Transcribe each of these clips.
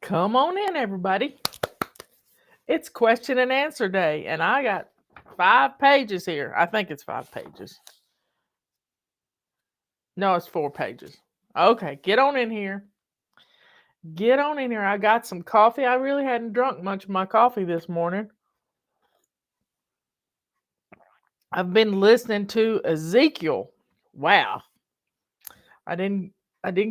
Come on in, everybody. It's question and answer day, and I got 5 pages here. I think it's 5 pages. No, it's 4 pages. Okay, get on in here. Get on in here. I got some coffee. I really hadn't drunk much of my coffee this morning. I've been listening to Ezekiel. Wow. I didn't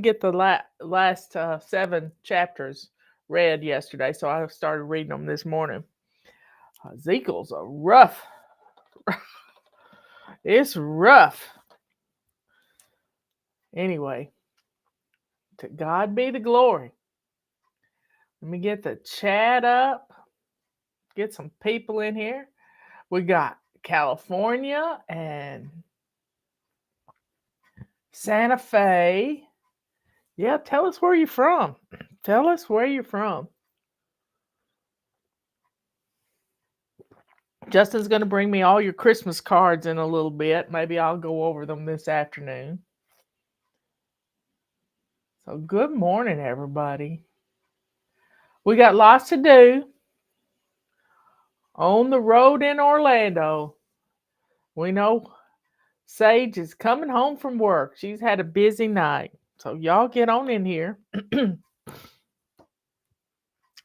get the last 7 chapters read yesterday, so I started reading them this morning. Ezekiel's a rough. It's rough. Anyway, to God be the glory. Let me get the chat up. Get some people in here. We got California and Santa Fe. Yeah, tell us where you're from. Tell us where you're from. Justin's going to bring me all your Christmas cards in a little bit. Maybe I'll go over them this afternoon. So, good morning, everybody. We got lots to do on the road in Orlando. We know Sage is coming home from work. She's had a busy night. So, y'all get on in here.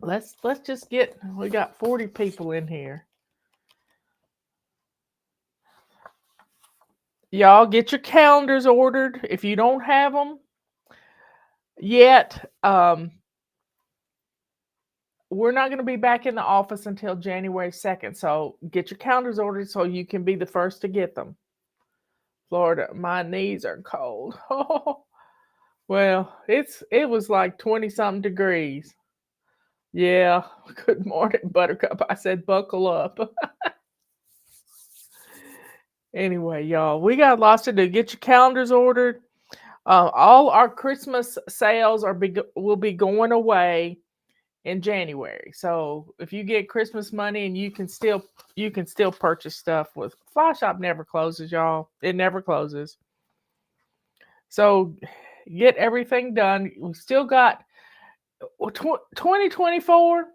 Let's just get, we got 40 people in here. Y'all get your calendars ordered. If you don't have them yet, we're not going to be back in the office until January 2nd. So get your calendars ordered so you can be the first to get them. Florida, my knees are cold. Well, it was like 20-something degrees. Yeah, good morning, Buttercup. I said buckle up. Anyway, y'all, we got lots to do. Get your calendars ordered. All our Christmas sales will be going away in January. So if you get Christmas money, and you can still purchase stuff with Fly Shop. Never closes, y'all. It never closes. So get everything done. We still got 2024.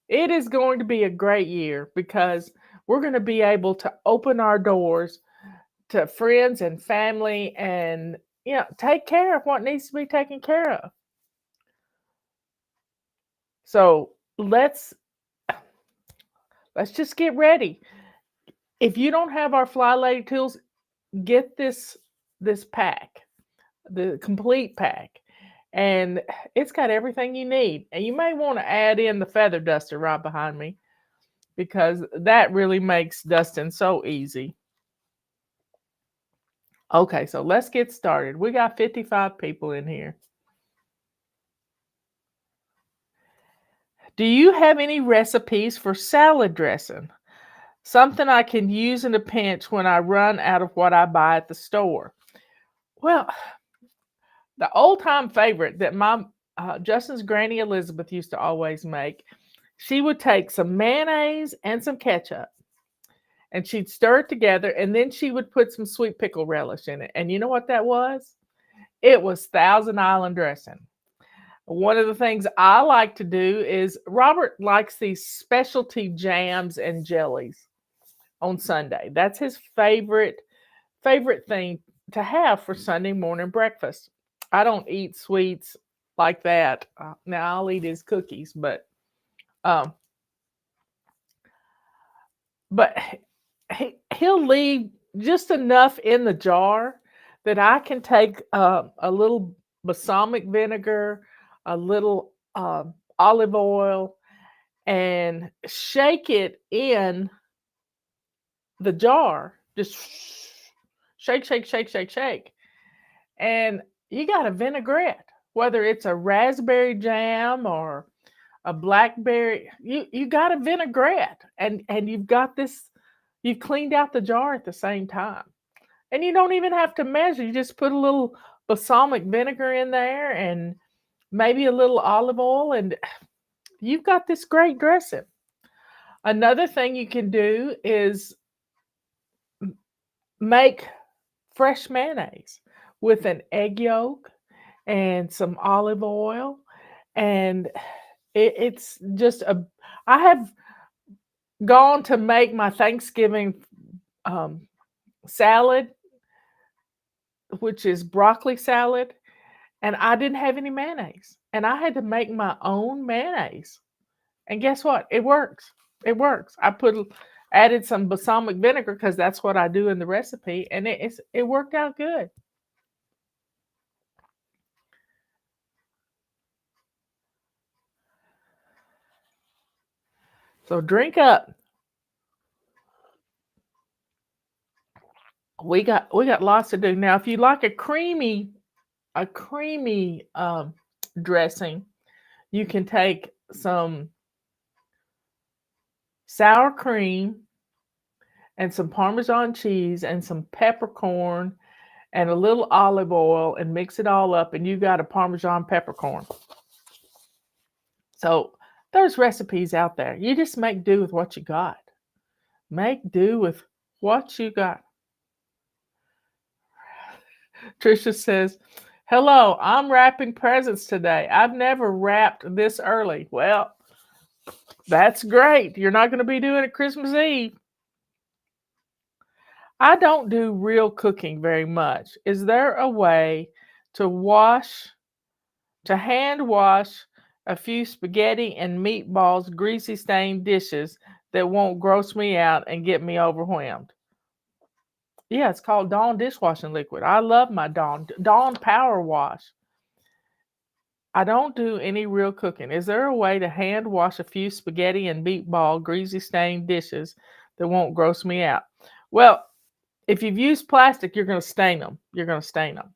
It is going to be a great year because we're going to be able to open our doors to friends and family and take care of what needs to be taken care of. So let's just get ready. If you don't have our Fly Lady tools, get this pack, the complete pack. And it's got everything you need. And you may want to add in the feather duster right behind me, because that really makes dusting so easy. Okay, so let's get started. We got 55 people in here. Do you have any recipes for salad dressing? Something I can use in a pinch when I run out of what I buy at the store. Well, the old-time favorite that my Justin's Granny Elizabeth used to always make, she would take some mayonnaise and some ketchup, and she'd stir it together, and then she would put some sweet pickle relish in it. And you know what that was? It was Thousand Island dressing. One of the things I like to do is, Robert likes these specialty jams and jellies on Sunday. That's his favorite thing to have for Sunday morning breakfast. I don't eat sweets like that. Now I'll eat his cookies, but he'll leave just enough in the jar that I can take a little balsamic vinegar, a little olive oil, and shake it in the jar. Just shake, shake, shake, shake, shake. And you got a vinaigrette, whether it's a raspberry jam or a blackberry, you got a vinaigrette, and you've got this, you've cleaned out the jar at the same time. And you don't even have to measure. You just put a little balsamic vinegar in there and maybe a little olive oil, and you've got this great dressing. Another thing you can do is make fresh mayonnaise with an egg yolk and some olive oil, and It's just a. I have gone to make my Thanksgiving um, salad, which is broccoli salad, and I didn't have any mayonnaise, and I had to make my own mayonnaise. And guess what? It works. It works. Added some balsamic vinegar because that's what I do in the recipe, and it worked out good. So drink up. We got lots to do now. If you like a creamy dressing, you can take some sour cream and some Parmesan cheese and some peppercorn and a little olive oil and mix it all up, and you got a Parmesan peppercorn. So there's recipes out there. You just make do with what you got. Make do with what you got. Trisha says, "Hello, I'm wrapping presents today. I've never wrapped this early." Well, that's great. You're not going to be doing it Christmas Eve. I don't do real cooking very much. Is there a way to hand wash a few spaghetti and meatballs, greasy stained dishes that won't gross me out and get me overwhelmed? Yeah, it's called Dawn dishwashing liquid. I love my Dawn Power Wash. I don't do any real cooking. Is there a way to hand wash a few spaghetti and meatball, greasy stained dishes that won't gross me out? Well, if you've used plastic, you're going to stain them. You're going to stain them.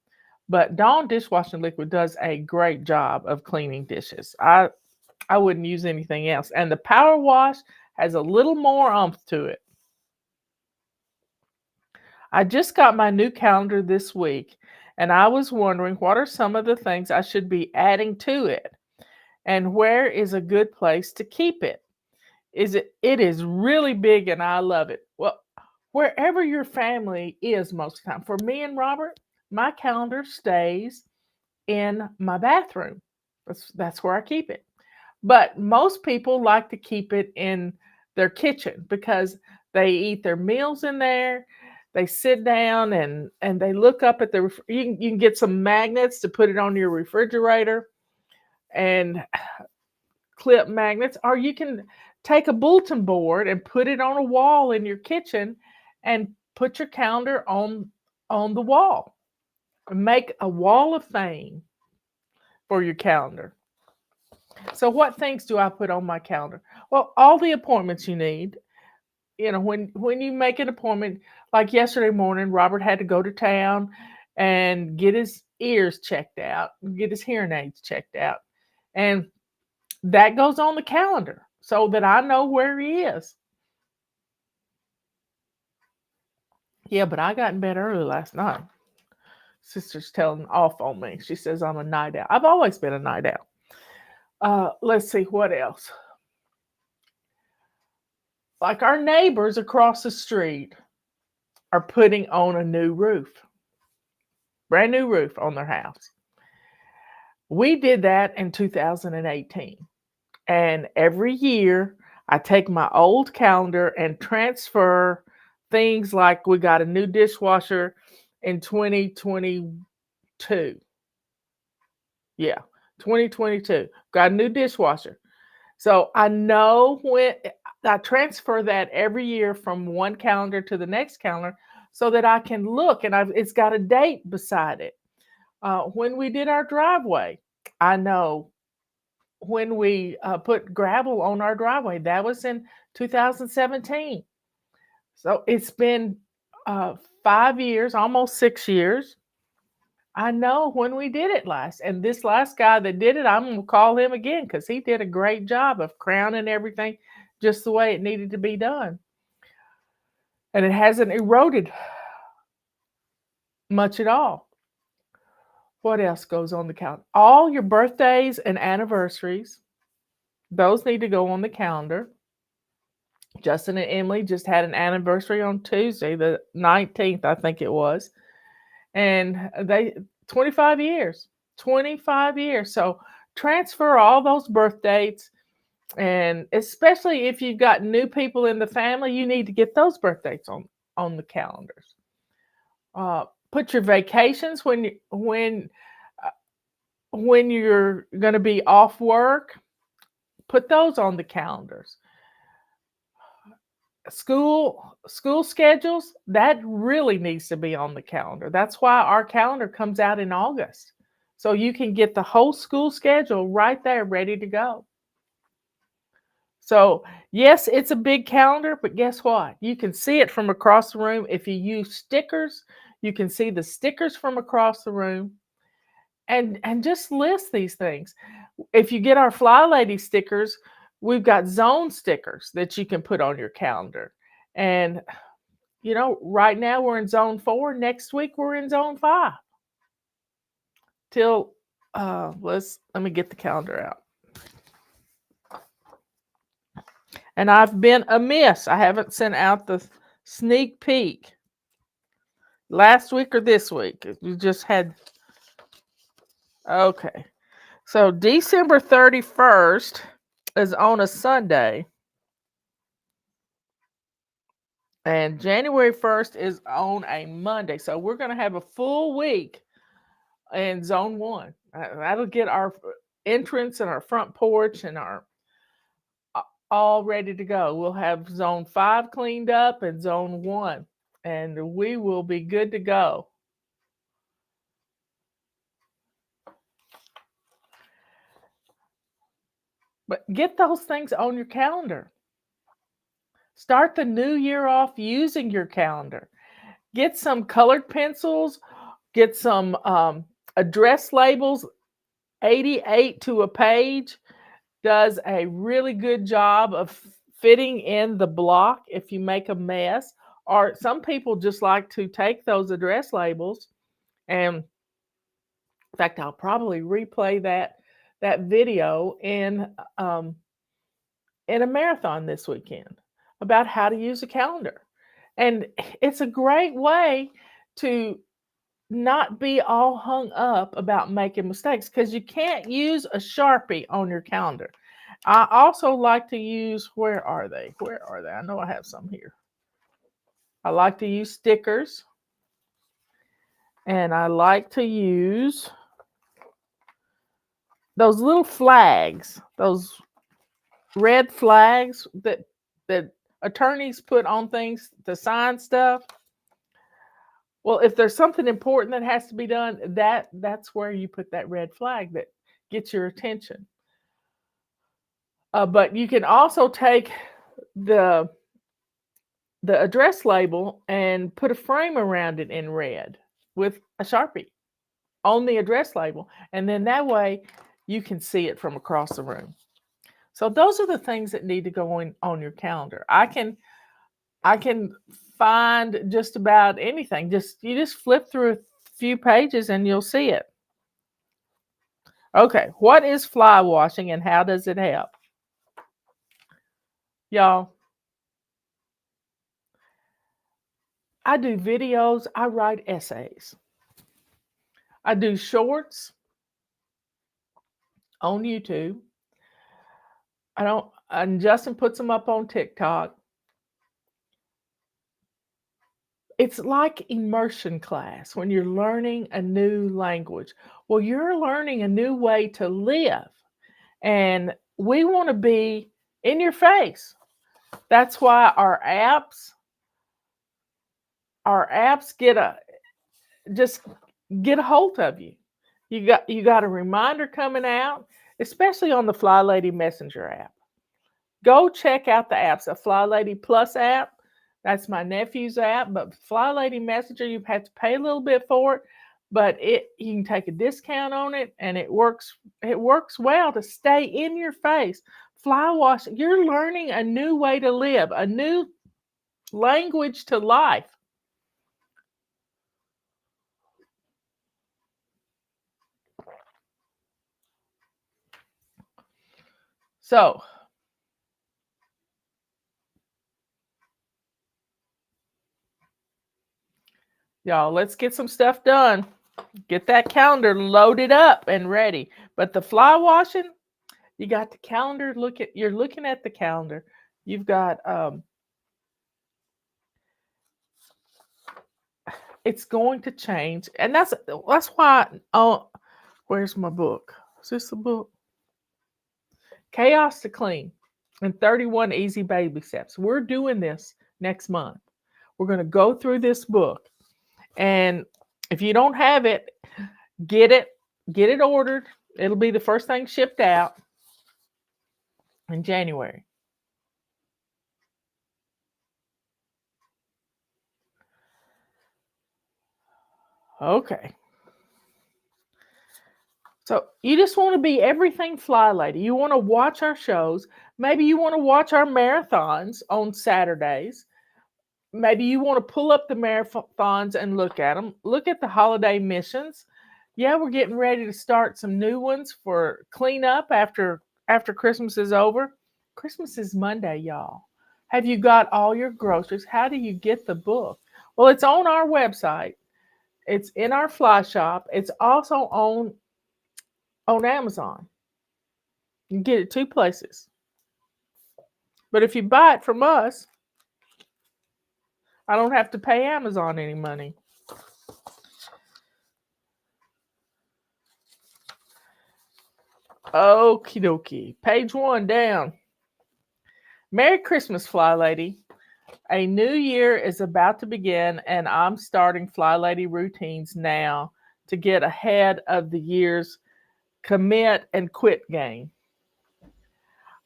But Dawn dishwashing liquid does a great job of cleaning dishes. I wouldn't use anything else. And the Power Wash has a little more oomph to it. I just got my new calendar this week, and I was wondering what are some of the things I should be adding to it, and where is a good place to keep it? It is really big and I love it. Well, wherever your family is most of the time. For me and Robert, my calendar stays in my bathroom. That's where I keep it. But most people like to keep it in their kitchen because they eat their meals in there. They sit down and they look up at you can get some magnets to put it on your refrigerator and clip magnets, or you can take a bulletin board and put it on a wall in your kitchen and put your calendar on the wall. Make a wall of fame for your calendar. So what things do I put on my calendar? Well, all the appointments you need. You know, when you make an appointment, like yesterday morning, Robert had to go to town and get his ears checked out, get his hearing aids checked out. And that goes on the calendar so that I know where he is. Yeah, but I got in bed early last night. Sister's telling off on me. She says I'm a night owl. I've always been a night owl. Let's see what else. Like our neighbors across the street are putting on a new roof, brand new roof on their house. We did that in 2018. And every year I take my old calendar and transfer things like we got a new dishwasher in 2022. Yeah, 2022. Got a new dishwasher. So I know when I transfer that every year from one calendar to the next calendar so that I can look and it's got a date beside it. When we did our driveway, I know when we put gravel on our driveway, that was in 2017. So it's been 5 years, almost 6 years. I know when we did it last. And this last guy that did it, I'm going to call him again because he did a great job of crowning everything just the way it needed to be done. And it hasn't eroded much at all. What else goes on the calendar? All your birthdays and anniversaries, those need to go on the calendar. Justin and Emily just had an anniversary on Tuesday, the 19th, I think it was. And they 25 years. 25 years. So transfer all those birth dates, and especially if you've got new people in the family, you need to get those birth dates on the calendars. Put your vacations uh, when you're going to be off work. Put those on the calendars. School schedules, that really needs to be on the calendar. That's why our calendar comes out in August. So you can get the whole school schedule right there ready to go. So, yes, it's a big calendar, but guess what? You can see it from across the room. If you use stickers, you can see the stickers from across the room, and just list these things. If you get our Fly Lady stickers, we've got zone stickers that you can put on your calendar. And right now we're in zone 4, next week we're in zone 5. Till let me get the calendar out. And I've been amiss. I haven't sent out the sneak peek last week or this week. We just had. Okay. So December 31st is on a Sunday. And January 1st is on a Monday. So we're going to have a full week in zone 1. That'll get our entrance and our front porch and our all ready to go. We'll have zone 5 cleaned up and zone 1, and we will be good to go. But get those things on your calendar. Start the new year off using your calendar. Get some colored pencils, get some address labels. 88 to a page does a really good job of fitting in the block if you make a mess. Or some people just like to take those address labels, and in fact, I'll probably replay that video in a marathon this weekend about how to use a calendar. And it's a great way to not be all hung up about making mistakes, because you can't use a Sharpie on your calendar. I also like to use, where are they? I know I have some here. I like to use stickers, and I like to use those little flags, those red flags that attorneys put on things to sign stuff. Well, if there's something important that has to be done, that's where you put that red flag that gets your attention. But you can also take the address label and put a frame around it in red with a Sharpie on the address label, and then that way you can see it from across the room. So those are the things that need to go on your calendar. I can find just about anything. You just flip through a few pages and you'll see it. Okay, what is fly washing and how does it help? Y'all, I do videos, I write essays. I do shorts on YouTube. And Justin puts them up on TikTok. It's like immersion class when you're learning a new language. Well, you're learning a new way to live, and we want to be in your face. That's why our apps just get a hold of you. You got a reminder coming out, especially on the Fly Lady Messenger app. Go check out the apps. A Fly Lady Plus app, that's my nephew's app, but Fly Lady Messenger, you have to pay a little bit for it, but you can take a discount on it, and it works well to stay in your face. Fly wash, you're learning a new way to live, a new language to life. So, y'all, let's get some stuff done. Get that calendar loaded up and ready. But the fly washing, you got the calendar. You're looking at the calendar. You've got it's going to change, and that's why. Oh, where's my book? Is this the book? Chaos to Clean and 31 Easy Baby Steps. We're doing this next month. We're going to go through this book, and if you don't have it, get it. Get it ordered. It'll be the first thing shipped out in January. Okay. So you just want to be everything Fly Lady. You want to watch our shows. Maybe you want to watch our marathons on Saturdays. Maybe you want to pull up the marathons and look at them. Look at the holiday missions. Yeah, we're getting ready to start some new ones for cleanup after Christmas is over. Christmas is Monday, y'all. Have you got all your groceries? How do you get the book? Well, it's on our website. It's in our fly shop. It's also on Amazon. You can get it two places. But if you buy it from us, I don't have to pay Amazon any money. Okie dokie. Page 1 down. Merry Christmas, Fly Lady. A new year is about to begin, and I'm starting Fly Lady routines now to get ahead of the year's commit and quit game.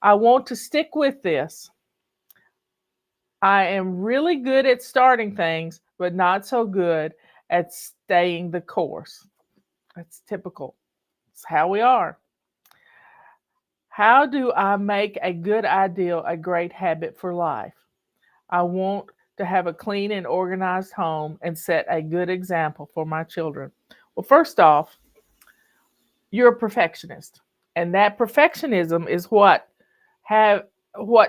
I want to stick with this. I am really good at starting things, but not so good at staying the course. That's typical. It's how we are. How do I make a good ideal a great habit for life? I want to have a clean and organized home and set a good example for my children. Well, first off, you're a perfectionist, and that perfectionism is what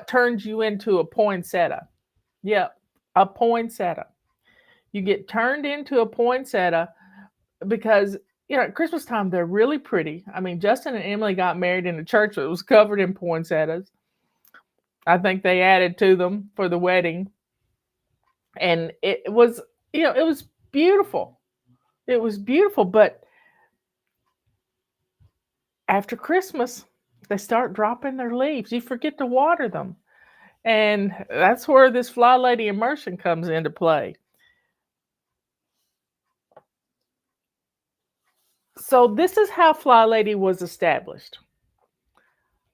turns you into a poinsettia. Yep, a poinsettia. You get turned into a poinsettia because at Christmas time they're really pretty. I mean, Justin and Emily got married in a church that was covered in poinsettias. I think they added to them for the wedding, and it was it was beautiful. It was beautiful, but after Christmas, they start dropping their leaves. You forget to water them. And that's where this Fly Lady immersion comes into play. So this is how Fly Lady was established.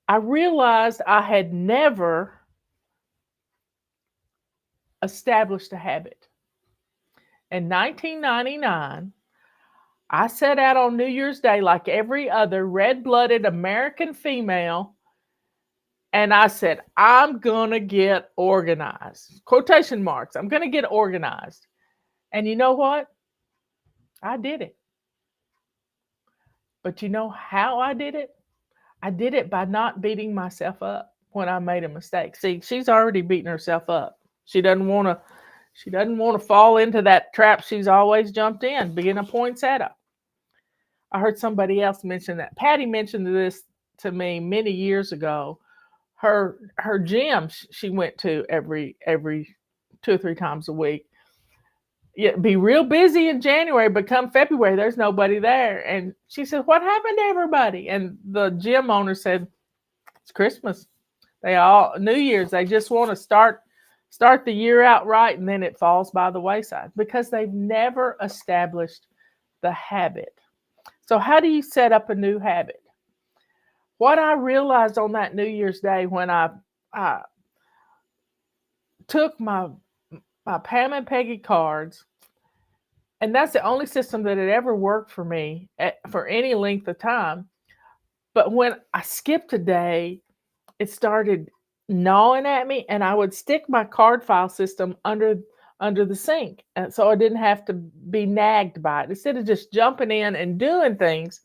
I realized I had never established a habit. In 1999, I set out on New Year's Day like every other red-blooded American female, and I said, I'm going to get organized. Quotation marks. I'm going to get organized. And you know what? I did it. But you know how I did it? I did it by not beating myself up when I made a mistake. See, she's already beaten herself up. She doesn't want to fall into that trap she's always jumped in, being a poinsettia. I heard somebody else mention that. Patty mentioned this to me many years ago. Her gym she went to every 2 or 3 times a week. Yeah, be real busy in January, but come February, there's nobody there. And she said, "What happened to everybody?" And the gym owner said, "It's Christmas. New Year's. They just want to start the year out right, and then it falls by the wayside because they've never established the habit." So how do you set up a new habit? What I realized on that New Year's Day when I took my Pam and Peggy cards, and that's the only system that had ever worked for me for any length of time. But when I skipped a day, it started gnawing at me, and I would stick my card file system under the sink, and so I didn't have to be nagged by it. Instead of just jumping in and doing things,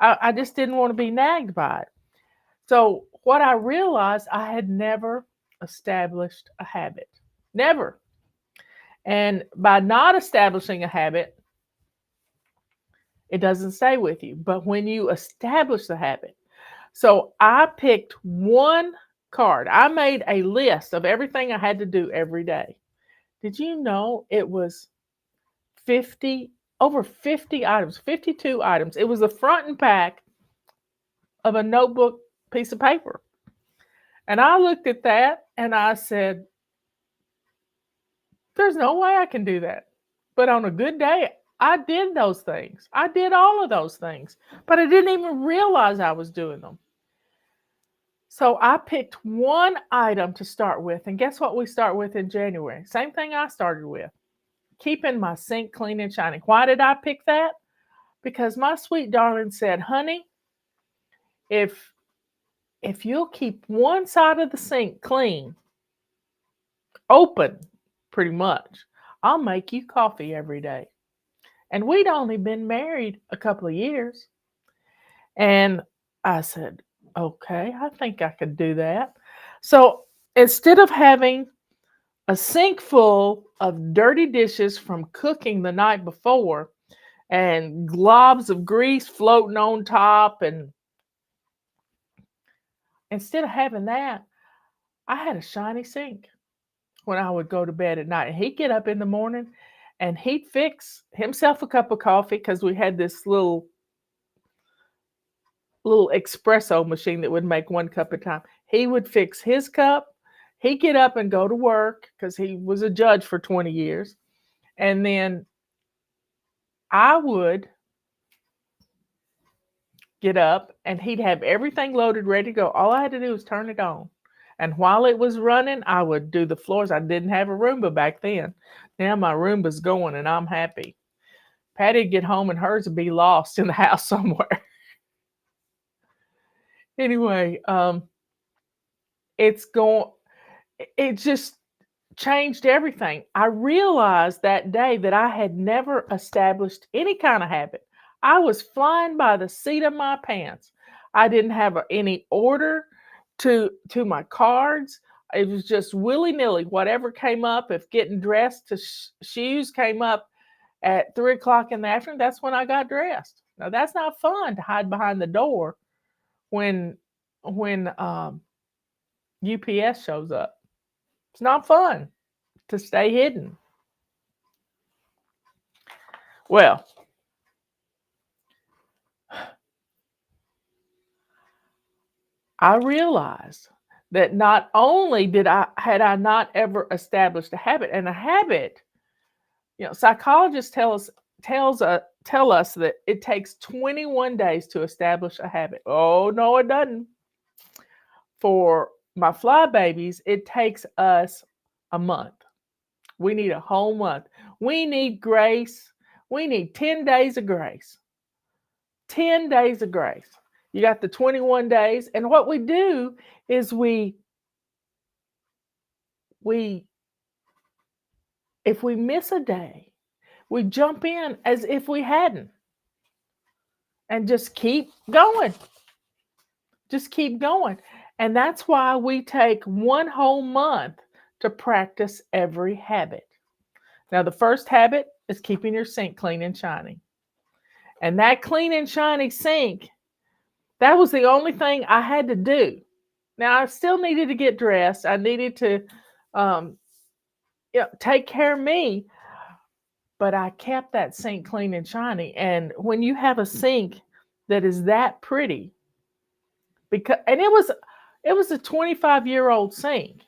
I just didn't want to be nagged by it. So what I realized, I had never established a habit. Never. And by not establishing a habit, It doesn't stay with you. But when you establish the habit, so I picked one card. I made a list of everything I had to do every day. Did you know it was 50, over 50 items, 52 items? It was the front and back of a notebook piece of paper. And I looked at that and I said, there's no way I can do that. But on a good day, I did those things. I did all of those things, but I didn't even realize I was doing them. So I picked one item to start with. And guess what we start with in January? Same thing I started with, keeping my sink clean and shiny. Why did I pick that? Because my sweet darling said, honey, if you'll keep one side of the sink clean, open pretty much, I'll make you coffee every day. And we'd only been married a couple of years. And I said, okay, I think I could do that. So instead of having a sink full of dirty dishes from cooking the night before and globs of grease floating on top, and instead of having that, I had a shiny sink when I would go to bed at night. And he'd get up in the morning and he'd fix himself a cup of coffee because we had this little espresso machine that would make one cup at a time. He would fix his cup. He'd get up and go to work because he was a judge for 20 years. And then I would get up and he'd have everything loaded, ready to go. All I had to do was turn it on. And while it was running, I would do the floors. I didn't have a Roomba back then. Now my Roomba's going and I'm happy. Patty'd get home and hers would be lost in the house somewhere. Anyway, it just changed everything. I realized that day that I had never established any kind of habit. I was flying by the seat of my pants. I didn't have any order to my cards. It was just willy-nilly. Whatever came up, if getting dressed to shoes came up at 3 o'clock in the afternoon, that's when I got dressed. Now that's not fun to hide behind the door when UPS shows up. It's not fun to stay hidden. Well, I realized that not only had I not ever established a habit, and a habit, psychologists tell us that it takes 21 days to establish a habit. Oh no, it doesn't. For my fly babies, it takes us a month. We need a whole month. We need grace. We need 10 days of grace. 10 days of grace. You got the 21 days. And what we do is if we miss a day, we jump in as if we hadn't and just keep going. Just keep going. And that's why we take one whole month to practice every habit. Now, the first habit is keeping your sink clean and shiny. And that clean and shiny sink, that was the only thing I had to do. Now, I still needed to get dressed. I needed to take care of me. But I kept that sink clean and shiny. And when you have a sink that is that pretty, and it was a 25-year-old sink.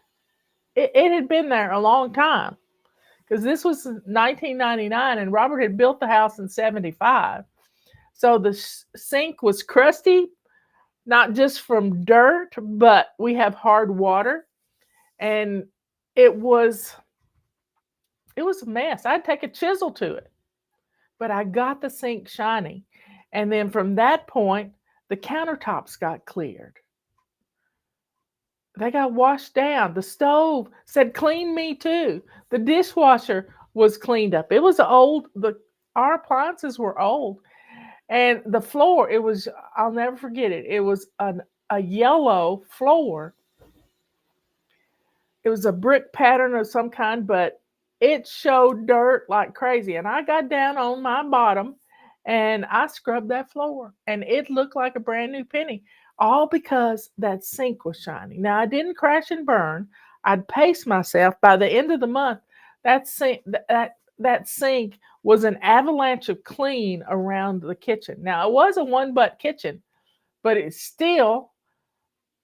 It had been there a long time because this was 1999 and Robert had built the house in 75. So the sink was crusty, not just from dirt, but we have hard water. And it was a mess. I'd take a chisel to it. But I got the sink shiny. And then from that point, the countertops got cleared. They got washed down. The stove said, clean me too. The dishwasher was cleaned up. It was old. Our appliances were old. And the floor, I'll never forget it. It was a yellow floor. It was a brick pattern of some kind, but it showed dirt like crazy. And I got down on my bottom and I scrubbed that floor and it looked like a brand new penny, all because that sink was shiny. Now I didn't crash and burn. I'd pace myself. By the end of the month, that sink was an avalanche of clean around the kitchen. Now it was a one butt kitchen, but it still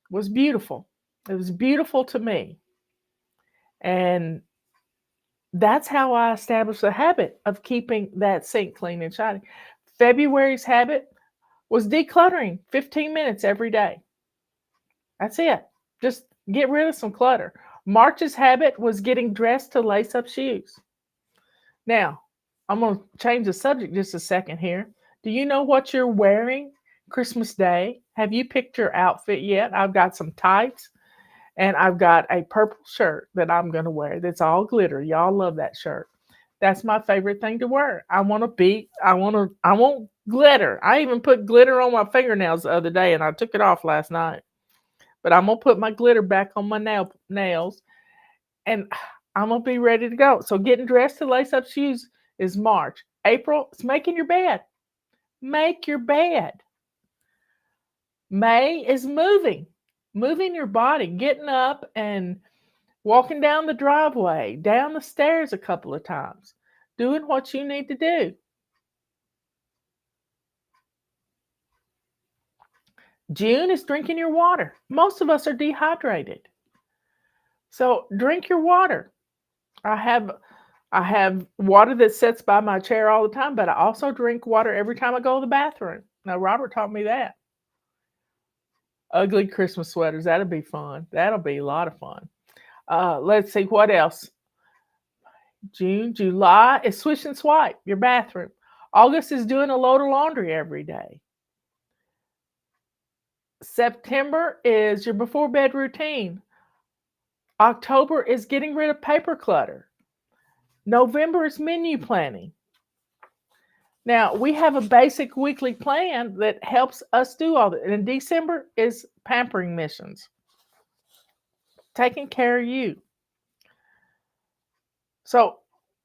was beautiful. It was beautiful to me. And that's how I established the habit of keeping that sink clean and shiny. February's habit was decluttering 15 minutes every day. That's it. Just get rid of some clutter. March's habit was getting dressed to lace up shoes. Now, I'm going to change the subject just a second here. Do you know what you're wearing Christmas Day? Have you picked your outfit yet? I've got some tights and I've got a purple shirt that I'm going to wear that's all glitter. Y'all love that shirt. That's my favorite thing to wear. I want glitter. I even put glitter on my fingernails the other day and I took it off last night. But I'm going to put my glitter back on my nails and I'm going to be ready to go. So getting dressed to lace up shoes is March. April, it's making your bed. Make your bed. May is moving your body, getting up and walking down the driveway, down the stairs a couple of times, doing what you need to do. June is drinking your water. Most of us are dehydrated. So drink your water. I have water that sits by my chair all the time, but I also drink water every time I go to the bathroom. Now Robert taught me that. Ugly Christmas sweaters, that'll be fun. That'll be a lot of fun. Let's see what else. June, July is swish and swipe, your bathroom. August is doing a load of laundry every day. September is your before bed routine. October is getting rid of paper clutter. November is menu planning. Now, we have a basic weekly plan that helps us do all that. And December is pampering missions, taking care of you. So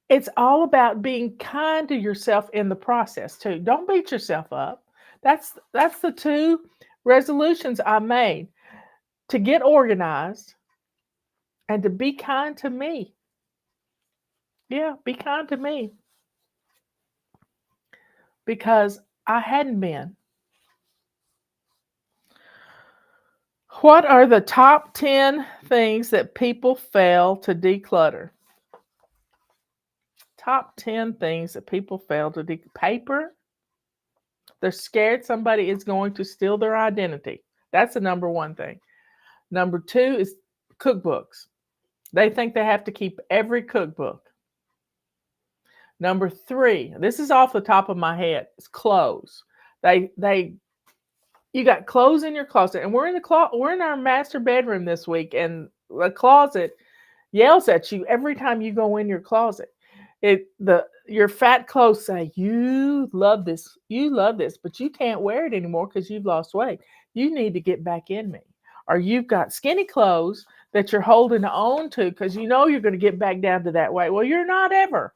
it's all about being kind to yourself in the process too. Don't beat yourself up. That's the two resolutions I made: to get organized and to be kind to me. Yeah, be kind to me because I hadn't been. What are the top 10 things that people fail to declutter? Top 10 things that people fail to declutter. Paper. They're scared somebody is going to steal their identity. That's the number one thing. Number two is cookbooks. They think they have to keep every cookbook. Number three, this is off the top of my head, it's clothes. You got clothes in your closet, and we're in our master bedroom this week, and the closet yells at you every time you go in your closet. Your fat clothes say, you love this, but you can't wear it anymore because you've lost weight. You need to get back in me. Or you've got skinny clothes that you're holding on to because you know you're going to get back down to that weight. Well, you're not ever.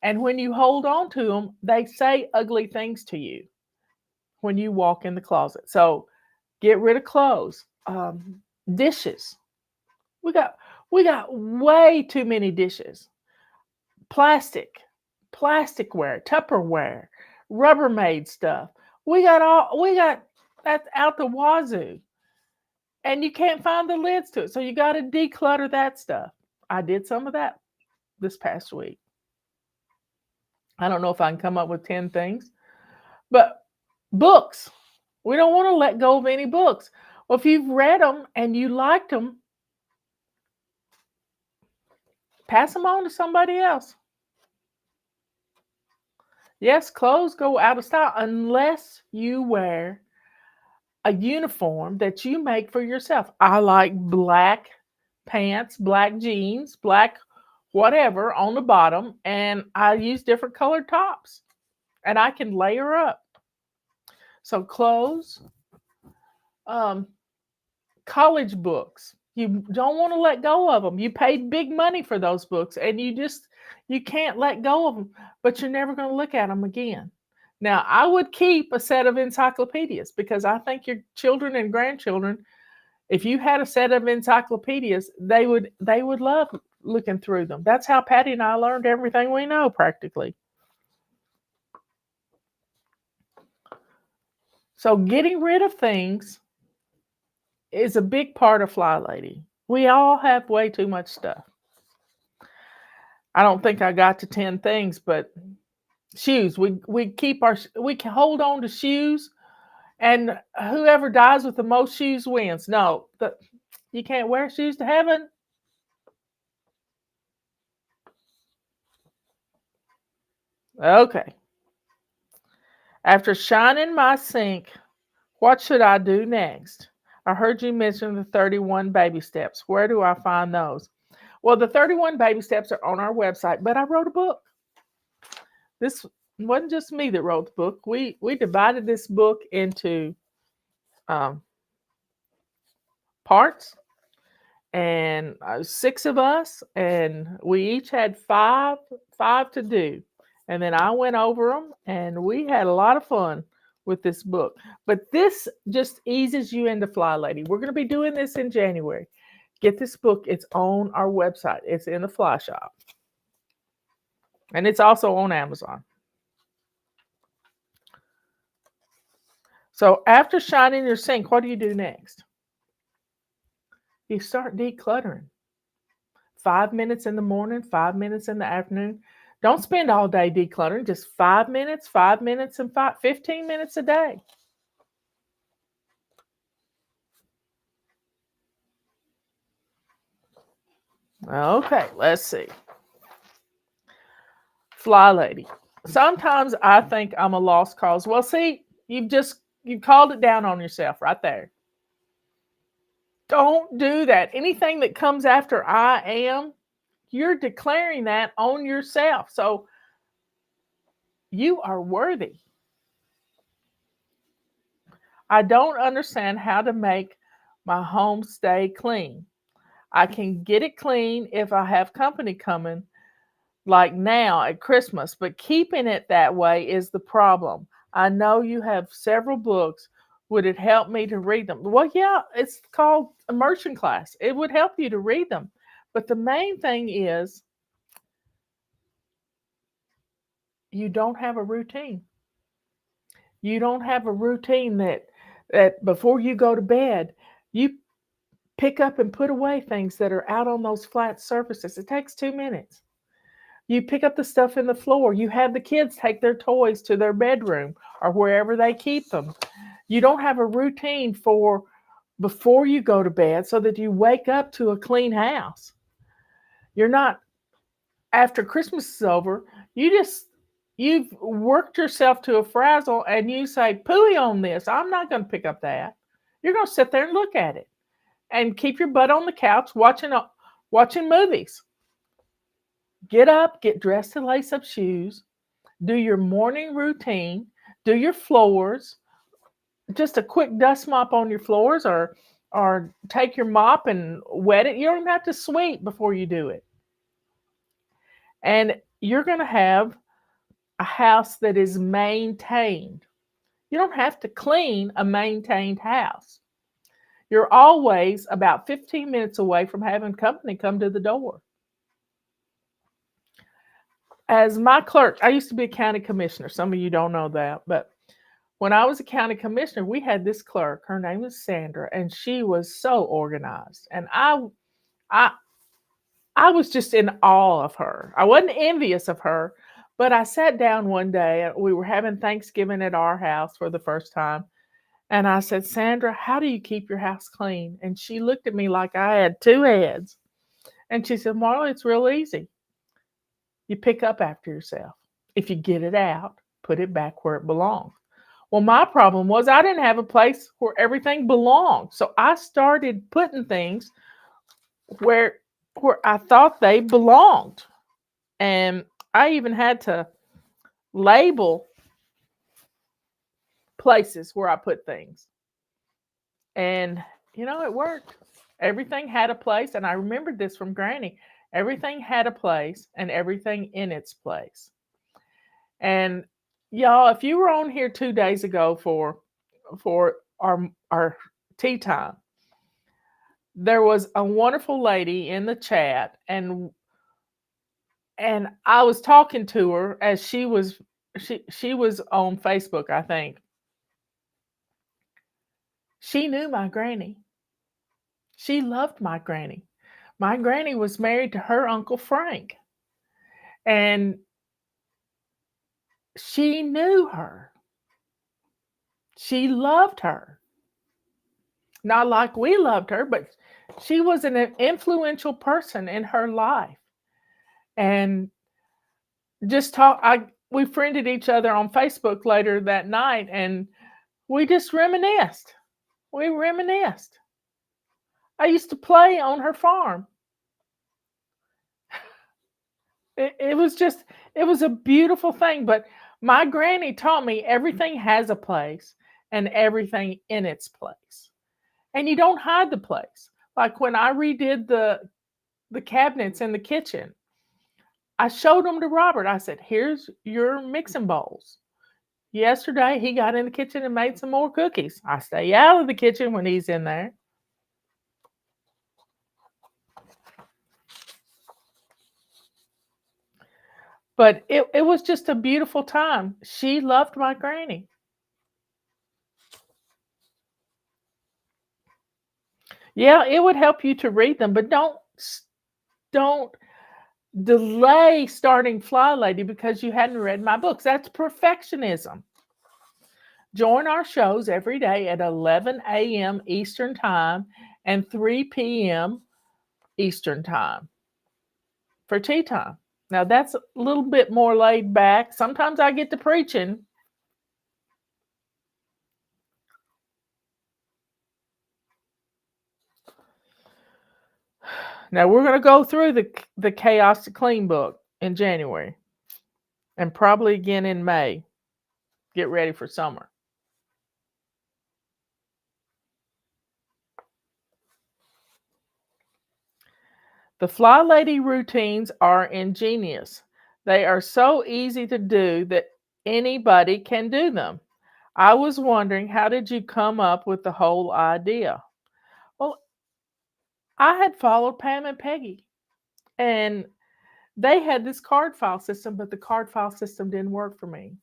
And when you hold on to them, they say ugly things to you when you walk in the closet. So get rid of clothes. Dishes. We got way too many dishes. Plasticware, Tupperware, Rubbermaid stuff. We got that's out the wazoo. And you can't find the lids to it. So you got to declutter that stuff. I did some of that this past week. I don't know if I can come up with 10 things. But books. We don't want to let go of any books. Well, if you've read them and you liked them, pass them on to somebody else. Yes, clothes go out of style unless you wear a uniform that you make for yourself. I like black pants, black jeans, black whatever on the bottom, and I use different colored tops, and I can layer up. So clothes, college books. You don't want to let go of them. You paid big money for those books, and you can't let go of them, but you're never going to look at them again. Now, I would keep a set of encyclopedias because I think your children and grandchildren, if you had a set of encyclopedias, they would love looking through them. That's how Patty and I learned everything we know practically. So getting rid of things is a big part of Fly Lady. We all have way too much stuff. I don't think I got to 10 things, but shoes. We can hold on to shoes, and whoever dies with the most shoes wins. No, you can't wear shoes to heaven. Okay. After shining my sink, what should I do next? I heard you mention the 31 baby steps. Where do I find those? Well, the 31 baby steps are on our website, but I wrote a book. This wasn't just me that wrote the book. We divided this book into um, parts, and six of us, and we each had five to do, and then I went over them, and we had a lot of fun with this book. But this just eases you into Fly Lady. We're going to be doing this in January. Get this book. It's on our website. It's in the Fly Shop, and it's also on Amazon. So after shining your sink, what do you do next? You start decluttering. 5 minutes in the morning, 5 minutes in the afternoon. Don't spend all day decluttering, just 5 minutes, and 15 minutes a day. Okay, let's see. Fly Lady. Sometimes I think I'm a lost cause. Well, see, you called it down on yourself right there. Don't do that. Anything that comes after I am, you're declaring that on yourself. So you are worthy. I don't understand how to make my home stay clean. I can get it clean if I have company coming, like now at Christmas, but keeping it that way is the problem. I know you have several books. Would it help me to read them? Well, yeah, it's called immersion class. It would help you to read them. But the main thing is you don't have a routine. You don't have a routine that before you go to bed, you pick up and put away things that are out on those flat surfaces. It takes 2 minutes. You pick up the stuff in the floor. You have the kids take their toys to their bedroom or wherever they keep them. You don't have a routine for before you go to bed so that you wake up to a clean house. You're not, after Christmas is over, you've worked yourself to a frazzle and you say, pooey on this. I'm not going to pick up that. You're going to sit there and look at it and keep your butt on the couch watching movies. Get up, get dressed and lace up shoes, do your morning routine, do your floors, just a quick dust mop on your floors, or take your mop and wet it. You don't even have to sweep before you do it. And you're going to have a house that is maintained. You don't have to clean a maintained house. You're always about 15 minutes away from having company come to the door. As my clerk, I used to be a county commissioner. Some of you don't know that, but when I was a county commissioner, we had this clerk. Her name was Sandra, and she was so organized. And I was just in awe of her. I wasn't envious of her, but I sat down one day. We were having Thanksgiving at our house for the first time. And I said, Sandra, how do you keep your house clean? And she looked at me like I had two heads. And she said, Marla, it's real easy. You pick up after yourself. If you get it out, put it back where it belongs. Well, my problem was I didn't have a place where everything belonged. So I started putting things where I thought they belonged. And I even had to label places where I put things. And it worked. Everything had a place, and I remembered this from Granny. Everything had a place and everything in its place. And y'all, if you were on here 2 days ago for our tea time, there was a wonderful lady in the chat, and I was talking to her as she was on Facebook, I think. She knew my granny. She loved my granny. My granny was married to her Uncle Frank, and she knew her. She loved her. Not like we loved her, but she was an influential person in her life. And just we friended each other on Facebook later that night, and we just reminisced. We reminisced. I used to play on her farm. It was a beautiful thing. But my granny taught me everything has a place and everything in its place. And you don't hide the place. Like when I redid the cabinets in the kitchen, I showed them to Robert. I said, "Here's your mixing bowls." Yesterday, he got in the kitchen and made some more cookies. I stay out of the kitchen when he's in there. But it was just a beautiful time. She loved my granny. Yeah, it would help you to read them, but don't delay starting Fly Lady because you hadn't read my books. That's perfectionism. Join our shows every day at 11 a.m. Eastern Time and 3 p.m. Eastern Time for tea time. Now, that's a little bit more laid back. Sometimes I get to preaching. Now, we're going to go through the Chaos to Clean book in January and probably again in May. Get ready for summer. The Fly Lady routines are ingenious. They are so easy to do that anybody can do them. I was wondering, how did you come up with the whole idea? Well, I had followed Pam and Peggy, and they had this card file system, but the card file system didn't work for me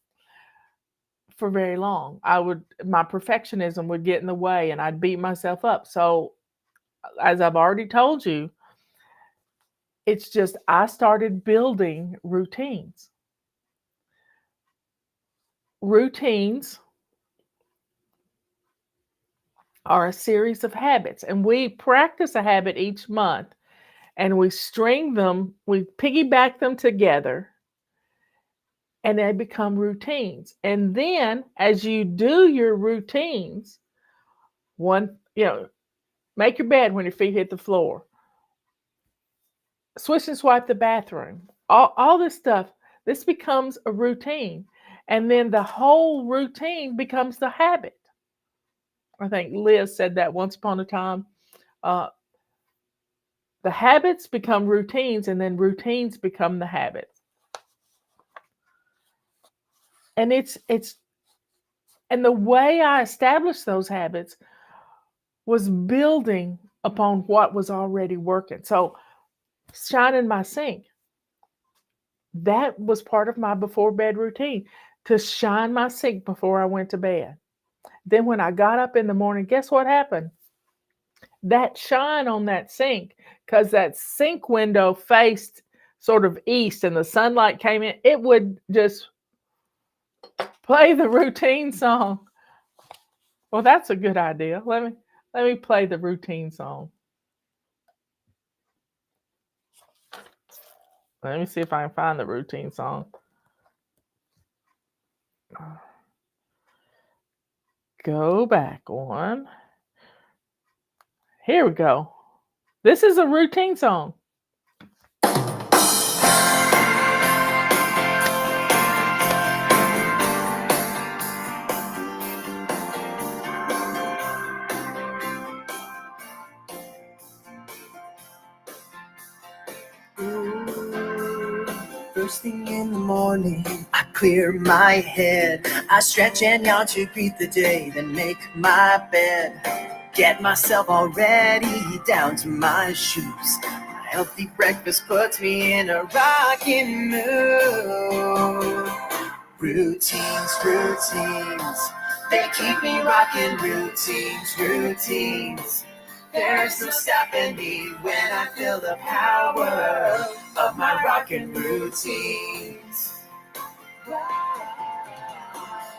for very long. My perfectionism would get in the way and I'd beat myself up. So, as I've already told you, it's just I started building routines. Routines are a series of habits, and we practice a habit each month, and we string them, we piggyback them together, and they become routines. And then as you do your routines, make your bed when your feet hit the floor, swish and swipe the bathroom, all this stuff, this becomes a routine. And then the whole routine becomes the habit. I think Liz said that once upon a time. The habits become routines, and then routines become the habits. And and the way I established those habits was building upon what was already working. So, shining my sink, that was part of my before bed routine, to shine my sink before I went to bed. Then when I got up in the morning, guess what happened? That shine on that sink, because that sink window faced sort of east and the sunlight came in, it would just play the routine song. Well, that's a good idea. Let me play the routine song. Let me see if I can find the routine song. Go back one. Here we go. This is a routine song. First thing in the morning, I clear my head. I stretch and yawn to greet the day, then make my bed. Get myself all ready, down to my shoes. A healthy breakfast puts me in a rockin' mood. Routines, routines, they keep me rockin'. Routines, routines, there's no stopping me when I feel the power of my rockin' routines.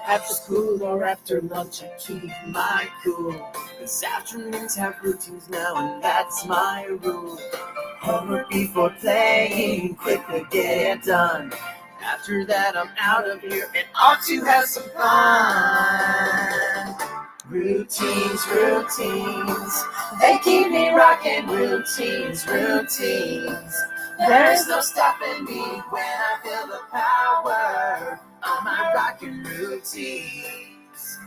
After school or after lunch, I keep my cool. 'Cause afternoons have routines now, and that's my rule. Homework before playing, quickly get it done. After that, I'm out of here and off to have some fun. Routines, routines, they keep me rocking. Routines, routines, there's no stopping me when I feel the power of my rocking routines.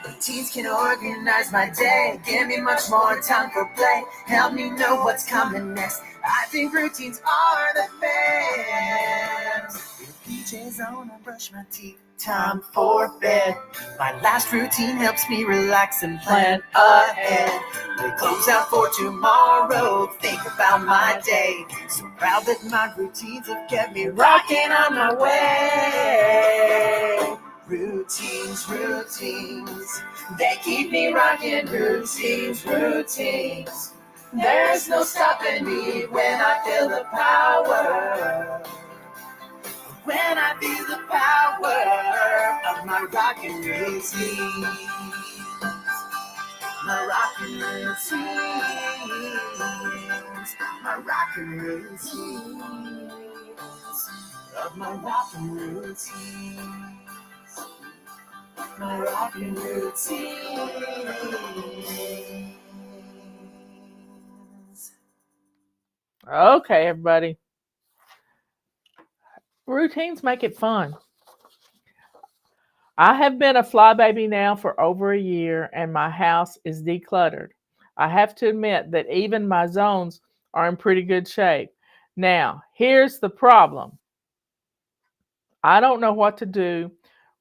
Routines can organize my day, give me much more time for play, help me know what's coming next. I think routines are the best. PJs on, I brush my teeth, time for bed. My last routine helps me relax and plan ahead. We close out for tomorrow, think about my day. So proud that my routines have kept me rocking on my way. Routines, routines, they keep me rocking. Routines, routines, there's no stopping me when I feel the power. When I feel the power of my rockin' routines. My rockin' routines. My rockin' routines. Of my rockin' routines. My rockin' routines. Okay, everybody. Routines make it fun. I have been a flybaby now for over a year, and my house is decluttered. I have to admit that even my zones are in pretty good shape. Now, here's the problem. I don't know what to do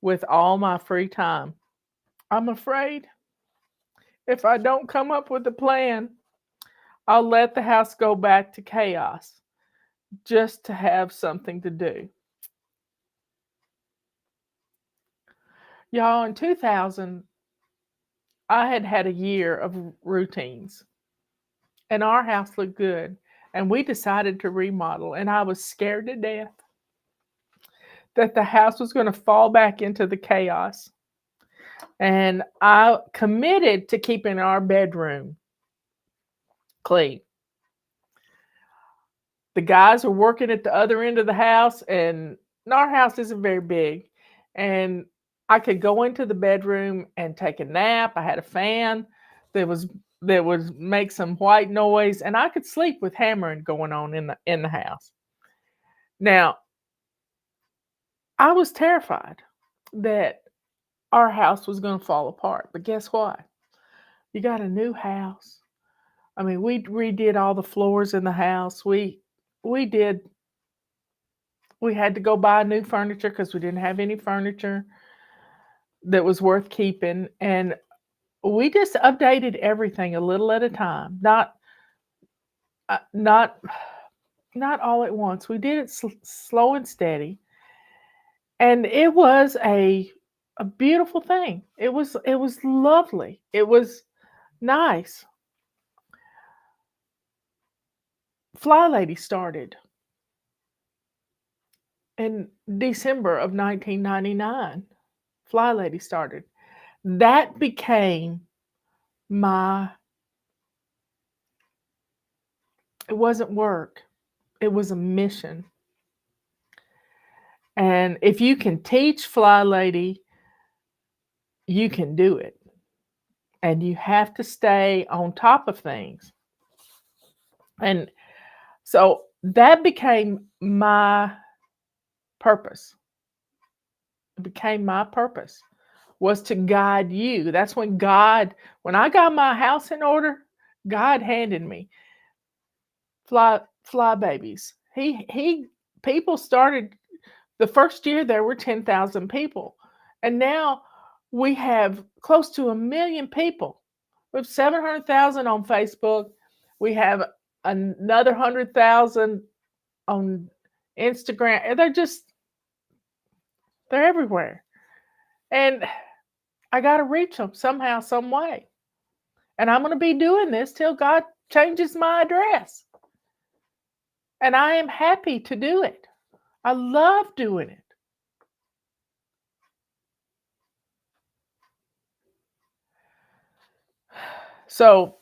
with all my free time. I'm afraid if I don't come up with a plan, I'll let the house go back to chaos just to have something to do. Y'all, in 2000, I had had a year of routines, and our house looked good. And we decided to remodel, and I was scared to death that the house was going to fall back into the chaos. And I committed to keeping our bedroom clean. The guys were working at the other end of the house, and our house isn't very big. And I could go into the bedroom and take a nap. I had a fan that was that would make some white noise, and I could sleep with hammering going on in the house. Now, I was terrified that our house was going to fall apart, but guess what? You got a new house. I mean, we redid all the floors in the house. We did. We had to go buy new furniture because we didn't have any furniture that was worth keeping, and we just updated everything a little at a time. Not not all at once. We did it slow and steady, and it was a beautiful thing. It was lovely. It was nice. Fly Lady started in December of 1999. Fly Lady started. That became my, it wasn't work, it was a mission. And if you can teach Fly Lady, you can do it. And you have to stay on top of things. And so that became my purpose. It became my purpose was to guide you. That's when I got my house in order, God handed me fly babies. He people started the first year there were 10,000 people. And now we have close to 1 million people. We have 700,000 on Facebook. We have another 100,000 on Instagram. And they're everywhere. And I got to reach them somehow, some way. And I'm going to be doing this till God changes my address. And I am happy to do it. I love doing it. So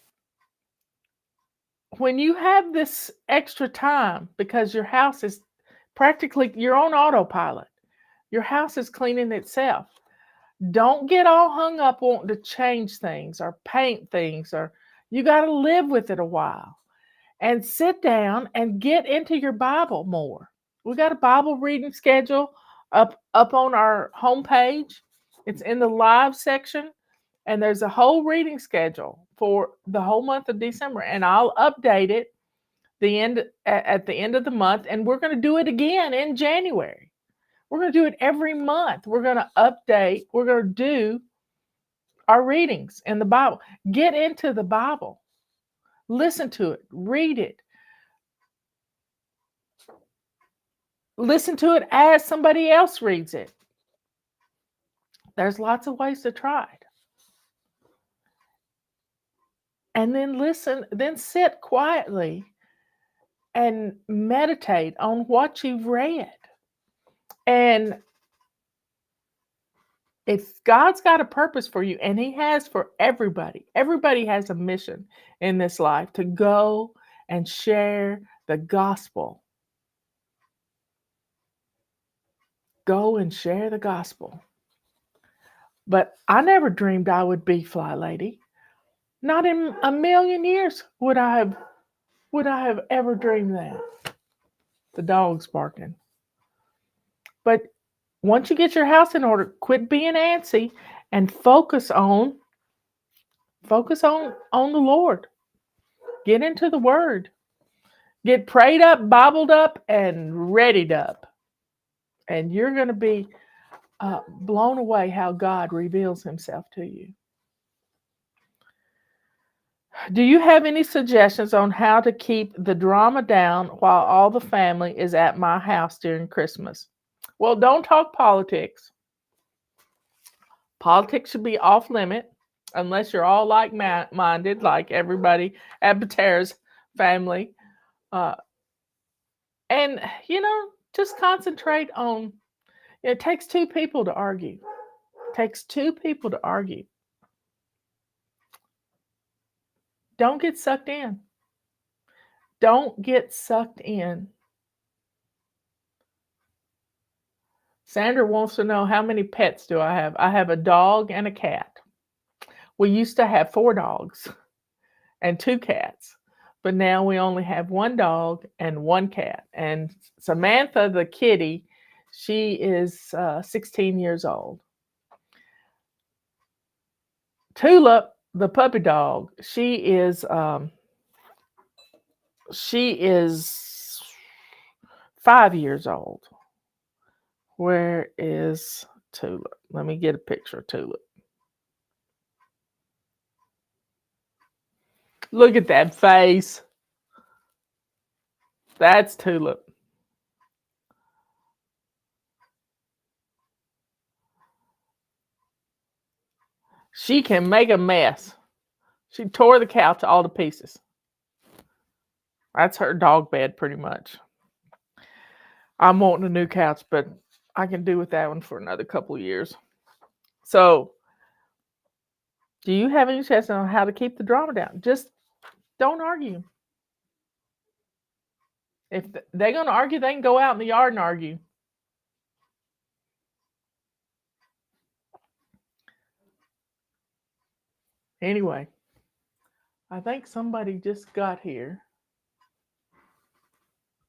when you have this extra time, because your house is practically, you're on autopilot, your house is cleaning itself. Don't get all hung up wanting to change things or paint things, or you got to live with it a while and sit down and get into your Bible more. We got a Bible reading schedule up on our homepage. It's in the live section, and there's a whole reading schedule for the whole month of December, and I'll update it at the end of the month, and we're going to do it again in January. We're going to do it every month. We're going to update. We're going to do our readings in the Bible. Get into the Bible. Listen to it. Read it. Listen to it as somebody else reads it. There's lots of ways to try it. And then listen, then sit quietly and meditate on what you've read. And if God's got a purpose for you, and He has for everybody has a mission in this life to go and share the gospel. Go and share the gospel. But I never dreamed I would be Fly Lady. Not in a million years would I have ever dreamed that. The dog's barking. But once you get your house in order, quit being antsy and focus on the Lord. Get into the Word. Get prayed up, Bibled up, and readied up. And you're going to be blown away how God reveals Himself to you. Do you have any suggestions on how to keep the drama down while all the family is at my house during Christmas? Well, don't talk politics. Politics should be off limit unless you're all like-minded, like everybody at Batera's family. And, just concentrate on, it takes two people to argue. It takes two people to argue. Don't get sucked in. Don't get sucked in. Sandra wants to know, how many pets do I have? I have a dog and a cat. We used to have 4 dogs and 2 cats, but now we only have 1 dog and 1 cat. And Samantha, the kitty, she is 16 years old. Tulip, the puppy dog, she is 5 years old. Where is Tulip? Let me get a picture of Tulip. Look at that face. That's Tulip. She can make a mess. She tore the couch all to pieces. That's her dog bed, pretty much. I'm wanting a new couch, but I can do with that one for another couple of years. So, do you have any suggestions on how to keep the drama down? Just don't argue. If they're going to argue, they can go out in the yard and argue. Anyway, I think somebody just got here.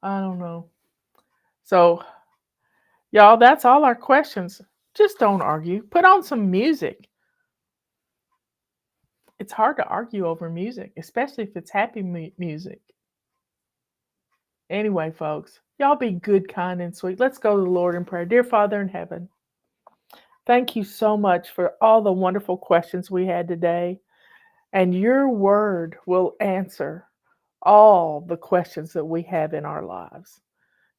I don't know. So, y'all, that's all our questions. Just don't argue. Put on some music. It's hard to argue over music, especially if it's happy music. Anyway, folks, y'all be good, kind, and sweet. Let's go to the Lord in prayer. Dear Father in heaven, thank you so much for all the wonderful questions we had today. And your word will answer all the questions that we have in our lives.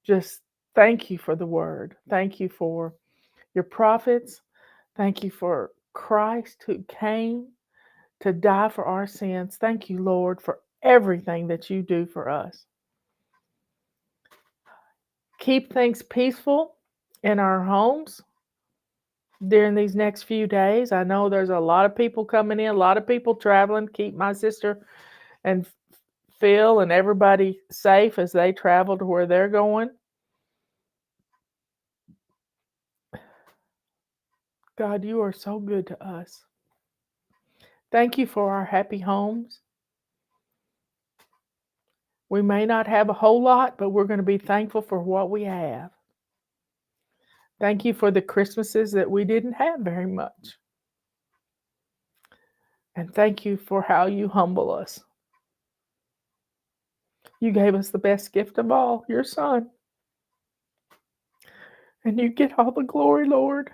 Just thank you for the word. Thank you for your prophets. Thank you for Christ who came to die for our sins. Thank you, Lord, for everything that you do for us. Keep things peaceful in our homes during these next few days. I know there's a lot of people coming in, a lot of people traveling. Keep my sister and Phil and everybody safe as they travel to where they're going. God, you are so good to us. Thank you for our happy homes. We may not have a whole lot, but we're going to be thankful for what we have. Thank you for the Christmases that we didn't have very much. And thank you for how you humble us. You gave us the best gift of all, your son. And you get all the glory, Lord.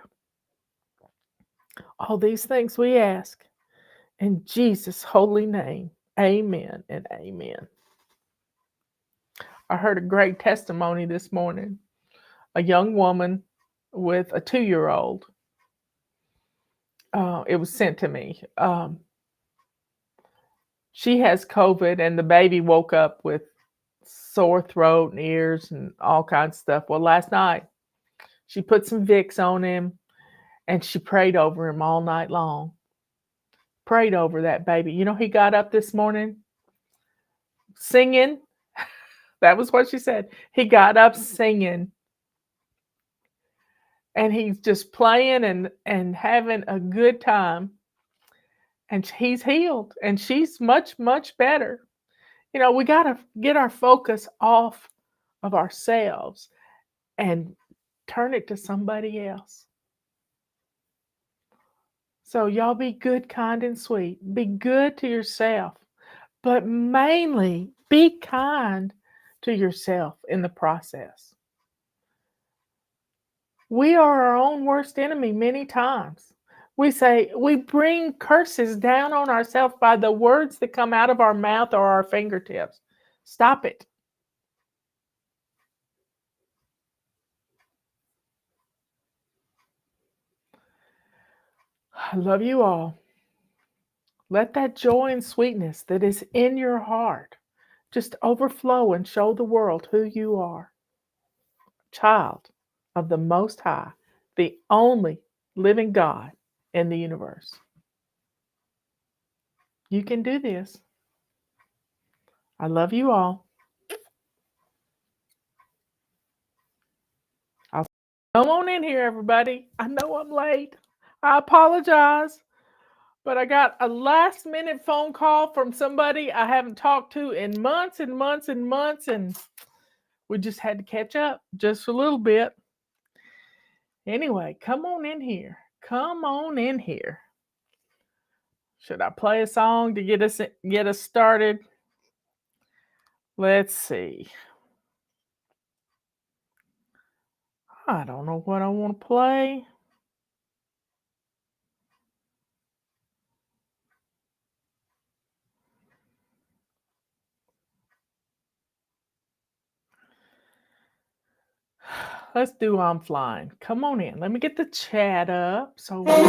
All these things we ask in Jesus' holy name. Amen and amen. I heard a great testimony this morning. A young woman with a 2-year-old. It was sent to me. She has COVID, and the baby woke up with sore throat and ears and all kinds of stuff. Well, last night, she put some Vicks on him, and she prayed over him all night long. Prayed over that baby. You know, he got up this morning singing. That was what she said. He got up singing. And he's just playing and having a good time. And he's healed. And she's much, much better. You know, we got to get our focus off of ourselves and turn it to somebody else. So y'all be good, kind, and sweet. Be good to yourself. But mainly, be kind to yourself in the process. We are our own worst enemy many times. We say we bring curses down on ourselves by the words that come out of our mouth or our fingertips. Stop it. I love you all. Let that joy and sweetness that is in your heart just overflow and show the world who you are. Child of the Most High, the only living God in the universe. You can do this. I love you all. Come on in here, everybody. I know I'm late. I apologize. But I got a last minute phone call from somebody I haven't talked to in months and months and months. And we just had to catch up just a little bit. Anyway, come on in here. Come on in here. Should I play a song to get us started? Let's see. I don't know what I want to play. Let's do I'm Flying. Come on in. Let me get the chat up. So well,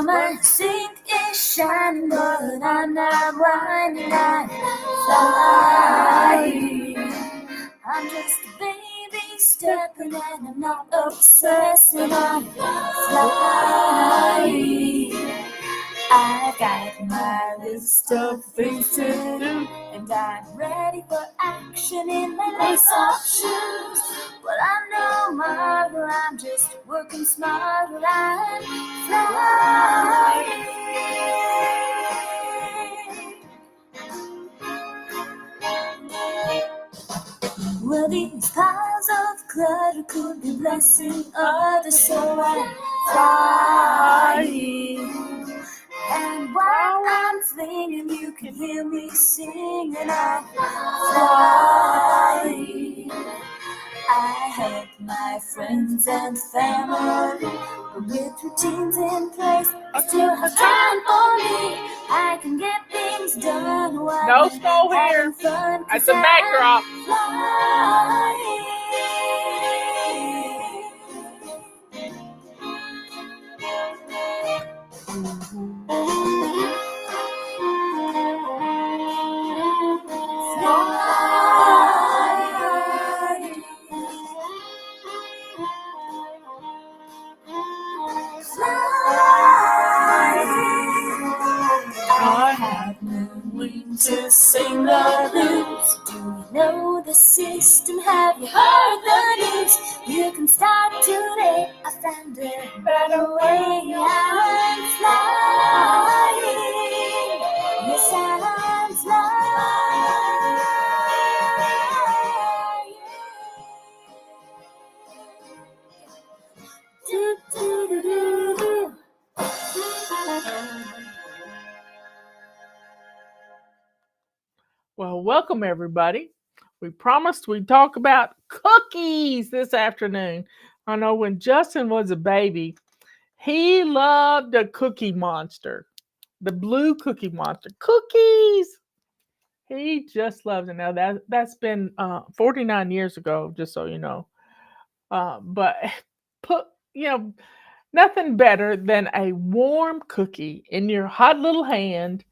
my sink is shining, but I'm not whining, I'm flying. I'm just a baby stepping and I'm not obsessing, I'm flying. I've got my list of things to do, and I'm ready for action in my lace-up shoes. Well, I'm no model, I'm just working smarter, I'm flying. Well, these piles of clutter could be blessing others, so I'm flying. And while I'm singing, you can hear me singing. I'm flying. I have my friends and family, but with routines in place, I still have time for me. I can get things done while No I'm snow here. having fun, 'cause That's a backdrop. I'm flying. I have no wings to sing the blues. Do you know the system? Have you heard the news? You can start today. I found a better way. I'm flying. Yes, I'm flying. Do, do, do, do, do. Well, welcome everybody. We promised we'd talk about cookies this afternoon. I know when Justin was a baby, he loved a cookie monster, the blue cookie monster. Cookies! He just loves it. Now that's been 49 years ago, just so you know. But put nothing better than a warm cookie in your hot little hand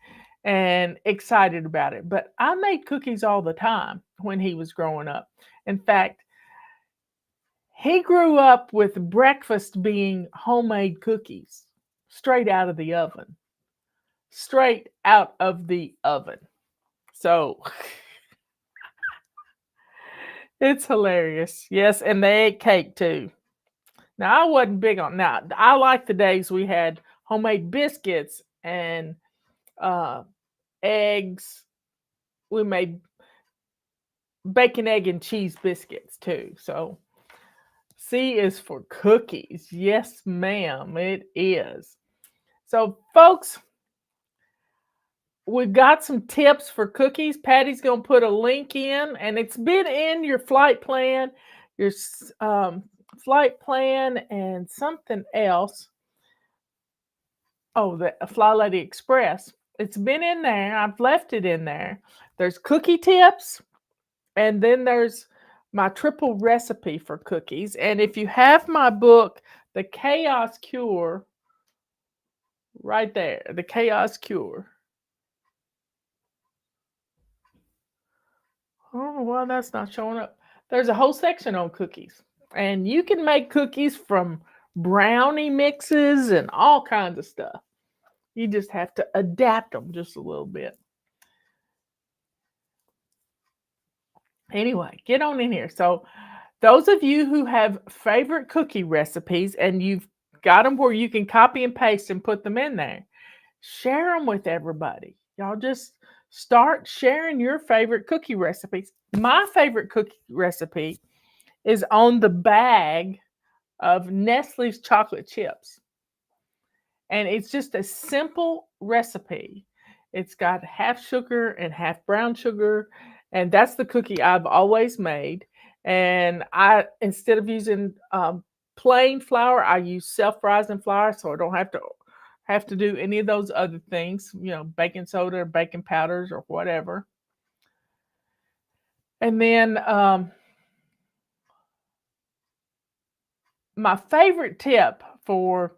and excited about it. But I made cookies all the time when he was growing up. In fact, he grew up with breakfast being homemade cookies straight out of the oven. Straight out of the oven. So it's hilarious. Yes, and they ate cake too. Now I wasn't big on now. I like the days we had homemade biscuits and eggs. We made bacon, egg, and cheese biscuits too. So C is for cookies. Yes, ma'am, it is. So, folks, we've got some tips for cookies. Patty's going to put a link in, and it's been in your flight plan, your flight plan, and something else. Oh, the Fly Lady Express. It's been in there. I've left it in there. There's cookie tips, and then there's my triple recipe for cookies. And if you have my book, The Chaos Cure, right there, The Chaos Cure. I don't know why that's not showing up. There's a whole section on cookies. And you can make cookies from brownie mixes and all kinds of stuff. You just have to adapt them just a little bit. Anyway, get on in here. So, those of you who have favorite cookie recipes and you've got them where you can copy and paste and put them in there, share them with everybody. Y'all just start sharing your favorite cookie recipes. My favorite cookie recipe is on the bag of Nestle's chocolate chips. And it's just a simple recipe. It's got half sugar and half brown sugar. And that's the cookie I've always made. And I, instead of using plain flour, I use self-rising flour, so I don't have to do any of those other things, baking soda or baking powders or whatever. And then my favorite tip for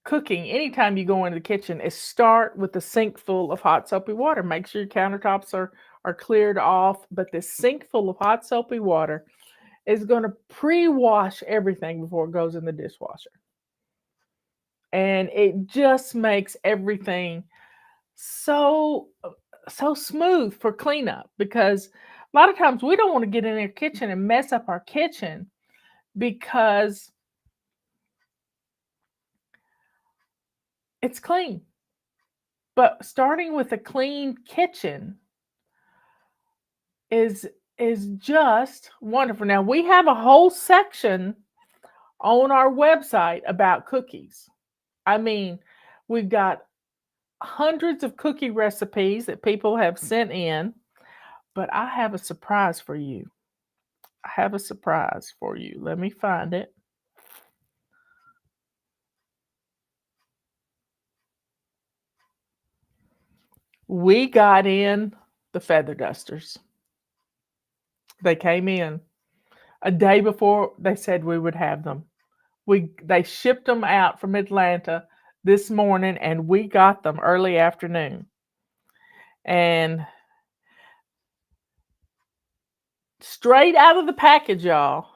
cooking anytime you go into the kitchen is start with a sink full of hot soapy water. Make sure your countertops are cleared off, but this sink full of hot soapy water is going to pre-wash everything before it goes in the dishwasher. And it just makes everything so smooth for cleanup, because a lot of times we don't want to get in our kitchen and mess up our kitchen because it's clean. But starting with a clean kitchen is is just wonderful. Now, we have a whole section on our website about cookies. I mean, we've got hundreds of cookie recipes that people have sent in, but I have a surprise for you. I have a surprise for you. Let me find it. We got in the feather dusters. They came in a day before they said we would have them. They shipped them out from Atlanta this morning, and we got them early afternoon. And straight out of the package, y'all.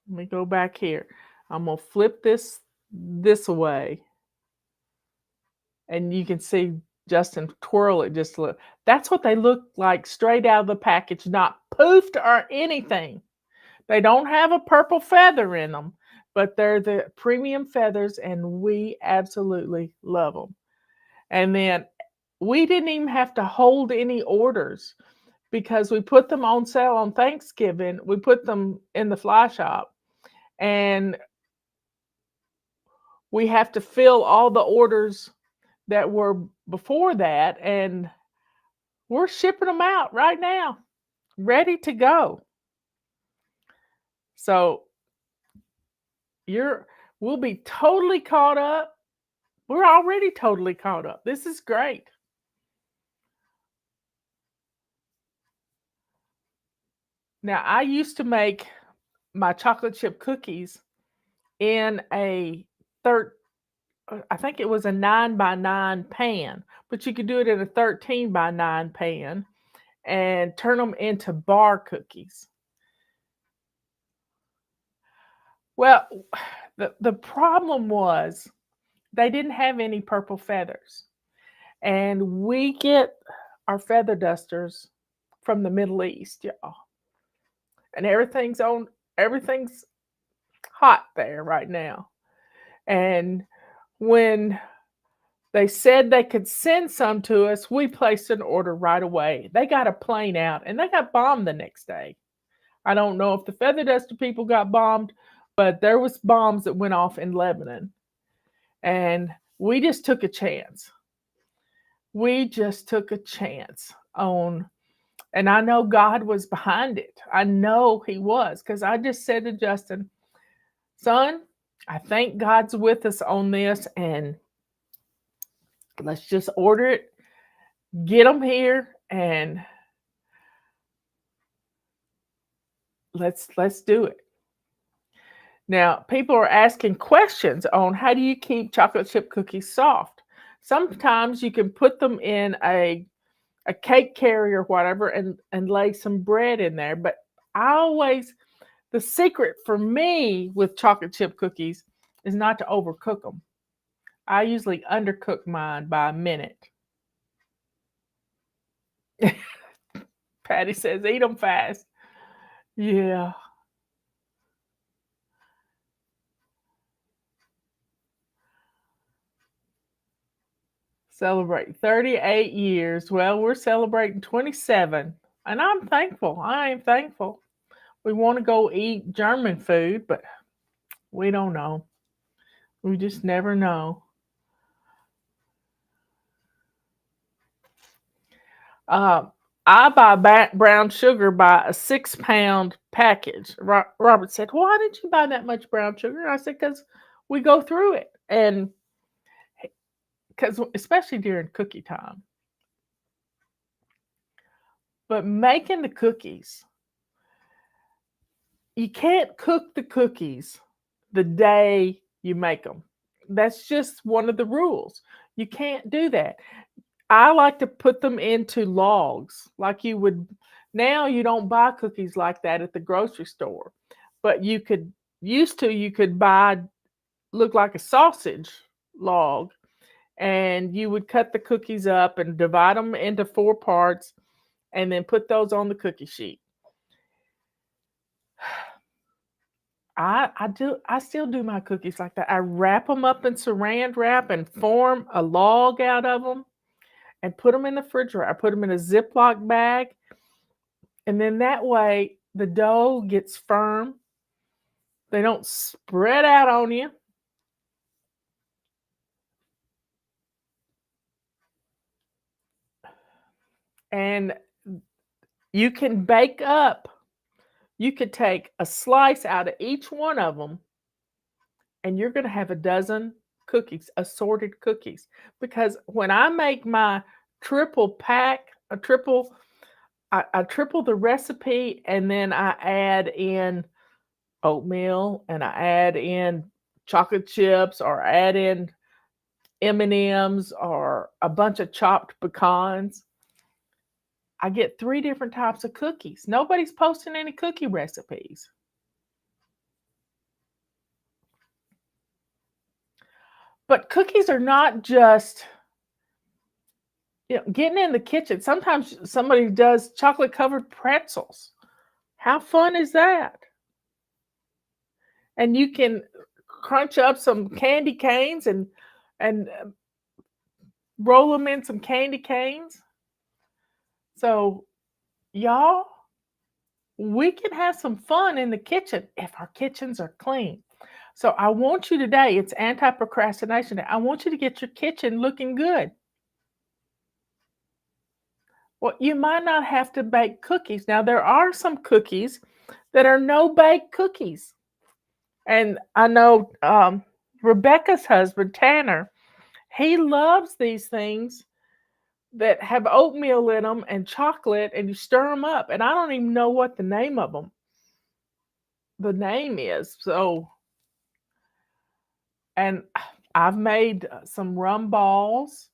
Let me go back here. I'm gonna flip this away, and you can see Justin twirl it just a little. That's what they look like straight out of the package, not poofed or anything. They don't have a purple feather in them, but they're the premium feathers, and we absolutely love them. And then we didn't even have to hold any orders because we put them on sale on Thanksgiving. We put them in the fly shop, and we have to fill all the orders that were before that, and we're shipping them out right now, ready to go. So we'll be totally caught up. We're already totally caught up. This is great. Now, I used to make my chocolate chip cookies in I think it was a 9x9 pan, but you could do it in a 13x9 pan and turn them into bar cookies. Well, the problem was they didn't have any purple feathers. And we get our feather dusters from the Middle East, y'all. And everything's hot there right now. And when they said they could send some to us, we placed an order right away. They got a plane out, and they got bombed the next day. I don't know if the feather duster people got bombed, but there was bombs that went off in Lebanon. And we just took a chance. We just took a chance on, and I know God was behind it. I know he was, because I just said to Justin, son, I think God's with us on this, and let's just order it, get them here, and let's do it. Now, people are asking questions on how do you keep chocolate chip cookies soft. Sometimes you can put them in a cake carrier or whatever and lay some bread in there. But the secret for me with chocolate chip cookies is not to overcook them. I usually undercook mine by a minute. Patty says, eat them fast. Yeah. Celebrate 38 years. Well, we're celebrating 27. And I'm thankful. I am thankful. We want to go eat German food, but we don't know. We just never know. I buy brown sugar by a 6-pound package. Robert said, why did you buy that much brown sugar? And I said, because we go through it. And because especially during cookie time. But making the cookies, you can't cook the cookies the day you make them. That's just one of the rules. You can't do that. I like to put them into logs like you would. Now you don't buy cookies like that at the grocery store, but you could buy look like a sausage log, and you would cut the cookies up and divide them into 4 parts and then put those on the cookie sheet. I still do my cookies like that. I wrap them up in saran wrap and form a log out of them. and put them in the refrigerator. I put them in a Ziploc bag, and then that way the dough gets firm. They don't spread out on you. And you can bake up. You could take a slice out of each one of them, and you're going to have a dozen cookies, assorted cookies. Because when I make my triple pack, I triple the recipe, and then I add in oatmeal, and I add in chocolate chips, or add in M&Ms, or a bunch of chopped pecans. I get 3 different types of cookies. Nobody's posting any cookie recipes. But cookies are not just, getting in the kitchen. Sometimes somebody does chocolate covered pretzels. How fun is that? And you can crunch up some candy canes and roll them in some candy canes. So, y'all, we can have some fun in the kitchen if our kitchens are clean. So I want you today, it's anti-procrastination day. I want you to get your kitchen looking good. Well, you might not have to bake cookies. Now, there are some cookies that are no-bake cookies. And I know Rebecca's husband, Tanner, he loves these things that have oatmeal in them and chocolate, and you stir them up. And I don't even know what the name of them, the name is. So, and I've made some rum balls.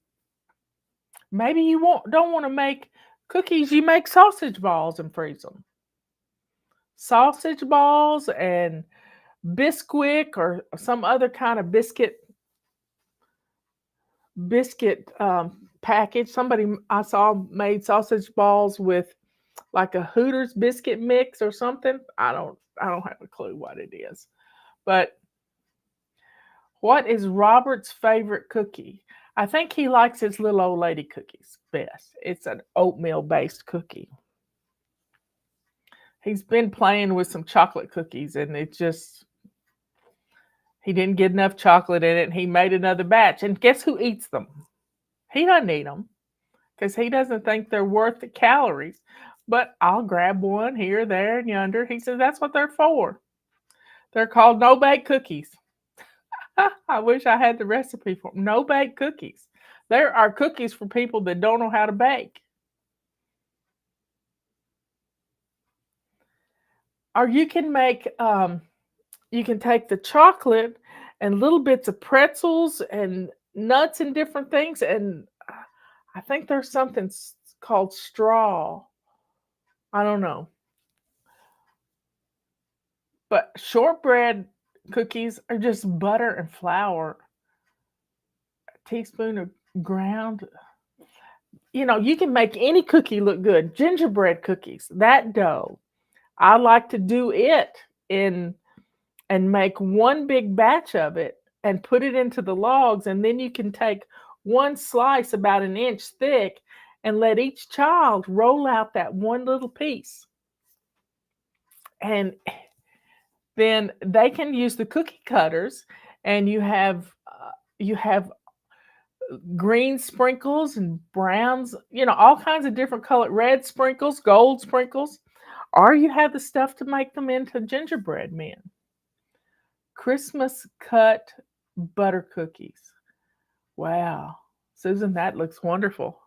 Maybe you don't want to make cookies. You make sausage balls and freeze them. Sausage balls and Bisquick or some other kind of biscuit package. Somebody I saw made sausage balls with like a Hooters biscuit mix or something. I don't have a clue what it is. But what is Robert's favorite cookie? I think he likes his little old lady cookies best. It's an oatmeal based cookie. He's been playing with some chocolate cookies, and he didn't get enough chocolate in it, and he made another batch. And guess who eats them? He doesn't eat them because he doesn't think they're worth the calories. But I'll grab one here, there, and yonder. He says that's what they're for. They're called no-bake cookies. I wish I had the recipe for them. No-bake cookies. There are cookies for people that don't know how to bake. Or you can make, you can take the chocolate and little bits of pretzels and nuts and different things. And I think there's something called straw. I don't know. But shortbread cookies are just butter and flour, a teaspoon of ground. You can make any cookie look good. Gingerbread cookies, that dough, I like to do it and make one big batch of it and put it into the logs. And then you can take one slice about an inch thick and let each child roll out that one little piece. And then they can use the cookie cutters, and you have green sprinkles and browns, all kinds of different color, red sprinkles, gold sprinkles, or you have the stuff to make them into gingerbread men. Christmas cut butter cookies. Wow, Susan, that looks wonderful.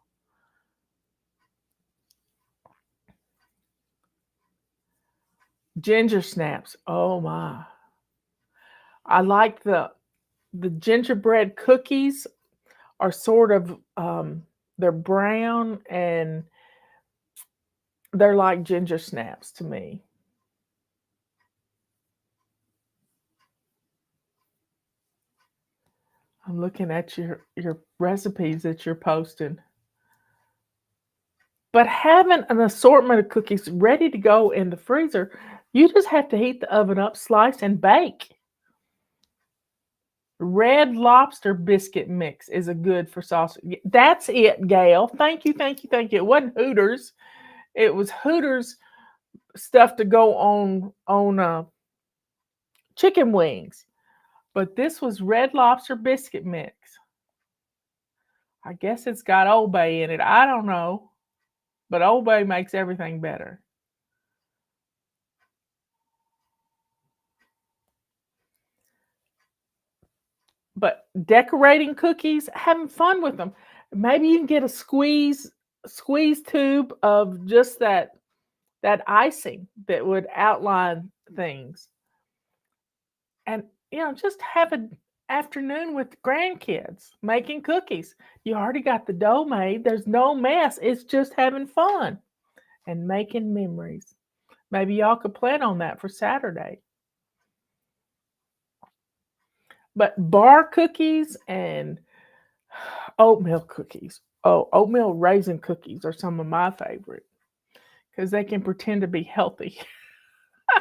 Ginger snaps. Oh my. I like the gingerbread cookies are sort of they're brown and they're like ginger snaps to me. I'm looking at your recipes that you're posting. But having an assortment of cookies ready to go in the freezer, you just have to heat the oven up, slice, and bake. Red Lobster biscuit mix is a good for sausage. That's it, Gail. Thank you, thank you, thank you. It wasn't Hooters. It was Hooters stuff to go on chicken wings. But this was Red Lobster biscuit mix. I guess it's got Old Bay in it. I don't know. But Old Bay makes everything better. But decorating cookies, having fun with them. Maybe you can get a squeeze tube of just that icing that would outline things. And just have an afternoon with grandkids making cookies. You already got the dough made. There's no mess. It's just having fun and making memories. Maybe y'all could plan on that for Saturday. But bar cookies and oatmeal cookies. Oh, oatmeal raisin cookies are some of my favorite because they can pretend to be healthy. I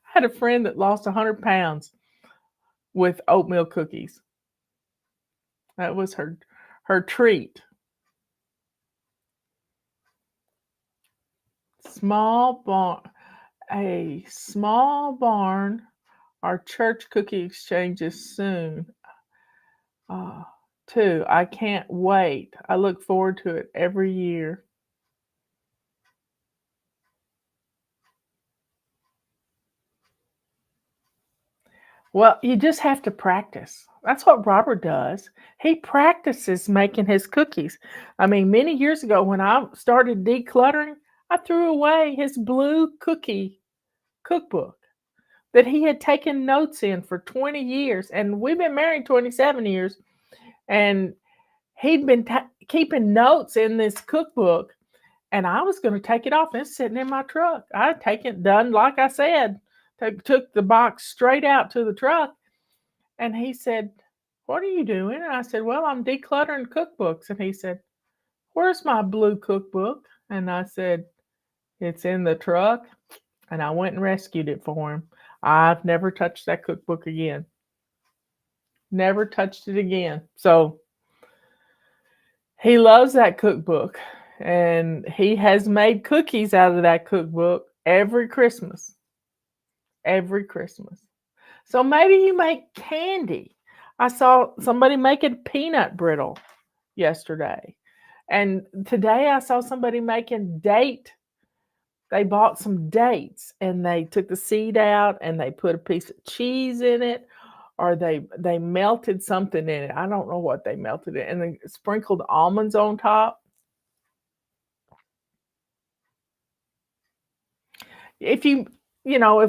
had a friend that lost 100 pounds with oatmeal cookies. That was her treat. A small barn. Our church cookie exchanges soon. Too. I can't wait. I look forward to it every year. Well, you just have to practice. That's what Robert does. He practices making his cookies. I mean, many years ago when I started decluttering, I threw away his blue cookie cookbook that he had taken notes in for 20 years. And we've been married 27 years. And he'd been keeping notes in this cookbook. And I was going to take it off. It's sitting in my truck. I had taken it, done like I said. Took the box straight out to the truck. And he said, "What are you doing?" And I said, "Well, I'm decluttering cookbooks." And he said, "Where's my blue cookbook?" And I said, "It's in the truck." And I went and rescued it for him. I've never touched that cookbook again. Never touched it again. So he loves that cookbook. And he has made cookies out of that cookbook every Christmas. Every Christmas. So maybe you make candy. I saw somebody making peanut brittle yesterday. And today I saw somebody making date. They bought some dates and they took the seed out and they put a piece of cheese in it, or they melted something in it. I don't know what they melted it, and they sprinkled almonds on top. If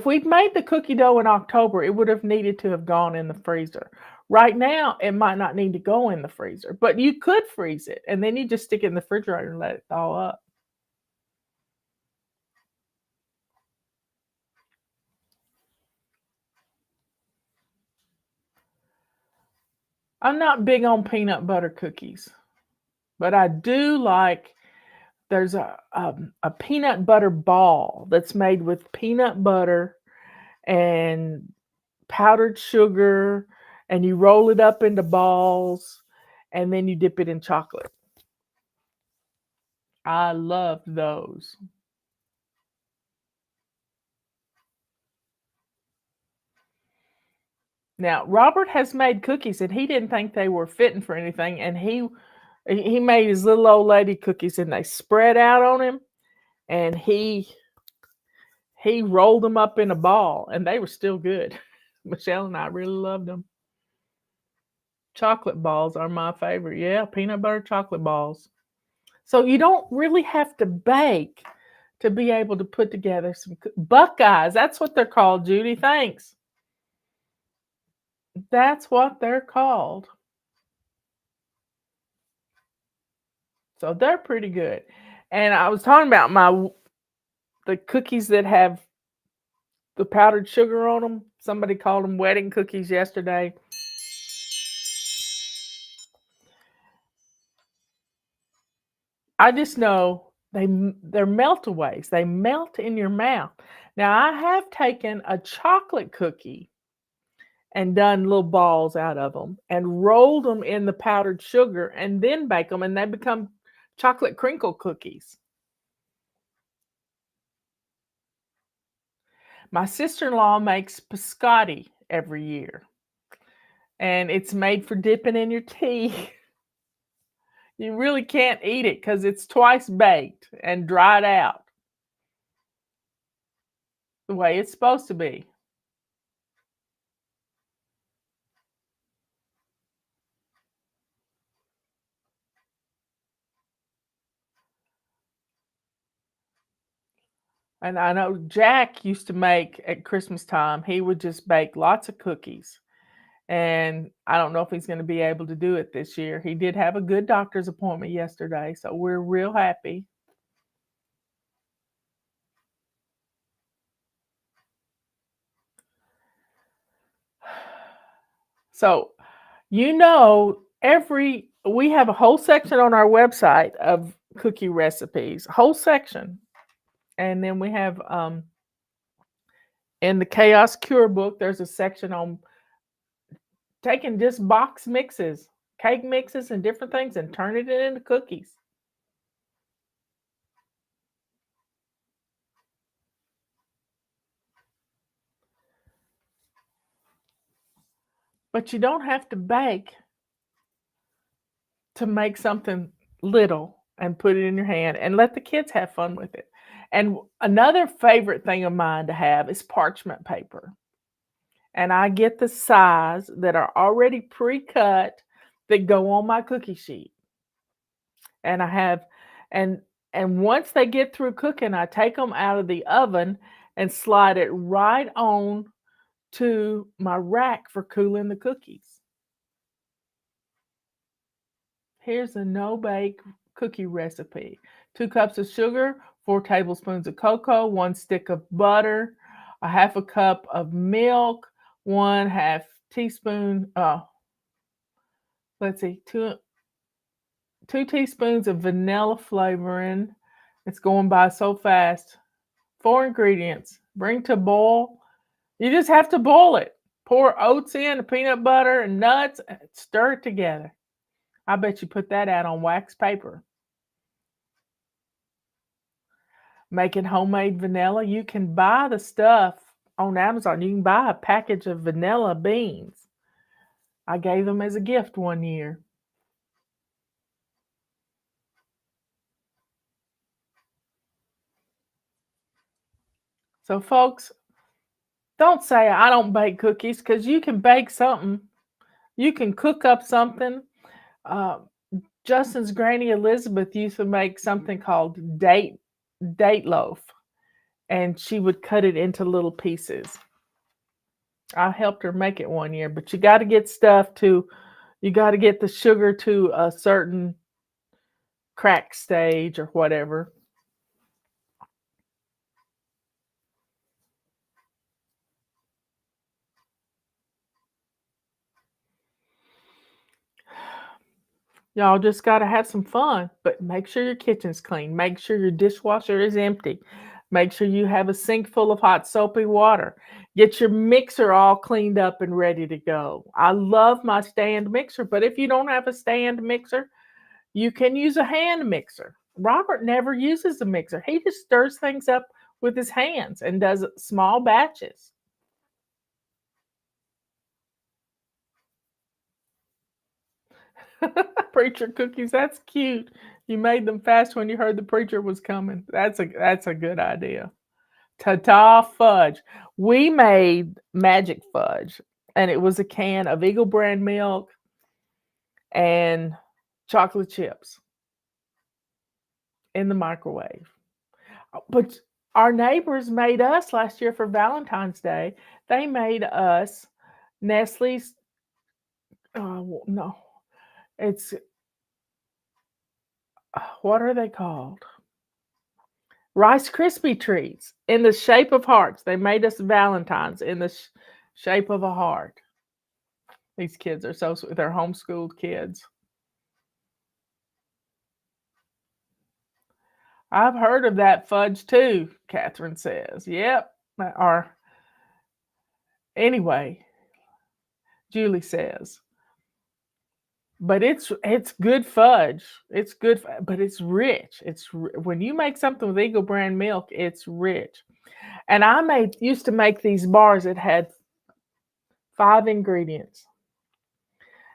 we'd made the cookie dough in October, it would have needed to have gone in the freezer. Right now, it might not need to go in the freezer, but you could freeze it, and then you just stick it in the refrigerator and let it thaw up. I'm not big on peanut butter cookies, but I do like, there's a peanut butter ball that's made with peanut butter and powdered sugar, and you roll it up into balls, and then you dip it in chocolate. I love those. Now, Robert has made cookies, and he didn't think they were fitting for anything, and he made his little old lady cookies, and they spread out on him, and he rolled them up in a ball, and they were still good. Michelle and I really loved them. Chocolate balls are my favorite. Yeah, peanut butter chocolate balls. So you don't really have to bake to be able to put together some Buckeyes. That's what they're called, Judy. Thanks. That's what they're called. So they're pretty good. And I was talking about the cookies that have the powdered sugar on them. Somebody called them wedding cookies yesterday. I just know they're melt-aways. They melt in your mouth. Now, I have taken a chocolate cookie and done little balls out of them and rolled them in the powdered sugar and then bake them, and they become chocolate crinkle cookies. My sister-in-law makes biscotti every year, and it's made for dipping in your tea. You really can't eat it because it's twice baked and dried out the way it's supposed to be. And I know Jack used to make at Christmas time, he would just bake lots of cookies. And I don't know if he's going to be able to do it this year. He did have a good doctor's appointment yesterday, so we're real happy. So, we have a whole section on our website of cookie recipes, whole section. And then we have in the Chaos Cure book, there's a section on taking just box mixes, cake mixes and different things and turning it into cookies. But you don't have to bake to make something little and put it in your hand and let the kids have fun with it. And another favorite thing of mine to have is parchment paper. And I get the size that are already pre-cut that go on my cookie sheet. And I have and once they get through cooking, I take them out of the oven and slide it right on to my rack for cooling the cookies. Here's a no-bake cookie recipe. 2 cups of sugar, 4 tablespoons of cocoa, 1 stick of butter, a half a cup of milk, 1/2 teaspoon, let's see, 2 teaspoons of vanilla flavoring. It's going by so fast. 4 ingredients. Bring to boil. You just have to boil it. Pour oats in, peanut butter, and nuts, and stir it together. I bet you put that out on wax paper. Making homemade vanilla. You can buy the stuff on Amazon. You can buy a package of vanilla beans. I gave them as a gift one year. So, folks, don't say I don't bake cookies because you can bake something. You can cook up something. Uh, Justin's granny Elizabeth used to make something called date loaf, and she would cut it into little pieces. I helped her make it one year, but you got to get you got to get the sugar to a certain crack stage or whatever. Y'all just got to have some fun, but make sure your kitchen's clean. Make sure your dishwasher is empty. Make sure you have a sink full of hot soapy water. Get your mixer all cleaned up and ready to go. I love my stand mixer, but if you don't have a stand mixer, you can use a hand mixer. Robert never uses a mixer. He just stirs things up with his hands and does small batches. Preacher cookies, that's cute. You made them fast when you heard the preacher was coming. That's a good idea. Ta-ta fudge. We made magic fudge, and it was a can of Eagle brand milk and chocolate chips in the microwave. But our neighbors made us last year for Valentine's Day. They made us Nestle's. No, it's what are they called? Rice Krispie treats in the shape of hearts. They made us Valentines in the shape of a heart. These kids are so sweet. They're homeschooled kids. I've heard of that fudge too, Catherine says. Yep. Or anyway, Julie says. But it's good fudge. It's good, but it's rich. When you make something with Eagle brand milk, it's rich. And I used to make these bars that had 5 ingredients.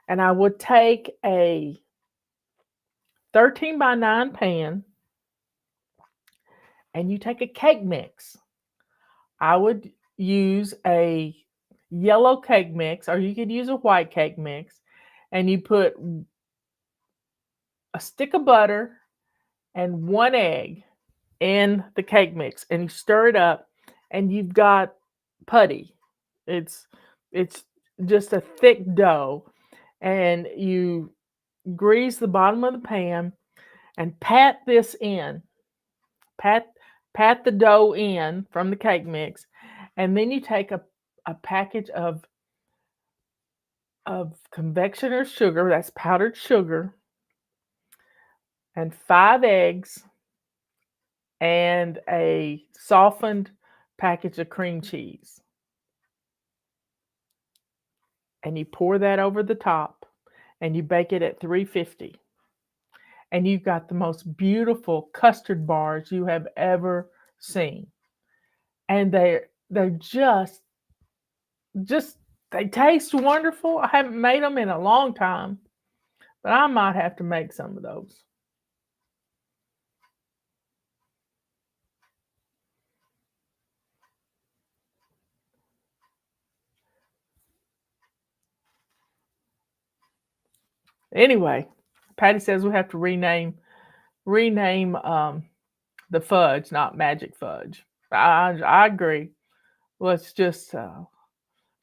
And I would take a 13 by 9 pan, and you take a cake mix. I would use a yellow cake mix, or you could use a white cake mix, and you put a stick of butter and 1 egg in the cake mix, and you stir it up, and you've got putty. It's just a thick dough, and you grease the bottom of the pan and pat this in. Pat the dough in from the cake mix, and then you take a package of confectioner's sugar, that's powdered sugar, and 5 eggs, and a softened package of cream cheese. And you pour that over the top, and you bake it at 350. And you've got the most beautiful custard bars you have ever seen. And they're just they taste wonderful. I haven't made them in a long time, but I might have to make some of those. Anyway, Patty says we have to rename the fudge, not magic fudge. I agree. Let's just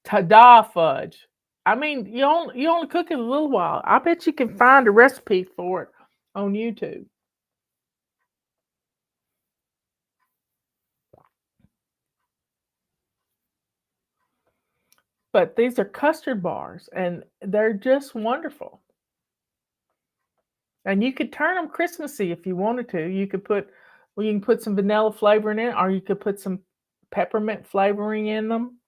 ta-da fudge. I mean, you only cook it a little while. I bet you can find a recipe for it on YouTube. But these are custard bars, and they're just wonderful. And you could turn them Christmassy if you wanted to. You can put some vanilla flavoring in, or you could put some peppermint flavoring in them.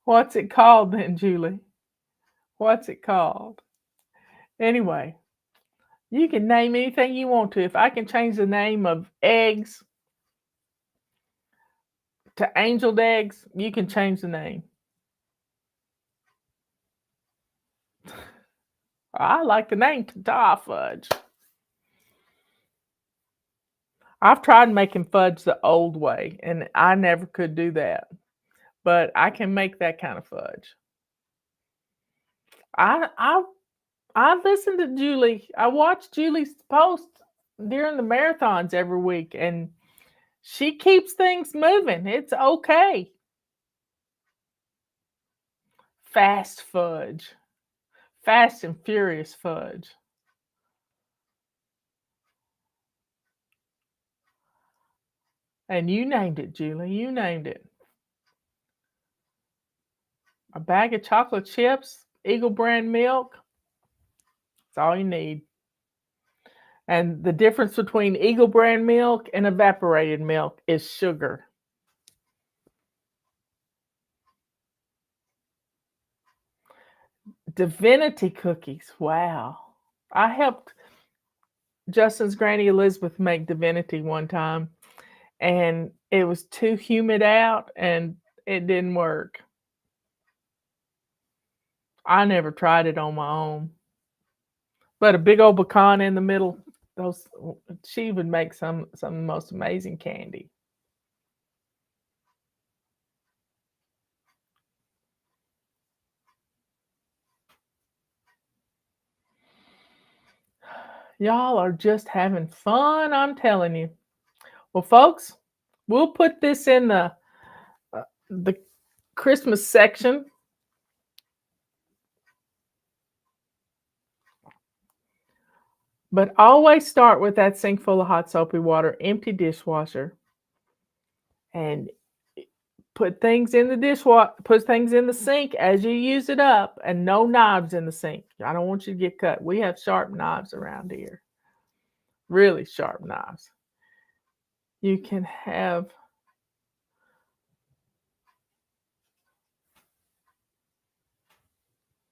What's it called then, Julie? What's it called? Anyway, you can name anything you want to. If I can change the name of eggs to angeled eggs, you can change the name. I like the name ta-da fudge. I've tried making fudge the old way, and I never could do that. But I can make that kind of fudge. I listen to Julie. I watch Julie's post during the marathons every week, and she keeps things moving. It's okay. Fast fudge. Fast and furious fudge. And you named it, Julie. You named it. A bag of chocolate chips, Eagle brand milk. That's all you need. And the difference between Eagle brand milk and evaporated milk is sugar. Divinity cookies. Wow. I helped Justin's Granny Elizabeth make Divinity one time, and it was too humid out and it didn't work. I never tried it on my own. But a big old pecan in the middle, she would make some of the most amazing candy. Y'all are just having fun, I'm telling you. Well, folks, we'll put this in the Christmas section. But always start with that sink full of hot soapy water, empty dishwasher, and put things in the sink as you use it up, and no knives in the sink. I don't want you to get cut. We have sharp knives around here. really sharp knives. You can have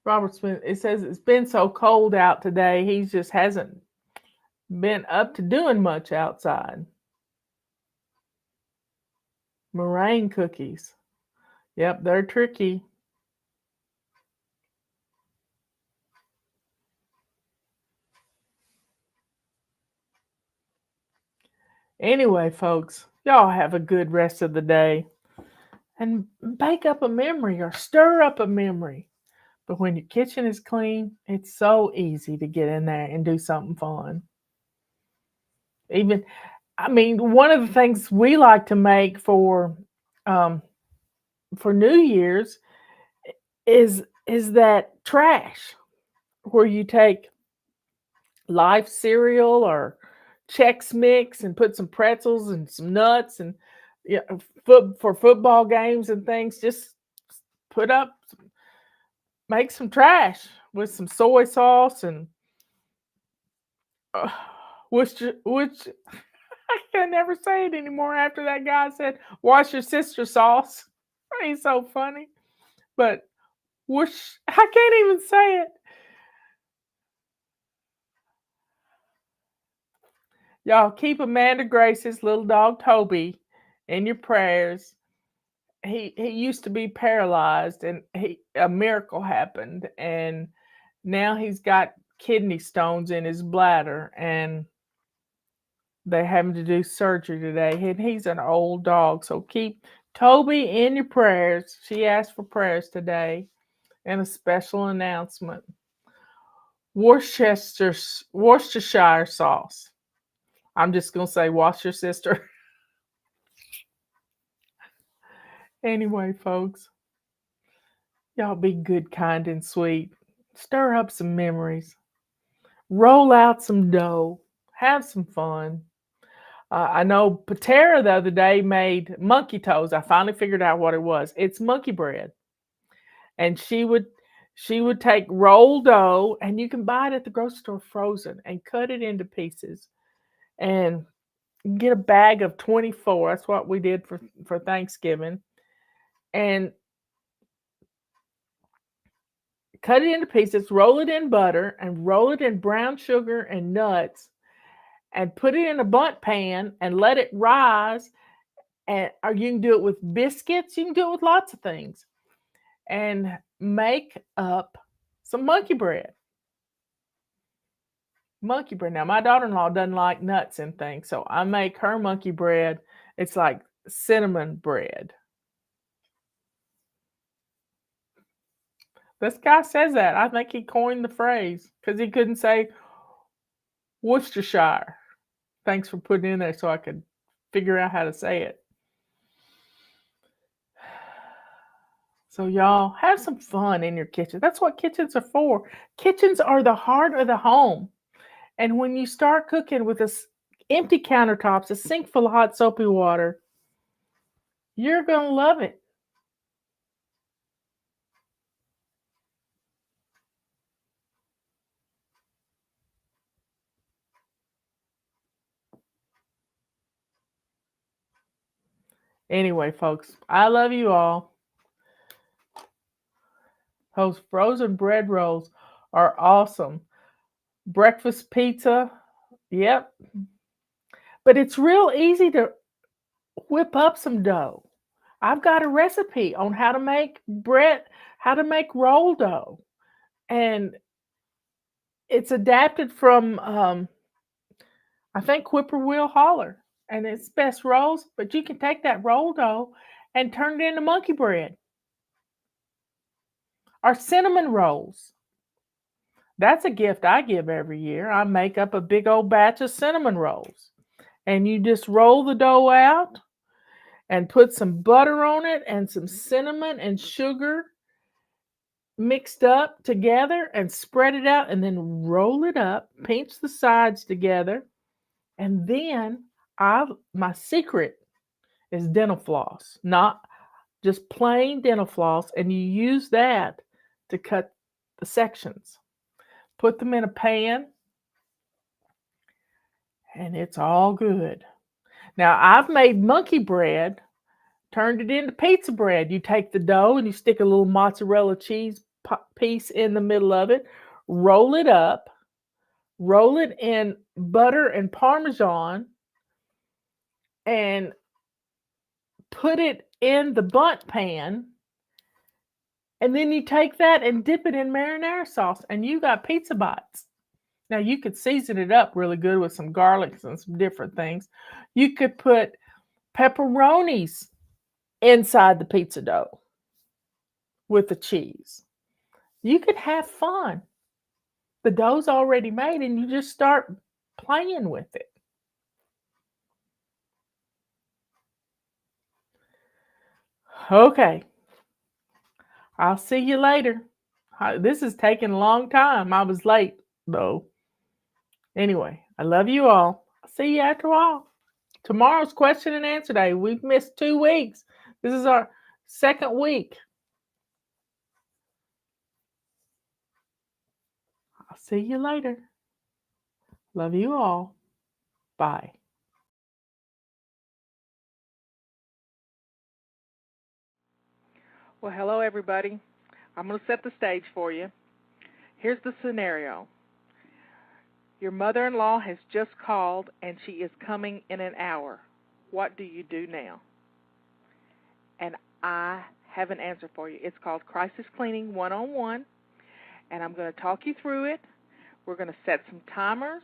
Robert Smith. It says it's been so cold out today. He just hasn't been up to doing much outside. Meringue cookies. Yep, they're tricky. Anyway, folks, y'all have a good rest of the day and bake up a memory or stir up a memory. But when your kitchen is clean, it's so easy to get in there and do something fun. One of the things we like to make um, for New Year's is that trash where you take Life cereal or Chex Mix and put some pretzels and some nuts and for football games and things. Just put up, make some trash with some soy sauce and which I can never say it anymore after that guy said, "Wash your sister sauce." He's so funny, but I can't even say it. Y'all keep Amanda Grace's little dog Toby in your prayers. He used to be paralyzed and a miracle happened and now he's got kidney stones in his bladder and they having to do surgery today. And he's an old dog, so keep Toby in your prayers. She asked for prayers today and a special announcement. Worcestershire sauce. I'm just going to say, wash your sister. Anyway, folks, y'all be good, kind, and sweet. Stir up some memories. Roll out some dough. Have some fun. I know Patera the other day made monkey toes. I finally figured out what it was. It's monkey bread. And she would take rolled dough, and you can buy it at the grocery store frozen, and cut it into pieces. And get a bag of 24. That's what we did for Thanksgiving. And cut it into pieces, roll it in butter, and roll it in brown sugar and nuts, and put it in a bundt pan and let it rise. Or you can do it with biscuits. You can do it with lots of things. And make up some monkey bread. Monkey bread. Now, my daughter-in-law doesn't like nuts and things, so I make her monkey bread. It's like cinnamon bread. This guy says that. I think he coined the phrase because he couldn't say Worcestershire. Thanks for putting it in there so I could figure out how to say it. So y'all have some fun in your kitchen. That's what kitchens are for. Kitchens are the heart of the home. And when you start cooking with empty countertops, a sink full of hot soapy water, you're going to love it. Anyway, folks, I love you all. Those frozen bread rolls are awesome. Breakfast pizza, yep. But it's real easy to whip up some dough. I've got a recipe on how to make roll dough. And it's adapted from, I think, Whippoorwill Holler. And it's best rolls, but you can take that roll dough and turn it into monkey bread. Or cinnamon rolls. That's a gift I give every year. I make up a big old batch of cinnamon rolls. And you just roll the dough out and put some butter on it and some cinnamon and sugar mixed up together and spread it out and then roll it up, pinch the sides together. And then my secret is dental floss, not just plain dental floss. And you use that to cut the sections. Put them in a pan and it's all good. Now, I've made monkey bread, turned it into pizza bread. You take the dough and you stick a little mozzarella cheese piece in the middle of it, roll it up, roll it in butter and Parmesan, and put it in the bundt pan. And then you take that and dip it in marinara sauce, and you got pizza bites. Now, you could season it up really good with some garlics and some different things. You could put pepperonis inside the pizza dough with the cheese. You could have fun. The dough's already made, and you just start playing with it. Okay. I'll see you later. This is taking a long time. I was late, though. Anyway, I love you all. I'll see you after a while. Tomorrow's question and answer day. We've missed 2 weeks. This is our second week. I'll see you later. Love you all. Bye. Well, hello, everybody. I'm going to set the stage for you. Here's the scenario. Your mother-in-law has just called, and she is coming in an hour. What do you do now? And I have an answer for you. It's called Crisis Cleaning 101, and I'm going to talk you through it. We're going to set some timers.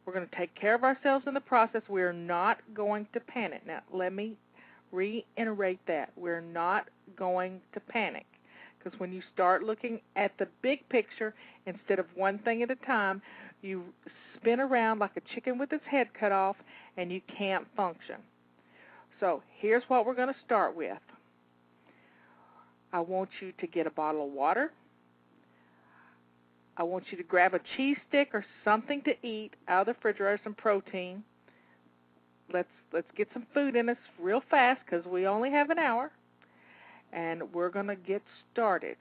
We're going to take care of ourselves in the process. We're not going to panic. Now, let me reiterate that. We're not going to panic, because when you start looking at the big picture instead of one thing at a time, you spin around like a chicken with its head cut off, and you can't function. So here's what we're going to start with. I want you to get a bottle of water. I want you to grab a cheese stick or something to eat out of the refrigerator, some protein. Let's get some food in us real fast, because we only have an hour, and we're going to get started.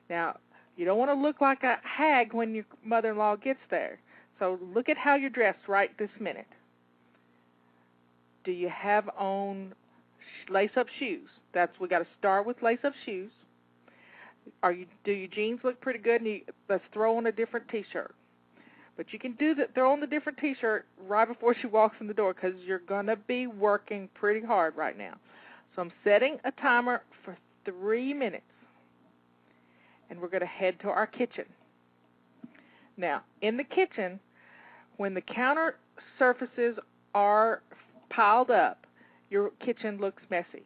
Now, you don't want to look like a hag when your mother-in-law gets there. So look at how you're dressed right this minute. Do you have on lace-up shoes? We got to start with lace-up shoes. Do your jeans look pretty good? Let's throw on a different T-shirt. But you can throw on the different T-shirt right before she walks in the door, because you're going to be working pretty hard right now. So I'm setting a timer for 3 minutes. And we're going to head to our kitchen. Now, in the kitchen, when the counter surfaces are piled up, your kitchen looks messy.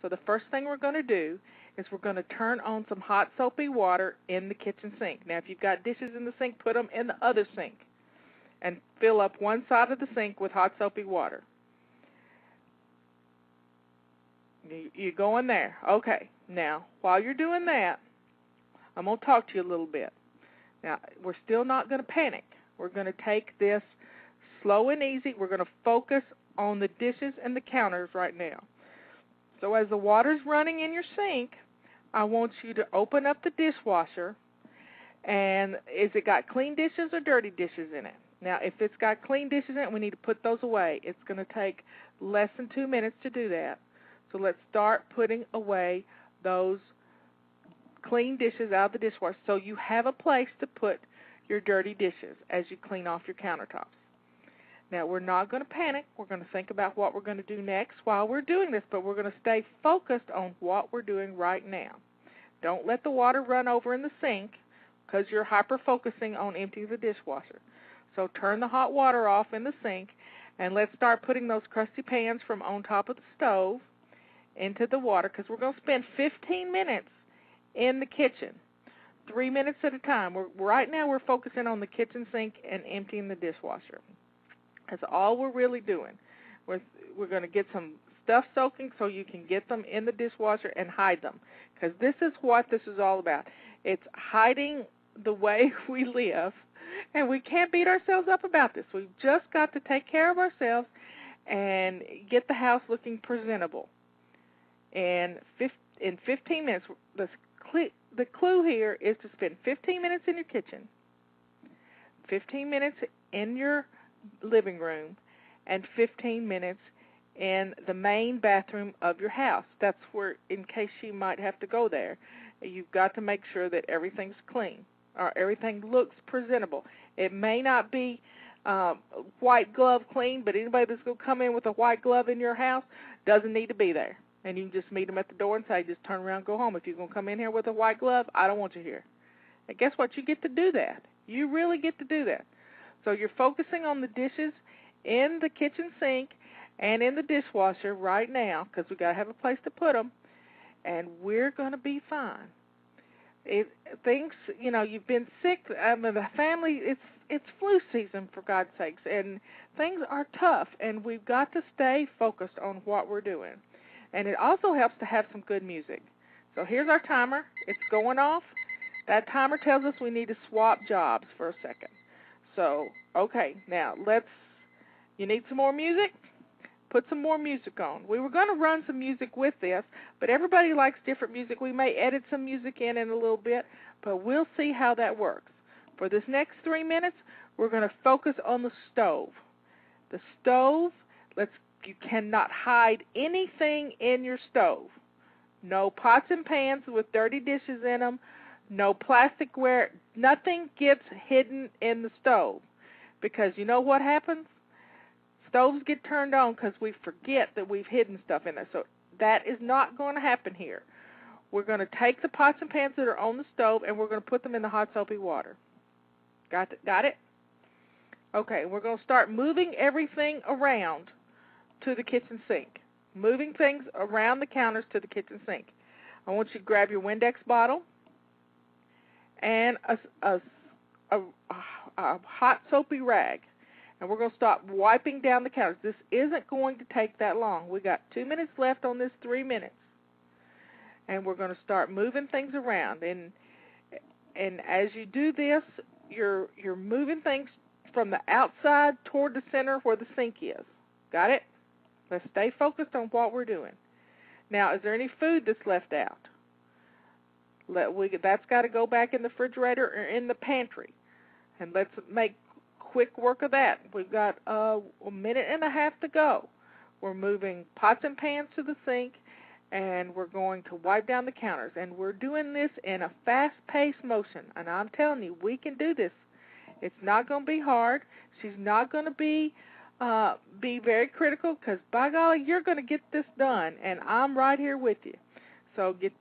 So the first thing we're going to do is we're going to turn on some hot soapy water in the kitchen sink. Now, if you've got dishes in the sink, put them in the other sink and fill up one side of the sink with hot soapy water. You go in there. Okay. Now, while you're doing that, I'm going to talk to you a little bit. Now, we're still not going to panic. We're going to take this slow and easy. We're going to focus on the dishes and the counters right now. So as the water's running in your sink, I want you to open up the dishwasher, and is it got clean dishes or dirty dishes in it? Now, if it's got clean dishes in it, we need to put those away. It's going to take less than 2 minutes to do that. So let's start putting away those clean dishes out of the dishwasher, so you have a place to put your dirty dishes as you clean off your countertops. Now, we're not going to panic. We're going to think about what we're going to do next while we're doing this, but we're going to stay focused on what we're doing right now. Don't let the water run over in the sink, because you're hyper-focusing on emptying the dishwasher. So turn the hot water off in the sink, and let's start putting those crusty pans from on top of the stove into the water, because we're going to spend 15 minutes in the kitchen, 3 minutes at a time. Right now we're focusing on the kitchen sink and emptying the dishwasher. That's all we're really doing. We're going to get some stuff soaking so you can get them in the dishwasher and hide them, because this is what this is all about. It's hiding the way we live, and we can't beat ourselves up about this. We've just got to take care of ourselves and get the house looking presentable. And in 15 minutes, the clue here is to spend 15 minutes in your kitchen, 15 minutes in your living room, and 15 minutes in the main bathroom of your house. That's where, in case she might have to go there, you've got to make sure that everything's clean or everything looks presentable. It may not be white glove clean, but anybody that's going to come in with a white glove in your house doesn't need to be there. And you can just meet them at the door and say, just turn around and go home. If you're going to come in here with a white glove, I don't want you here. And guess what? You get to do that. You really get to do that. So you're focusing on the dishes in the kitchen sink and in the dishwasher right now, because we got to have a place to put them, and we're going to be fine. Things, you've been sick. The family, it's flu season, for God's sakes, and things are tough, and we've got to stay focused on what we're doing. And it also helps to have some good music. So here's our timer. It's going off. That timer tells us we need to swap jobs for a second. So, okay, now you need some more music? Put some more music on. We were going to run some music with this, but everybody likes different music. We may edit some music in a little bit, but we'll see how that works. For this next 3 minutes, we're going to focus on the stove. The stove, you cannot hide anything in your stove. No pots and pans with dirty dishes in them, no plasticware, nothing gets hidden in the stove. Because you know what happens? Stoves get turned on because we forget that we've hidden stuff in there. So that is not going to happen here. We're going to take the pots and pans that are on the stove and we're going to put them in the hot soapy water. Got it? Okay, we're going to start moving everything around to the kitchen sink. Moving things around the counters to the kitchen sink. I want you to grab your Windex bottle and a hot soapy rag. And we're going to start wiping down the counters. This isn't going to take that long. We got 2 minutes left on this 3 minutes. And we're going to start moving things around. And as you do this, you're moving things from the outside toward the center where the sink is. Got it? Let's stay focused on what we're doing. Now, is there any food that's left out? That's got to go back in the refrigerator or in the pantry. And let's make quick work of that. We've got a minute and a half to go. We're moving pots and pans to the sink, and we're going to wipe down the counters. And we're doing this in a fast-paced motion. And I'm telling you, we can do this. It's not going to be hard. She's not going to be very critical, because by golly, you're going to get this done, and I'm right here with you. So get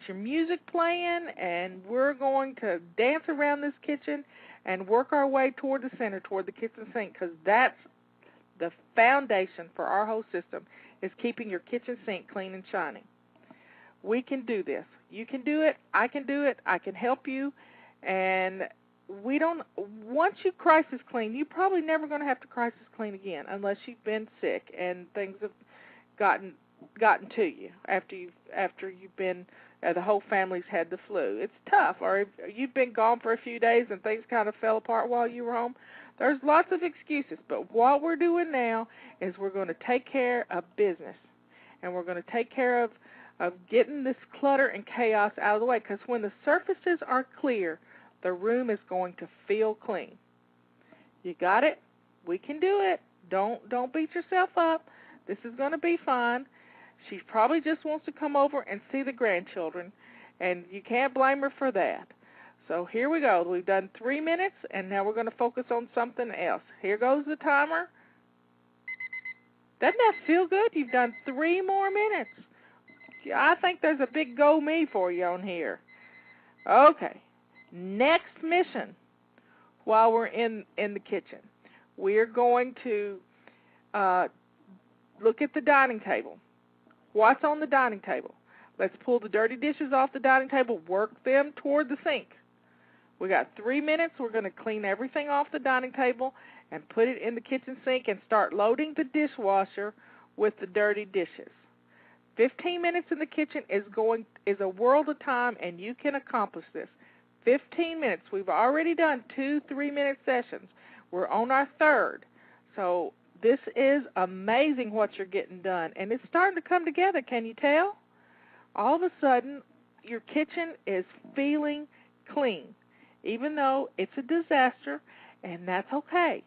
your music playing, and we're going to dance around this kitchen and work our way toward the center, toward the kitchen sink, because that's the foundation for our whole system, is keeping your kitchen sink clean and shining. We can do this. You can do it. I can do it. I can help you. And once you crisis clean, you're probably never going to have to crisis clean again unless you've been sick and things have gotten to you after you've been the whole family's had the flu. It's tough. Or if you've been gone for a few days and things kind of fell apart while you were home. There's lots of excuses. But what we're doing now is we're going to take care of business. And we're going to take care of getting this clutter and chaos out of the way. Because when the surfaces are clear, the room is going to feel clean. You got it? We can do it. Don't beat yourself up. This is going to be fine. She probably just wants to come over and see the grandchildren, and you can't blame her for that. So here we go. We've done 3 minutes, and now we're going to focus on something else. Here goes the timer. Doesn't that feel good? You've done 3 more minutes. I think there's a big go me for you on here. Okay. Next mission while we're in the kitchen. We're going to look at the dining table. What's on the dining table? Let's pull the dirty dishes off the dining table, work them toward the sink. We got 3 minutes. We're going to clean everything off the dining table and put it in the kitchen sink and start loading the dishwasher with the dirty dishes. 15 minutes in the kitchen is a world of time, and you can accomplish this. 15 minutes. We've already done 2 3-minute sessions. We're on our third. So this is amazing what you're getting done, and it's starting to come together. Can you tell? All of a sudden, your kitchen is feeling clean, even though it's a disaster, and that's okay.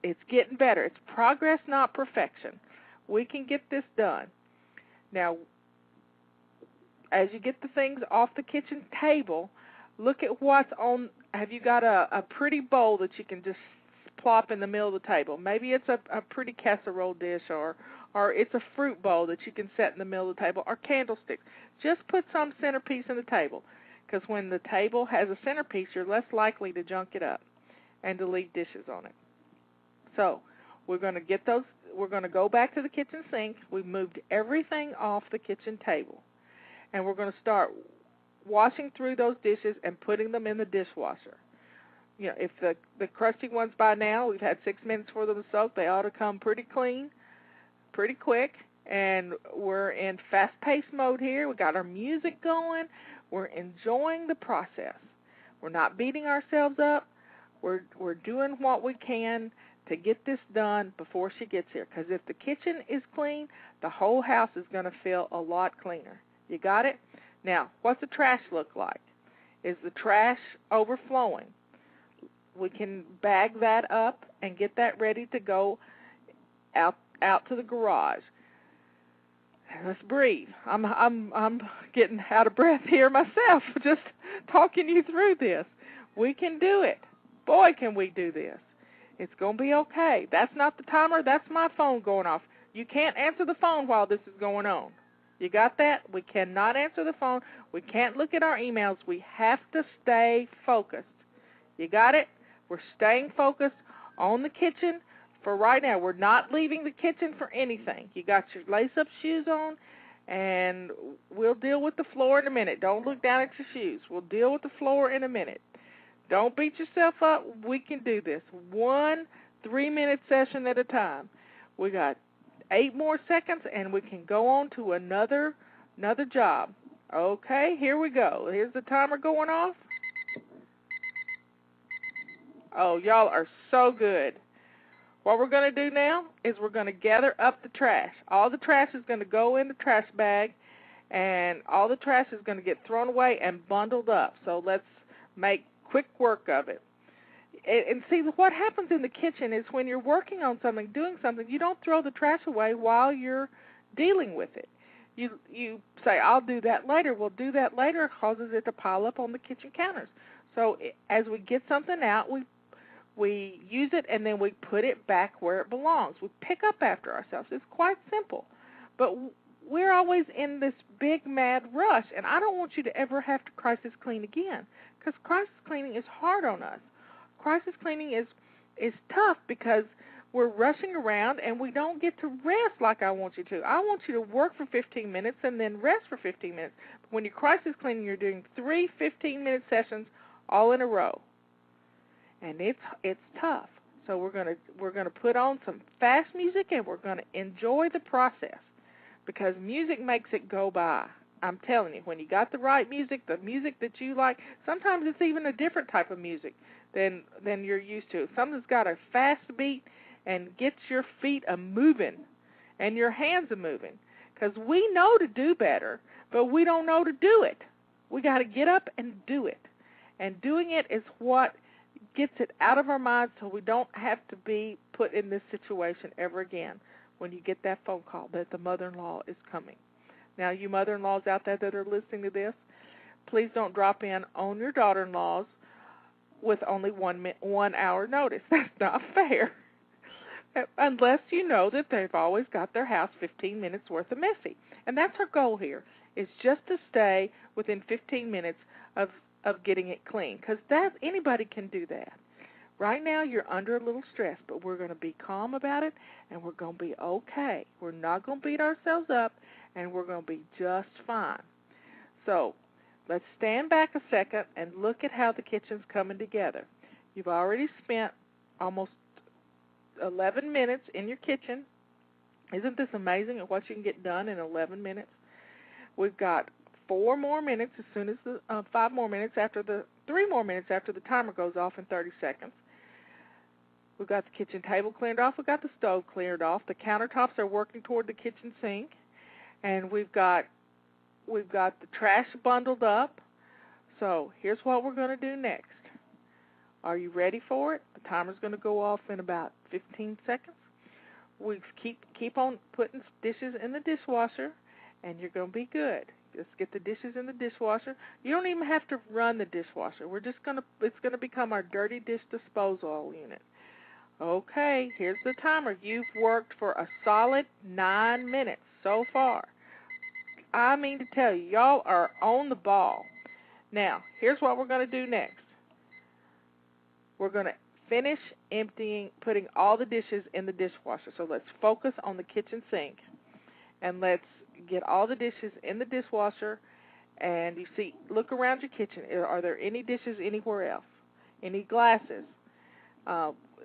It's getting better. It's progress, not perfection. We can get this done. Now, as you get the things off the kitchen table, look at what's on. Have you got a pretty bowl that you can just plop in the middle of the table? Maybe it's a pretty casserole dish, or it's a fruit bowl that you can set in the middle of the table, or candlesticks. Just put some centerpiece in the table, because when the table has a centerpiece, you're less likely to junk it up and to leave dishes on it. So we're going to get those. We're going to go back to the kitchen sink. We've moved everything off the kitchen table, and we're going to start washing through those dishes and putting them in the dishwasher. You know, if the crusty ones by now, we've had 6 minutes for them to soak, they ought to come pretty clean, pretty quick. And we're in fast-paced mode here. We got our music going. We're enjoying the process. We're not beating ourselves up. We're doing what we can to get this done before she gets here. Because if the kitchen is clean, the whole house is going to feel a lot cleaner. You got it? Now, what's the trash look like? Is the trash overflowing? We can bag that up and get that ready to go out to the garage. Let's breathe. I'm getting out of breath here myself, just talking you through this. We can do it. Boy, can we do this. It's going to be okay. That's not the timer. That's my phone going off. You can't answer the phone while this is going on. You got that? We cannot answer the phone. We can't look at our emails. We have to stay focused. You got it? We're staying focused on the kitchen for right now. We're not leaving the kitchen for anything. You got your lace-up shoes on, and we'll deal with the floor in a minute. Don't look down at your shoes. We'll deal with the floor in a minute. Don't beat yourself up. We can do this. 1 3-minute session at a time. We got 8 more seconds, and we can go on to another job. Okay, here we go. Here's the timer going off. Oh, y'all are so good. What we're going to do now is we're going to gather up the trash. All the trash is going to go in the trash bag, and all the trash is going to get thrown away and bundled up. So let's make quick work of it. And see, what happens in the kitchen is when you're working on something, doing something, you don't throw the trash away while you're dealing with it. You say, I'll do that later. Well, do that later causes it to pile up on the kitchen counters. So as we get something out, we use it, and then we put it back where it belongs. We pick up after ourselves. It's quite simple. But we're always in this big, mad rush, and I don't want you to ever have to crisis clean again, because crisis cleaning is hard on us. Crisis cleaning is tough because we're rushing around, and we don't get to rest like I want you to. I want you to work for 15 minutes and then rest for 15 minutes. But when you're crisis cleaning, you're doing 3 15-minute sessions all in a row. And it's tough. So we're gonna put on some fast music, and we're gonna enjoy the process, because music makes it go by. I'm telling you, when you got the right music, the music that you like, sometimes it's even a different type of music than you're used to. Something's got a fast beat and gets your feet a moving and your hands a moving, because we know to do better, but we don't know to do it. We got to get up and do it. And doing it is what gets it out of our minds, so we don't have to be put in this situation ever again when you get that phone call that the mother-in-law is coming. Now, you mother-in-laws out there that are listening to this, please don't drop in on your daughter-in-laws with only 1 hour notice. That's not fair. Unless you know that they've always got their house 15 minutes worth of messy. And that's our goal here, is just to stay within 15 minutes of getting it clean, because anybody can do that. Right now you're under a little stress, but we're going to be calm about it, and we're going to be okay. We're not going to beat ourselves up, and we're going to be just fine. So let's stand back a second and look at how the kitchen's coming together. You've already spent almost 11 minutes in your kitchen. Isn't this amazing at what you can get done in 11 minutes? We've got 4 more minutes as soon as 5 more minutes after 3 more minutes after the timer goes off in 30 seconds. We've got the kitchen table cleared off. We've got the stove cleared off. The countertops are working toward the kitchen sink. And we've got the trash bundled up. So here's what we're going to do next. Are you ready for it? The timer's going to go off in about 15 seconds. We keep on putting dishes in the dishwasher, and you're going to be good. Just get the dishes in the dishwasher. You don't even have to run the dishwasher. It's going to become our dirty dish disposal unit. Okay, here's the timer. You've worked for a solid 9 minutes so far. I mean to tell you, y'all are on the ball. Now, here's what we're going to do next. We're going to finish putting all the dishes in the dishwasher. So let's focus on the kitchen sink, and let's get all the dishes in the dishwasher. And you see, look around your kitchen. Are there any dishes anywhere else? Any glasses?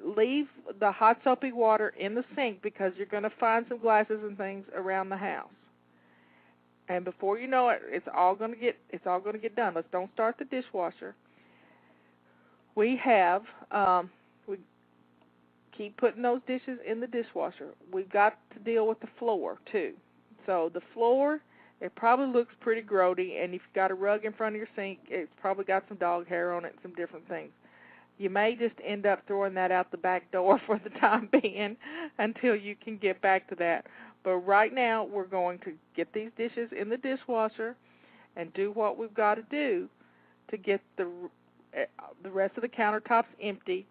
Leave the hot soapy water in the sink because you're going to find some glasses and things around the house. And before you know it, it's all going to get done. Let's don't start the dishwasher. We keep putting those dishes in the dishwasher. We've got to deal with the floor too. So the floor, it probably looks pretty grody, and if you've got a rug in front of your sink, it's probably got some dog hair on it and some different things. You may just end up throwing that out the back door for the time being until you can get back to that. But right now, we're going to get these dishes in the dishwasher and do what we've got to do to get the rest of the countertops empty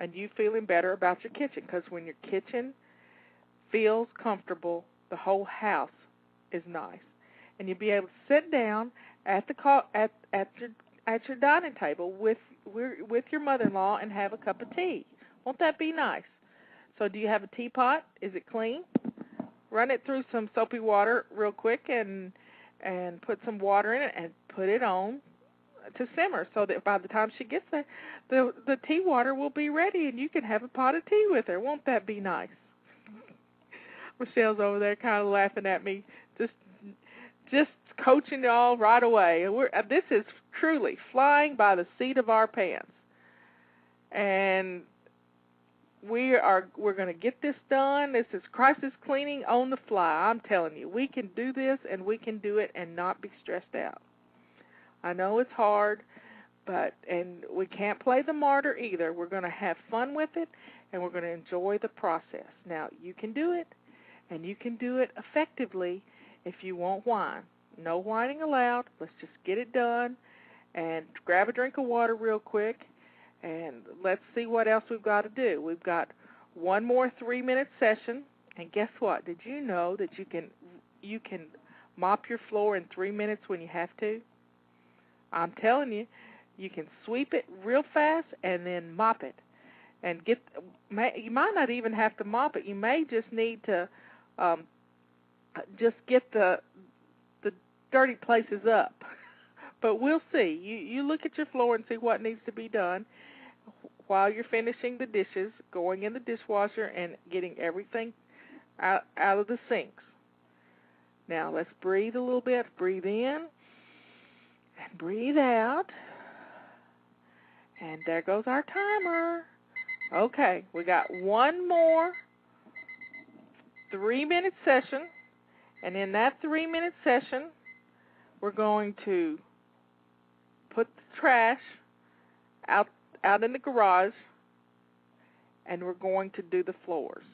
and you feeling better about your kitchen. Because when your kitchen feels comfortable, the whole house is nice. And you'll be able to sit down at your dining table with your mother-in-law and have a cup of tea. Won't that be nice? So do you have a teapot? Is it clean? Run it through some soapy water real quick and put some water in it and put it on to simmer so that by the time she gets there, the tea water will be ready and you can have a pot of tea with her. Won't that be nice? Michelle's over there kind of laughing at me, just coaching y'all right away. This is truly flying by the seat of our pants. And we're going to get this done. This is crisis cleaning on the fly. I'm telling you, we can do this and we can do it and not be stressed out. I know it's hard, and we can't play the martyr either. We're going to have fun with it, and we're going to enjoy the process. Now, you can do it, and you can do it effectively if you won't whine. No whining allowed. Let's just get it done and grab a drink of water real quick, and let's see what else we've got to do. We've got one more 3-minute session, and guess what? Did you know that you can mop your floor in 3 minutes when you have to? I'm telling you, you can sweep it real fast and then mop it. And you might not even have to mop it. You may just need to just get the dirty places up. But we'll see. You look at your floor and see what needs to be done while you're finishing the dishes, going in the dishwasher, and getting everything out of the sinks. Now, let's breathe a little bit. Breathe in and breathe out. And there goes our timer. Okay, we got one more 3-minute session. And in that 3-minute session, we're going to put the trash out in the garage, and we're going to do the floors.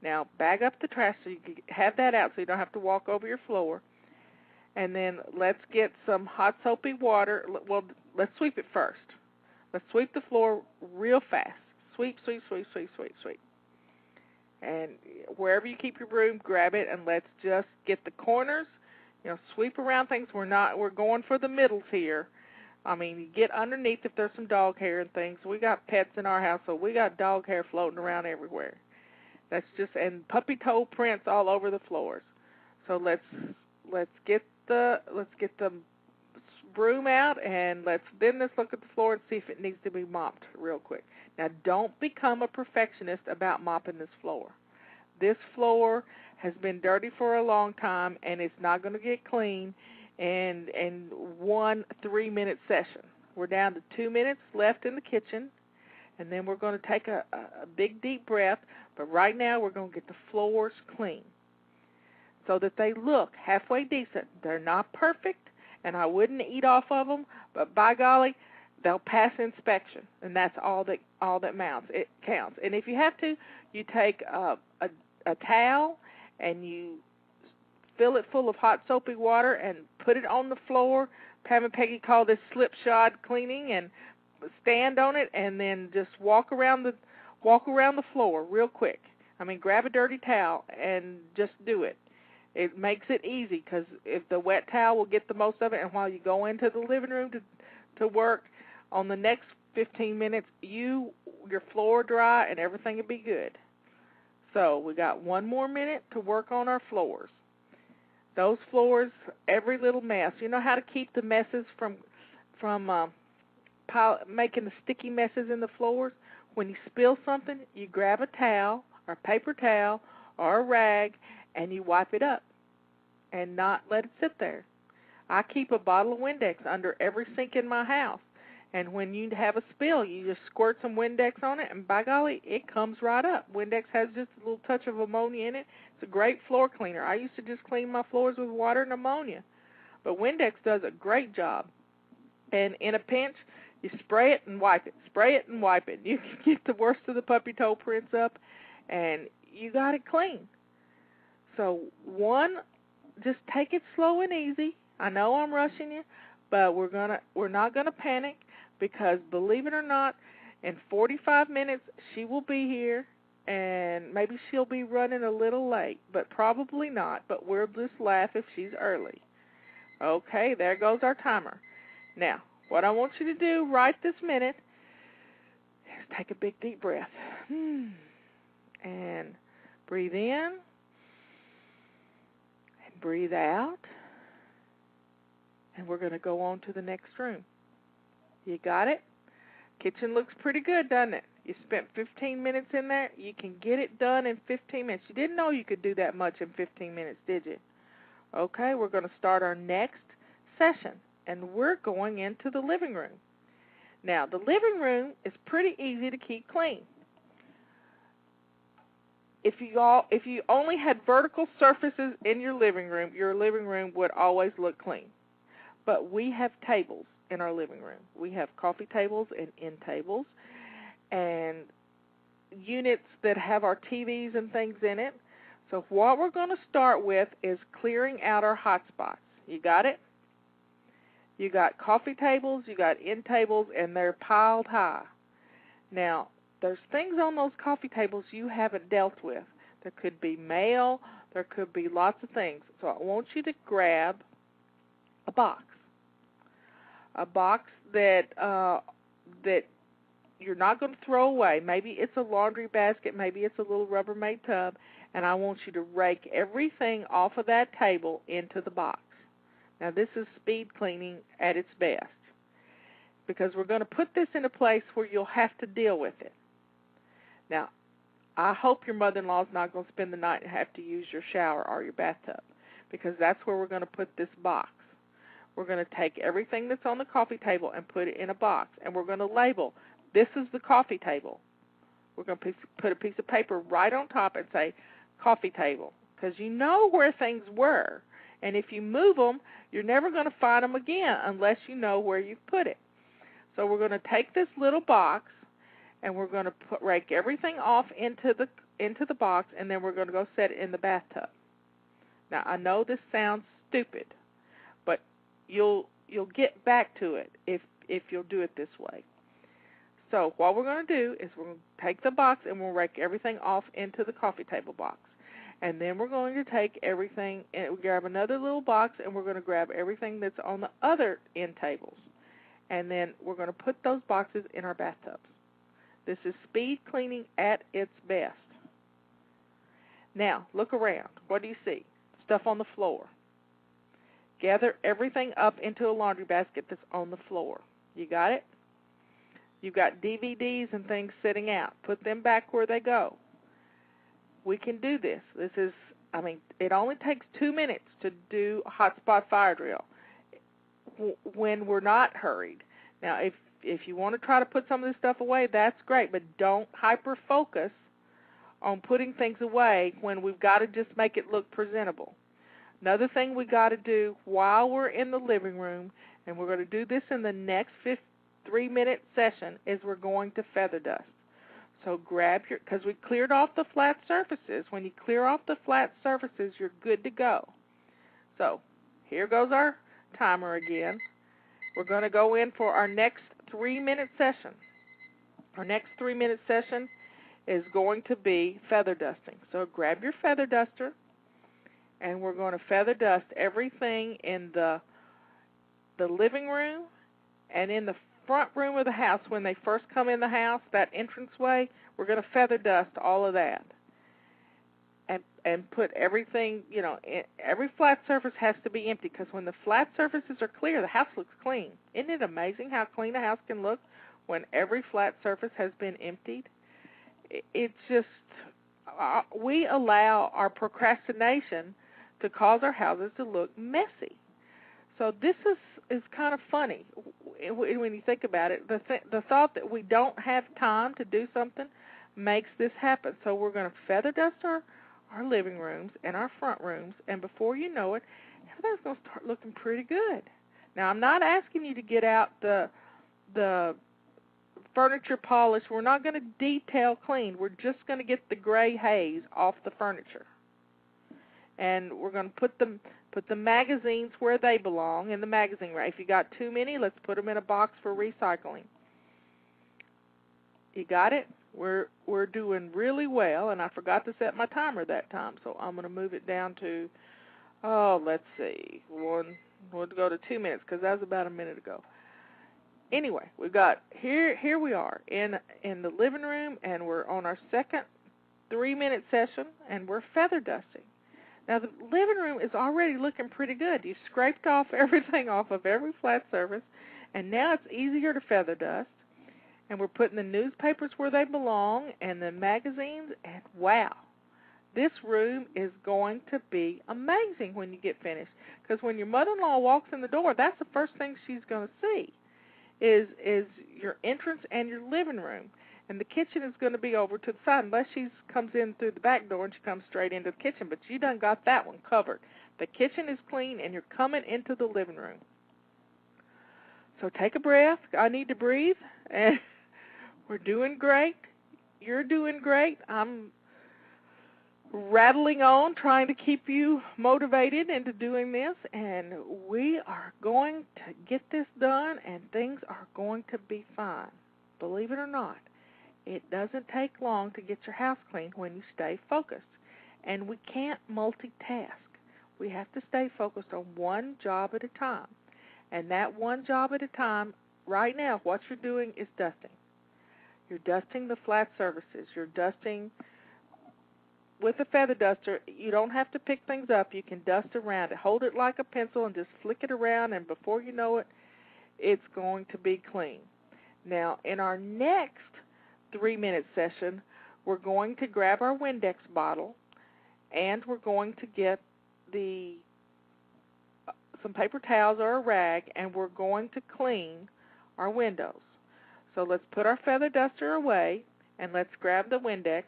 Now, bag up the trash so you can have that out so you don't have to walk over your floor. And then let's get some hot soapy water. Well, let's sweep it first. Let's sweep the floor real fast. Sweep, sweep, sweep, sweep, sweep, sweep. And wherever you keep your broom, grab it, and let's just get the corners. Sweep around things. We're going for the middles here. I mean, you get underneath if there's some dog hair and things. We got pets in our house, so we got dog hair floating around everywhere. And puppy toe prints all over the floors. So let's get the broom out, and let's look at the floor and see if it needs to be mopped real quick. Now, don't become a perfectionist about mopping this floor. This floor has been dirty for a long time, and it's not going to get clean in 1 3-minute session. We're down to 2 minutes left in the kitchen, and then we're going to take a big, deep breath. But right now, we're going to get the floors clean so that they look halfway decent. They're not perfect, and I wouldn't eat off of them, but by golly, they'll pass inspection, and that's all that it counts. And if you have to, you take a towel and you fill it full of hot soapy water and put it on the floor. Pam and Peggy call this slipshod cleaning, and stand on it and then just walk around the floor real quick. I mean, grab a dirty towel and just do it. It makes it easy, because if the wet towel will get the most of it, and while you go into the living room to work, on the next 15 minutes, your floor dry and everything will be good. So we got 1 more minute to work on our floors. Those floors, every little mess. You know how to keep the messes from making the sticky messes in the floors? When you spill something, you grab a towel or a paper towel or a rag and you wipe it up and not let it sit there. I keep a bottle of Windex under every sink in my house, and when you have a spill, you just squirt some Windex on it, and by golly, it comes right up. Windex has just a little touch of ammonia in it. It's a great floor cleaner. I used to just clean my floors with water and ammonia, but Windex does a great job. And in a pinch, you spray it and wipe it. Spray it and wipe it. You can get the worst of the puppy toe prints up, and you got it clean. So just take it slow and easy. I know I'm rushing you, but we're not gonna panic, because believe it or not, in 45 minutes she will be here, and maybe she'll be running a little late, but probably not. But we'll just laugh if she's early. Okay, there goes our timer. Now, what I want you to do right this minute is take a big deep breath. And breathe in and breathe out. And we're going to go on to the next room. You got it? Kitchen looks pretty good, doesn't it? You spent 15 minutes in there. You can get it done in 15 minutes. You didn't know you could do that much in 15 minutes, did you? Okay, we're going to start our next session, and we're going into the living room. Now, the living room is pretty easy to keep clean. If you only had vertical surfaces in your living room would always look clean. But we have tables in our living room. We have coffee tables and end tables and units that have our TVs and things in it. So what we're going to start with is clearing out our hot spots. You got it? You got coffee tables, you got end tables, and they're piled high. Now, there's things on those coffee tables you haven't dealt with. There could be mail, there could be lots of things. So I want you to grab a box that you're not going to throw away. Maybe it's a laundry basket, maybe it's a little Rubbermaid tub, and I want you to rake everything off of that table into the box. Now, this is speed cleaning at its best, because we're going to put this in a place where you'll have to deal with it. Now, I hope your mother-in-law is not going to spend the night and have to use your shower or your bathtub, because that's where we're going to put this box. We're going to take everything that's on the coffee table and put it in a box, and we're going to label, this is the coffee table. We're going to put a piece of paper right on top and say, coffee table, because you know where things were, and if you move them, you're never going to find them again unless you know where you've put it. So we're going to take this little box, and we're going to rake everything off into the box, and then we're going to go set it in the bathtub. Now, I know this sounds stupid, but you'll get back to it if you'll do it this way. So what we're going to do is we're going to take the box and we'll rake everything off into the coffee table box. And then we're going to take everything and grab another little box, and we're going to grab everything that's on the other end tables. And then we're going to put those boxes in our bathtubs. This is speed cleaning at its best. Now, look around. What do you see? Stuff on the floor. Gather everything up into a laundry basket that's on the floor. You got it? You've got DVDs and things sitting out. Put them back where they go. We can do this. It only takes 2 minutes to do a hotspot fire drill when we're not hurried. Now, if you want to try to put some of this stuff away, that's great, but don't hyper-focus on putting things away when we've got to just make it look presentable. Another thing we got to do while we're in the living room, and we're going to do this in the next 3-minute session is we're going to feather dust. So grab your, because we cleared off the flat surfaces. When you clear off the flat surfaces, you're good to go. So here goes our timer again. We're going to go in for our next 3-minute session. Our next 3-minute session is going to be feather dusting. So grab your feather duster, and we're going to feather dust everything in the living room and in the front room of the house. When they first come in the house, that entranceway, we're going to feather dust all of that. And put everything, every flat surface has to be empty, because when the flat surfaces are clear, the house looks clean. Isn't it amazing how clean a house can look when every flat surface has been emptied? It's just, we allow our procrastination to cause our houses to look messy. So this is kind of funny when you think about it. The thought that we don't have time to do something makes this happen. So we're going to feather dust our living rooms and our front rooms, and before you know it, everything's going to start looking pretty good. Now, I'm not asking you to get out the furniture polish. We're not going to detail clean. We're just going to get the gray haze off the furniture. And we're going to put the magazines where they belong in the magazine rack. If you got too many, let's put them in a box for recycling. You got it? We're doing really well, and I forgot to set my timer that time, so I'm going to move it down to, let's see, we'll go to 2 minutes, because that was about a minute ago. Anyway, we've got, here we are in the living room, and we're on our second 3-minute session, and we're feather dusting. Now, the living room is already looking pretty good. You scraped off everything off of every flat surface, and now it's easier to feather dust. And we're putting the newspapers where they belong and the magazines, and wow, this room is going to be amazing when you get finished. Because when your mother-in-law walks in the door, that's the first thing she's going to see is your entrance and your living room. And the kitchen is going to be over to the side, unless she comes in through the back door and she comes straight into the kitchen. But you done got that one covered. The kitchen is clean, and you're coming into the living room. So take a breath. I need to breathe. And we're doing great. You're doing great. I'm rattling on, trying to keep you motivated into doing this, and we are going to get this done, and things are going to be fine. Believe it or not, it doesn't take long to get your house clean when you stay focused. And we can't multitask. We have to stay focused on one job at a time. And that one job at a time, right now, what you're doing is dusting. You're dusting the flat surfaces. You're dusting with a feather duster. You don't have to pick things up. You can dust around it. Hold it like a pencil and just flick it around, and before you know it, it's going to be clean. Now, in our next 3-minute session, we're going to grab our Windex bottle, and we're going to get some paper towels or a rag, and we're going to clean our windows. So let's put our feather duster away, and let's grab the Windex,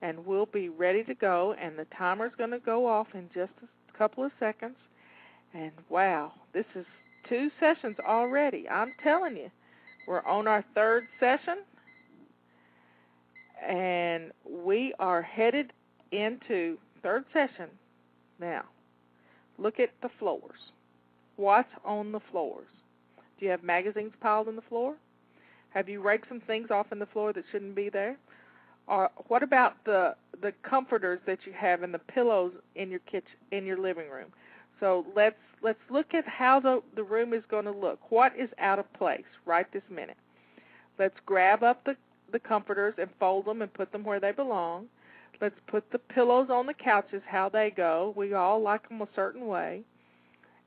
and we'll be ready to go, and the timer's going to go off in just a couple of seconds. And wow, this is 2 sessions already. I'm telling you, we're on our 3rd session, and we are headed into 3rd session. Now, look at the floors. What's on the floors? Do you have magazines piled on the floor? Have you raked some things off on the floor that shouldn't be there? Or what about the comforters that you have and the pillows in your kitchen, in your living room? So let's look at how the room is going to look. What is out of place right this minute? Let's grab up the comforters and fold them and put them where they belong. Let's put the pillows on the couches how they go. We all like them a certain way.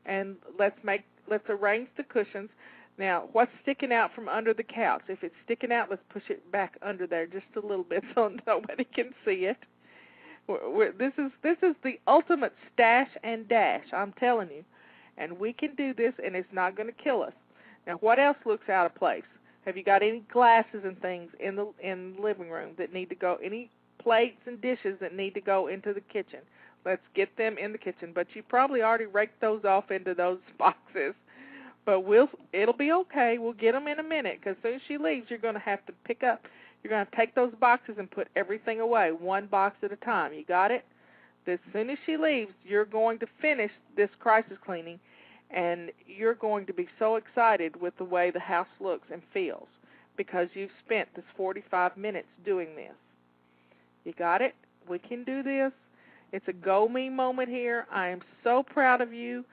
And let's arrange the cushions. Now, what's sticking out from under the couch? If it's sticking out, let's push it back under there just a little bit so nobody can see it. This is the ultimate stash and dash, I'm telling you. And we can do this, and it's not going to kill us. Now, what else looks out of place? Have you got any glasses and things in the living room that need to go? Any plates and dishes that need to go into the kitchen? Let's get them in the kitchen. But you probably already raked those off into those boxes. But it'll be okay. We'll get them in a minute, because as soon as she leaves, you're going to have to you're going to take those boxes and put everything away, one box at a time. You got it? As soon as she leaves, you're going to finish this crisis cleaning, and you're going to be so excited with the way the house looks and feels, because you've spent this 45 minutes doing this. You got it? We can do this. It's a go me moment here. I am so proud of you.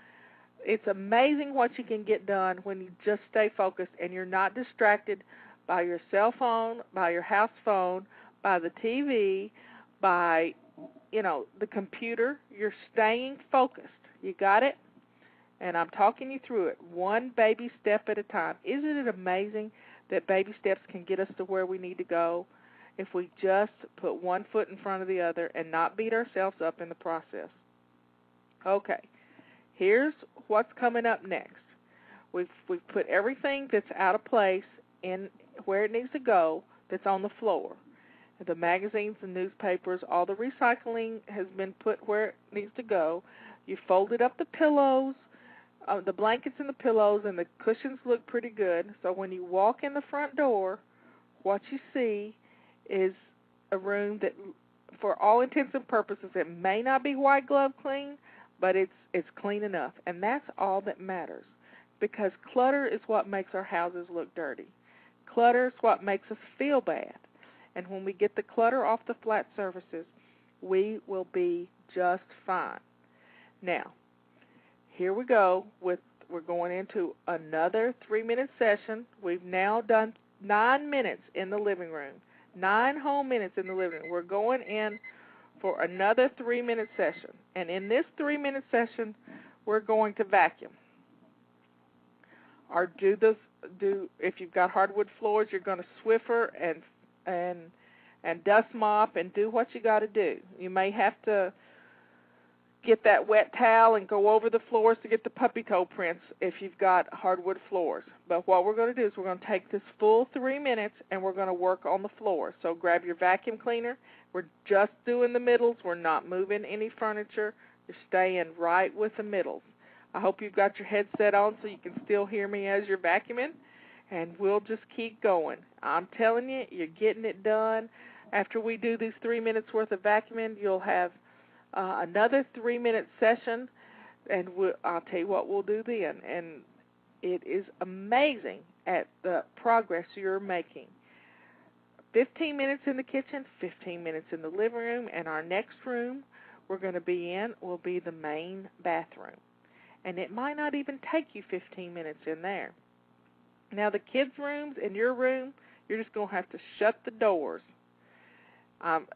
It's amazing what you can get done when you just stay focused and you're not distracted by your cell phone, by your house phone, by the TV, by, the computer. You're staying focused. You got it? And I'm talking you through it, one baby step at a time. Isn't it amazing that baby steps can get us to where we need to go if we just put one foot in front of the other and not beat ourselves up in the process? Okay. Here's what's coming up next. We've put everything that's out of place in where it needs to go, that's on the floor. The magazines, the newspapers, all the recycling has been put where it needs to go. You folded up the pillows, the blankets and the pillows, and the cushions look pretty good. So when you walk in the front door, what you see is a room that, for all intents and purposes, it may not be white glove clean, but it's clean enough, and that's all that matters, because clutter is what makes our houses look dirty. Clutter is what makes us feel bad, and when we get the clutter off the flat surfaces, we will be just fine. Now, here we go. We're going into another 3-minute session. We've now done 9 minutes in the living room, 9 whole minutes in the living room. We're going in for another 3-minute session. And in this 3-minute session, we're going to vacuum. Or if you've got hardwood floors, you're going to Swiffer and dust mop and do what you got to do. You may have to get that wet towel and go over the floors to get the puppy toe prints if you've got hardwood floors. But what we're going to do is we're going to take this full 3 minutes and we're going to work on the floor. So grab your vacuum cleaner. We're just doing the middles. We're not moving any furniture. You're staying right with the middles. I hope you've got your headset on so you can still hear me as you're vacuuming, and we'll just keep going. I'm telling you, you're getting it done. After we do these 3 minutes worth of vacuuming, you'll have another 3-minute session, and I'll tell you what we'll do then. And it is amazing at the progress you're making. 15 minutes in the kitchen, 15 minutes in the living room, and our next room we're going to be in will be the main bathroom. And it might not even take you 15 minutes in there. Now, the kids' rooms in your room, you're just going to have to shut the doors.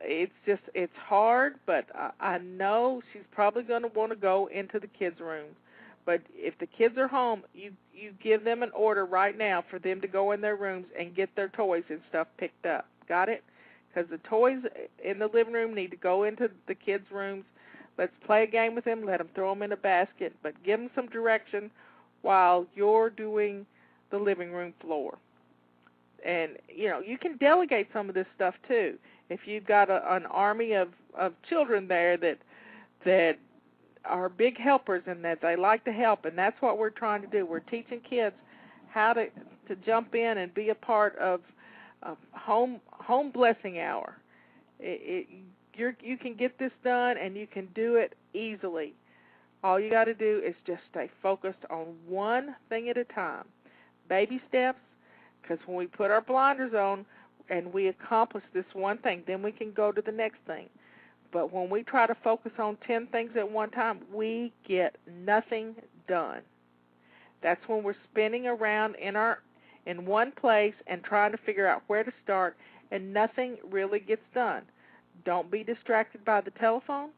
It's hard, but I know she's probably going to want to go into the kids' rooms. But if the kids are home, you give them an order right now for them to go in their rooms and get their toys and stuff picked up. Got it? Because the toys in the living room need to go into the kids' rooms. Let's play a game with them. Let them throw them in a basket, but give them some direction while you're doing the living room floor. And, you can delegate some of this stuff, too. If you've got an army of children there that are big helpers and that they like to help, and that's what we're trying to do. We're teaching kids how to jump in and be a part of home blessing hour. You can get this done, and you can do it easily. All you got to do is just stay focused on one thing at a time. Baby steps, because when we put our blinders on and we accomplish this one thing, then we can go to the next thing. But when we try to focus on 10 things at one time, we get nothing done. That's when we're spinning around in one place and trying to figure out where to start, and nothing really gets done. Don't be distracted by the telephone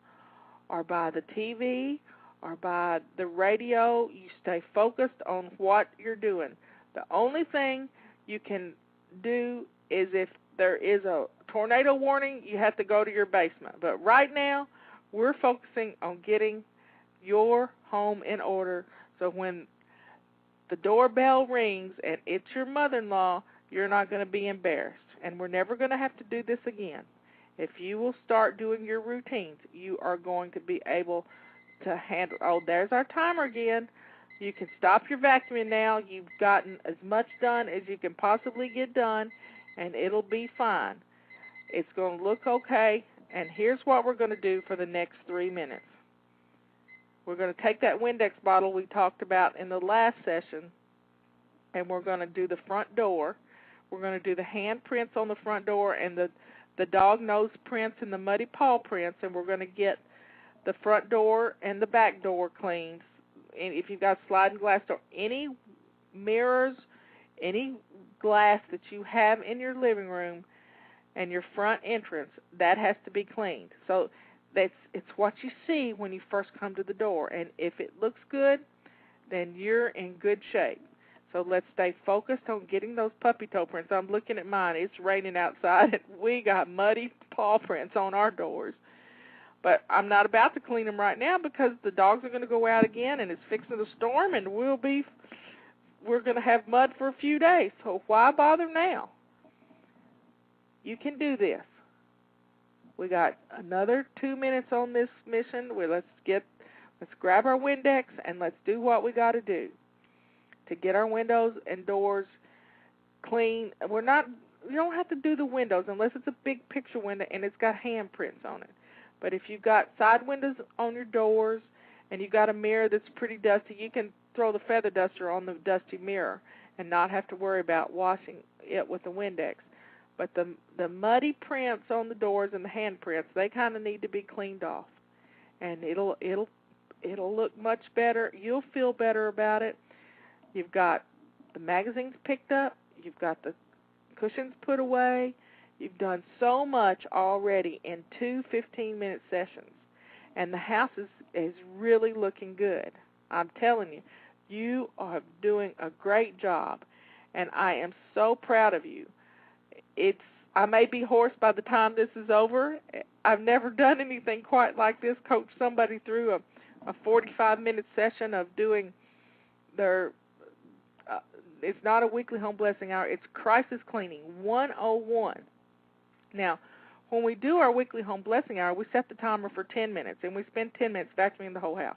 or by the TV or by the radio. You stay focused on what you're doing. The only thing you can do is if there is a tornado warning, you have to go to your basement. But right now, we're focusing on getting your home in order so when the doorbell rings and it's your mother-in-law, you're not going to be embarrassed. And we're never going to have to do this again. If you will start doing your routines, you are going to be able to handle. Oh, there's our timer again. You can stop your vacuuming now. You've gotten as much done as you can possibly get done, and it'll be fine. It's going to look okay, and here's what we're going to do for the next 3 minutes. We're going to take that Windex bottle we talked about in the last session, and we're going to do the front door. We're going to do the hand prints on the front door and the dog nose prints and the muddy paw prints, and we're going to get the front door and the back door cleaned. And if you've got sliding glass door, any mirrors, any glass that you have in your living room and your front entrance, that has to be cleaned. So it's what you see when you first come to the door, and if it looks good, then you're in good shape. So let's stay focused on getting those puppy toe prints. I'm looking at mine. It's raining outside, and we got muddy paw prints on our doors. But I'm not about to clean them right now because the dogs are going to go out again, and it's fixing to storm, and we're going to have mud for a few days. So why bother now? You can do this. We got another 2 minutes on this mission. Let's grab our Windex and let's do what we got to do to get our windows and doors clean. You don't have to do the windows unless it's a big picture window and it's got handprints on it. But if you've got side windows on your doors and you've got a mirror that's pretty dusty, you can throw the feather duster on the dusty mirror and not have to worry about washing it with the Windex. But the muddy prints on the doors and the handprints, they kind of need to be cleaned off, and it'll look much better. You'll feel better about it. You've got the magazines picked up. You've got the cushions put away. You've done so much already in 2 15-minute sessions, and the house is really looking good. I'm telling you, you are doing a great job, and I am so proud of you. I may be hoarse by the time this is over. I've never done anything quite like this, coach somebody through a 45-minute session of doing their, it's not a weekly home blessing hour, it's crisis cleaning 101. Now, when we do our weekly home blessing hour, we set the timer for 10 minutes, and we spend 10 minutes vacuuming the whole house.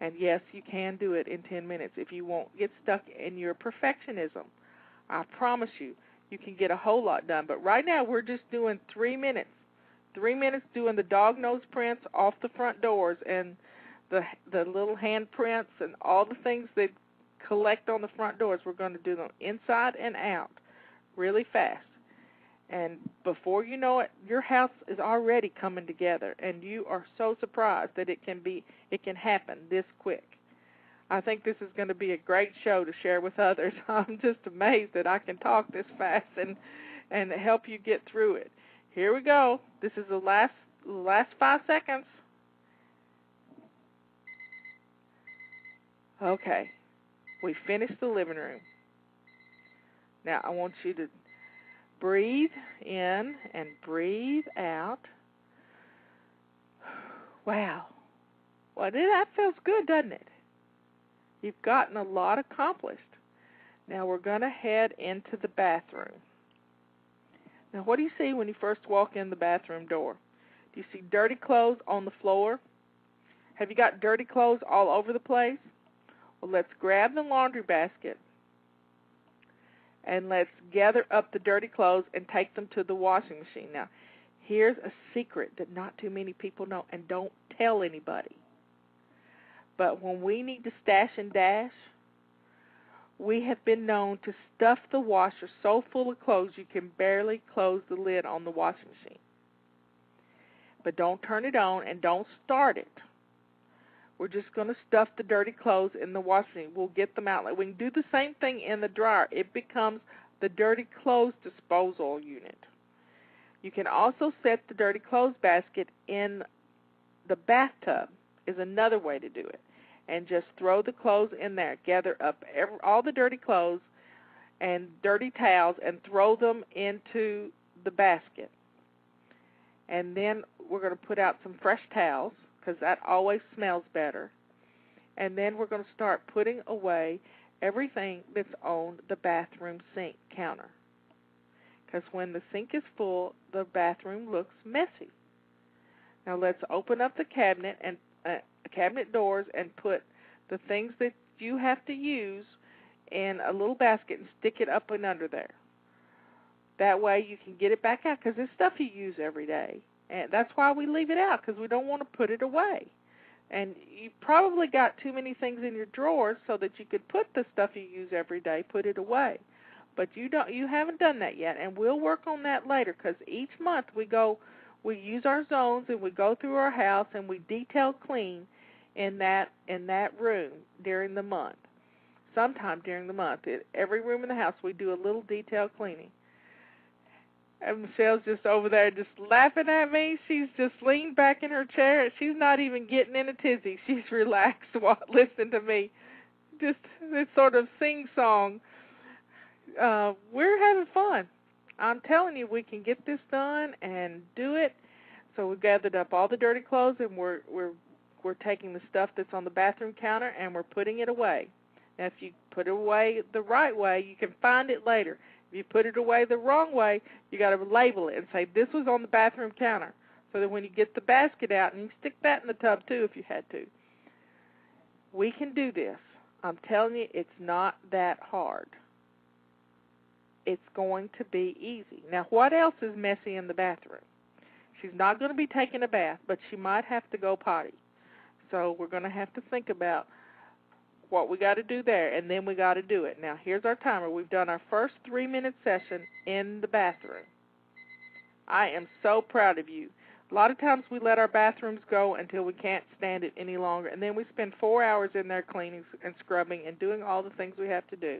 And yes, you can do it in 10 minutes if you won't get stuck in your perfectionism. I promise you, you can get a whole lot done. But right now, we're just doing 3 minutes. 3 minutes doing the dog nose prints off the front doors and the little hand prints and all the things that collect on the front doors. We're going to do them inside and out really fast. And before you know it, your house is already coming together, and you are so surprised that it can happen this quick. I think this is going to be a great show to share with others. I'm just amazed that I can talk this fast and help you get through it. Here we go. This is the last 5 seconds. Okay. We finished the living room. Now I want you to breathe in and breathe out. Wow. Well, that feels good, doesn't it? You've gotten a lot accomplished. Now we're going to head into the bathroom. Now what do you see when you first walk in the bathroom door? Do you see dirty clothes on the floor? Have you got dirty clothes all over the place? Well, let's grab the laundry basket and let's gather up the dirty clothes and take them to the washing machine. Now, here's a secret that not too many people know, and don't tell anybody. But when we need to stash and dash, we have been known to stuff the washer so full of clothes you can barely close the lid on the washing machine. But don't turn it on and don't start it. We're just going to stuff the dirty clothes in the washing machine. We'll get them out. We can do the same thing in the dryer. It becomes the dirty clothes disposal unit. You can also set the dirty clothes basket in the bathtub is another way to do it. And just throw the clothes in there. Gather up all the dirty clothes and dirty towels and throw them into the basket. And then we're going to put out some fresh towels, because that always smells better. And then we're going to start putting away everything that's on the bathroom sink counter. Because when the sink is full, the bathroom looks messy. Now let's open up the cabinet and cabinet doors and put the things that you have to use in a little basket and stick it up and under there. That way you can get it back out, because it's stuff you use every day. And that's why we leave it out, because we don't want to put it away. And you probably got too many things in your drawers so that you could put the stuff you use every day, put it away. But you haven't done that yet, and we'll work on that later, because each month we use our zones and we go through our house and we detail clean in that room during the month. Sometime during the month, every room in the house we do a little detail cleaning. And Michelle's just over there just laughing at me. She's just leaned back in her chair. She's not even getting in a tizzy. She's relaxed while listening to me. Just this sort of sing-song. We're having fun. I'm telling you, we can get this done and do it. So we've gathered up all the dirty clothes, and we're taking the stuff that's on the bathroom counter and we're putting it away. Now, if you put it away the right way, you can find it later. If you put it away the wrong way, you got to label it and say, this was on the bathroom counter, so that when you get the basket out, and you stick that in the tub too if you had to. We can do this. I'm telling you, it's not that hard. It's going to be easy. Now, what else is messy in the bathroom? She's not going to be taking a bath, but she might have to go potty. So we're going to have to think about what we got to do there, and then we got to do it. Now, here's our timer. We've done our first 3-minute session in the bathroom. I am so proud of you. A lot of times we let our bathrooms go until we can't stand it any longer, and then we spend 4 hours in there cleaning and scrubbing and doing all the things we have to do.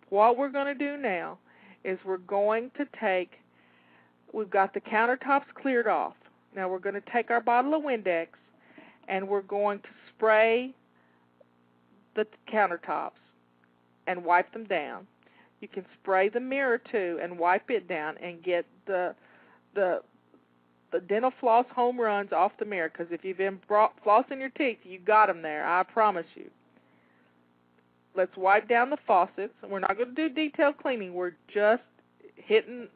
What we're going to do now is we're going to we've got the countertops cleared off. Now we're going to take our bottle of Windex, and we're going to spray the countertops and wipe them down. You can spray the mirror too and wipe it down and get the dental floss home runs off the mirror, because if you've been flossing your teeth, you got them there, I promise you. Let's wipe down the faucets. We're not going to do detailed cleaning. We're just hitting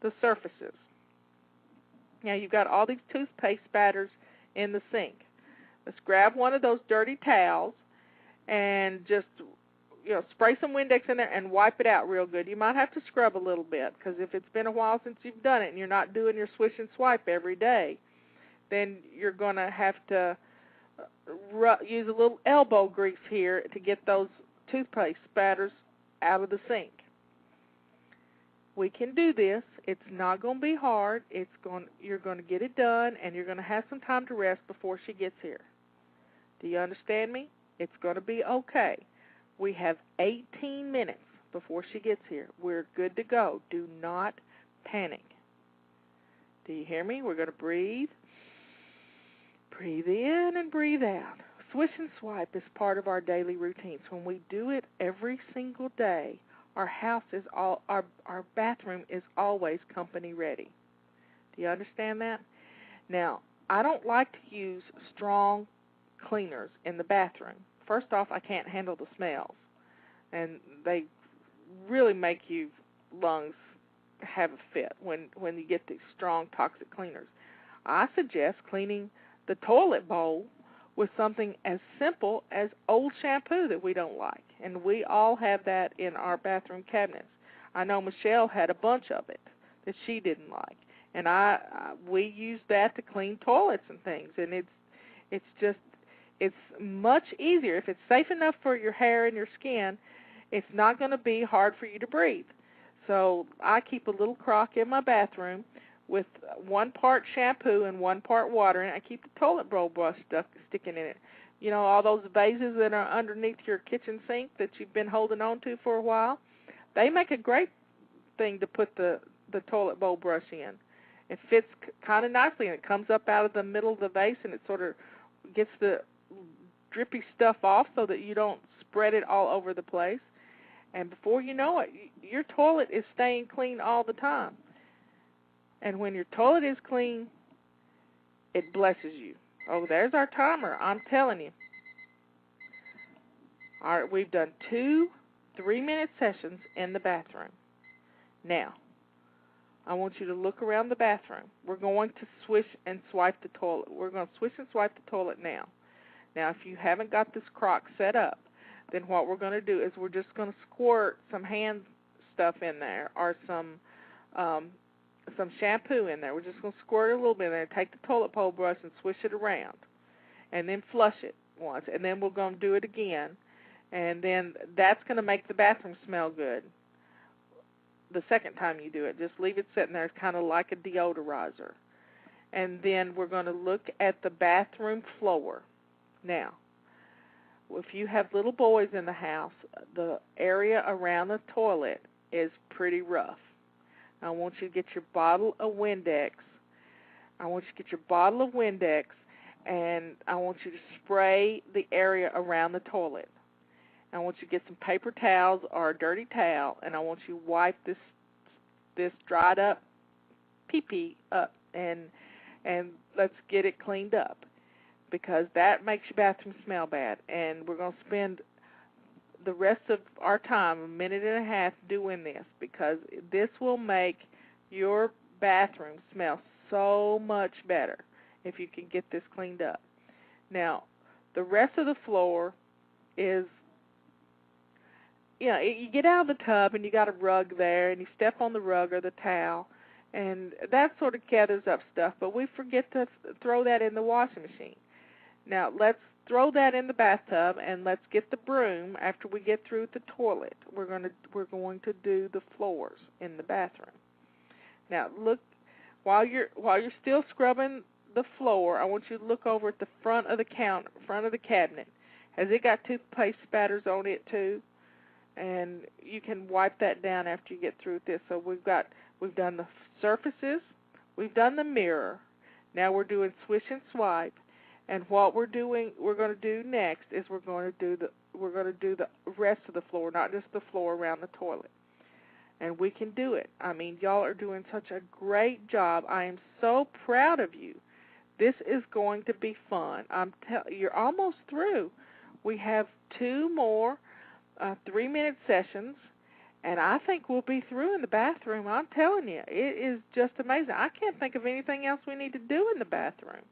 the surfaces. Now you've got all these toothpaste spatters in the sink. Let's grab one of those dirty towels and just spray some Windex in there and wipe it out real good. You might have to scrub a little bit, because if it's been a while since you've done it and you're not doing your swish and swipe every day, then you're going to have to use a little elbow grease here to get those toothpaste spatters out of the sink. We can do this. It's not going to be hard. You're going to get it done, and you're going to have some time to rest before she gets here. Do you understand me? It's going to be okay. We have 18 minutes before she gets here. We're good to go. Do not panic. Do you hear me? We're going to breathe. Breathe in and breathe out. Swish and swipe is part of our daily routines. When we do it every single day, our bathroom is always company ready. Do you understand that? Now, I don't like to use strong cleaners in the bathroom. First off, I can't handle the smells, and they really make your lungs have a fit when you get these strong toxic cleaners. I suggest cleaning the toilet bowl with something as simple as old shampoo that we don't like, and we all have that in our bathroom cabinets. I know Michelle had a bunch of it that she didn't like, and we use that to clean toilets and things, and it's much easier. If it's safe enough for your hair and your skin, it's not going to be hard for you to breathe. So I keep a little crock in my bathroom with 1 part shampoo and 1 part water, and I keep the toilet bowl brush sticking in it. You know, all those vases that are underneath your kitchen sink that you've been holding on to for a while, they make a great thing to put the toilet bowl brush in. It fits kind of nicely, and it comes up out of the middle of the vase, and it sort of gets the drippy stuff off so that you don't spread it all over the place. And before you know it, your toilet is staying clean all the time. And when your toilet is clean, it blesses you. Oh, there's our timer. I'm telling you. All right, we've done 2 3-minute sessions in the bathroom. Now, I want you to look around the bathroom. We're going to swish and swipe the toilet. We're going to swish and swipe the toilet now. Now, if you haven't got this crock set up, then what we're going to do is we're just going to squirt some hand stuff in there, or some shampoo in there. We're just going to squirt it a little bit in there, take the toilet bowl brush and swish it around, and then flush it once, and then we're going to do it again, and then that's going to make the bathroom smell good. The second time you do it, just leave it sitting there. It's kind of like a deodorizer. And then we're going to look at the bathroom floor. Now, if you have little boys in the house, the area around the toilet is pretty rough. I want you to get your bottle of Windex. And I want you to spray the area around the toilet. I want you to get some paper towels or a dirty towel, and I want you to wipe this dried up pee-pee up, and let's get it cleaned up, because that makes your bathroom smell bad. And we're going to spend the rest of our time, a minute and a half, doing this, because this will make your bathroom smell so much better if you can get this cleaned up. Now, the rest of the floor is, you get out of the tub and you got a rug there, and you step on the rug or the towel, and that sort of gathers up stuff, but we forget to throw that in the washing machine. Now, let's throw that in the bathtub, and let's get the broom after we get through the toilet. We're going to do the floors in the bathroom. Now, look, while you're still scrubbing the floor, I want you to look over at the front of the cabinet. Has it got toothpaste spatters on it too? And you can wipe that down after you get through with this. So we've done the surfaces, we've done the mirror. Now we're doing swish and swipe. And what we're going to do next is we're going to do the rest of the floor, not just the floor around the toilet. And we can do it. I mean, y'all are doing such a great job. I am so proud of you. This is going to be fun. You're almost through. We have 2 more 3-minute sessions, and I think we'll be through in the bathroom. I'm telling you, it is just amazing. I can't think of anything else we need to do in the bathroom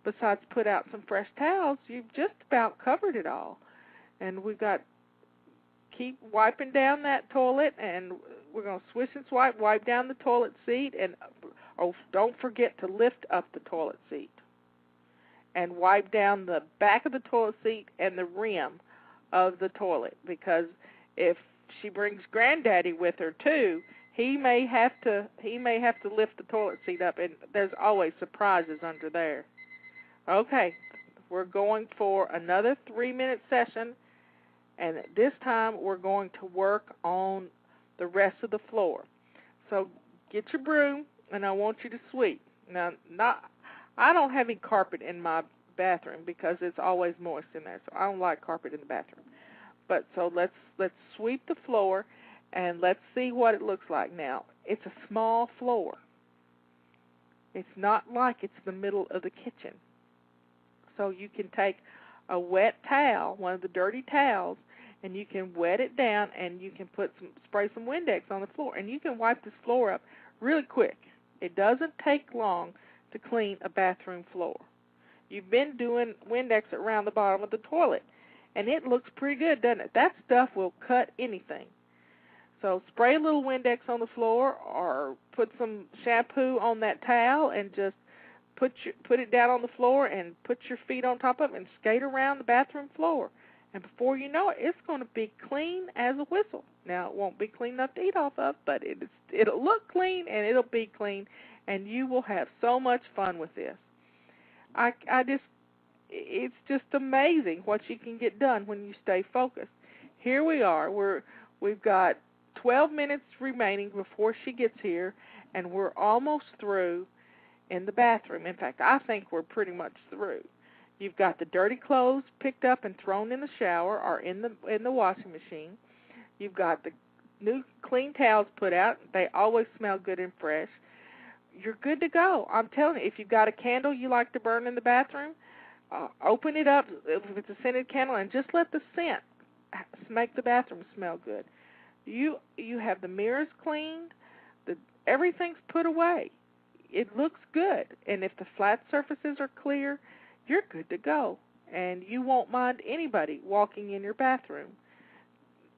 besides put out some fresh towels. You've just about covered it all. And we've got keep wiping down that toilet, and we're going to swish and swipe, wipe down the toilet seat, and don't forget to lift up the toilet seat and wipe down the back of the toilet seat and the rim of the toilet, because if she brings Granddaddy with her too, he may have to lift the toilet seat up, and there's always surprises under there. Okay, we're going for another 3-minute session, and this time we're going to work on the rest of the floor. So get your broom, and I want you to sweep. Now, I don't have any carpet in my bathroom because it's always moist in there, so I don't like carpet in the bathroom. But so let's sweep the floor, and let's see what it looks like. Now, it's a small floor. It's not like it's the middle of the kitchen. So you can take a wet towel, one of the dirty towels, and you can wet it down, and you can spray some Windex on the floor, and you can wipe this floor up really quick. It doesn't take long to clean a bathroom floor. You've been doing Windex around the bottom of the toilet, and it looks pretty good, doesn't it? That stuff will cut anything. So spray a little Windex on the floor, or put some shampoo on that towel, and just put it down on the floor and put your feet on top of it and skate around the bathroom floor. And before you know it, it's going to be clean as a whistle. Now, it won't be clean enough to eat off of, but it'll look clean, and it'll be clean, and you will have so much fun with this. It's just amazing what you can get done when you stay focused. Here we are. We've got 12 minutes remaining before she gets here, and we're almost through in the bathroom. In fact, I think we're pretty much through. You've got the dirty clothes picked up and thrown in the shower or in the washing machine. You've got the new clean towels put out. They always smell good and fresh. You're good to go. I'm telling you, if you've got a candle you like to burn in the bathroom, open it up if it's a scented candle, and just let the scent make the bathroom smell good. You have the mirrors cleaned. Everything's put away. It looks good. And if the flat surfaces are clear, you're good to go. and you won't mind anybody walking in your bathroom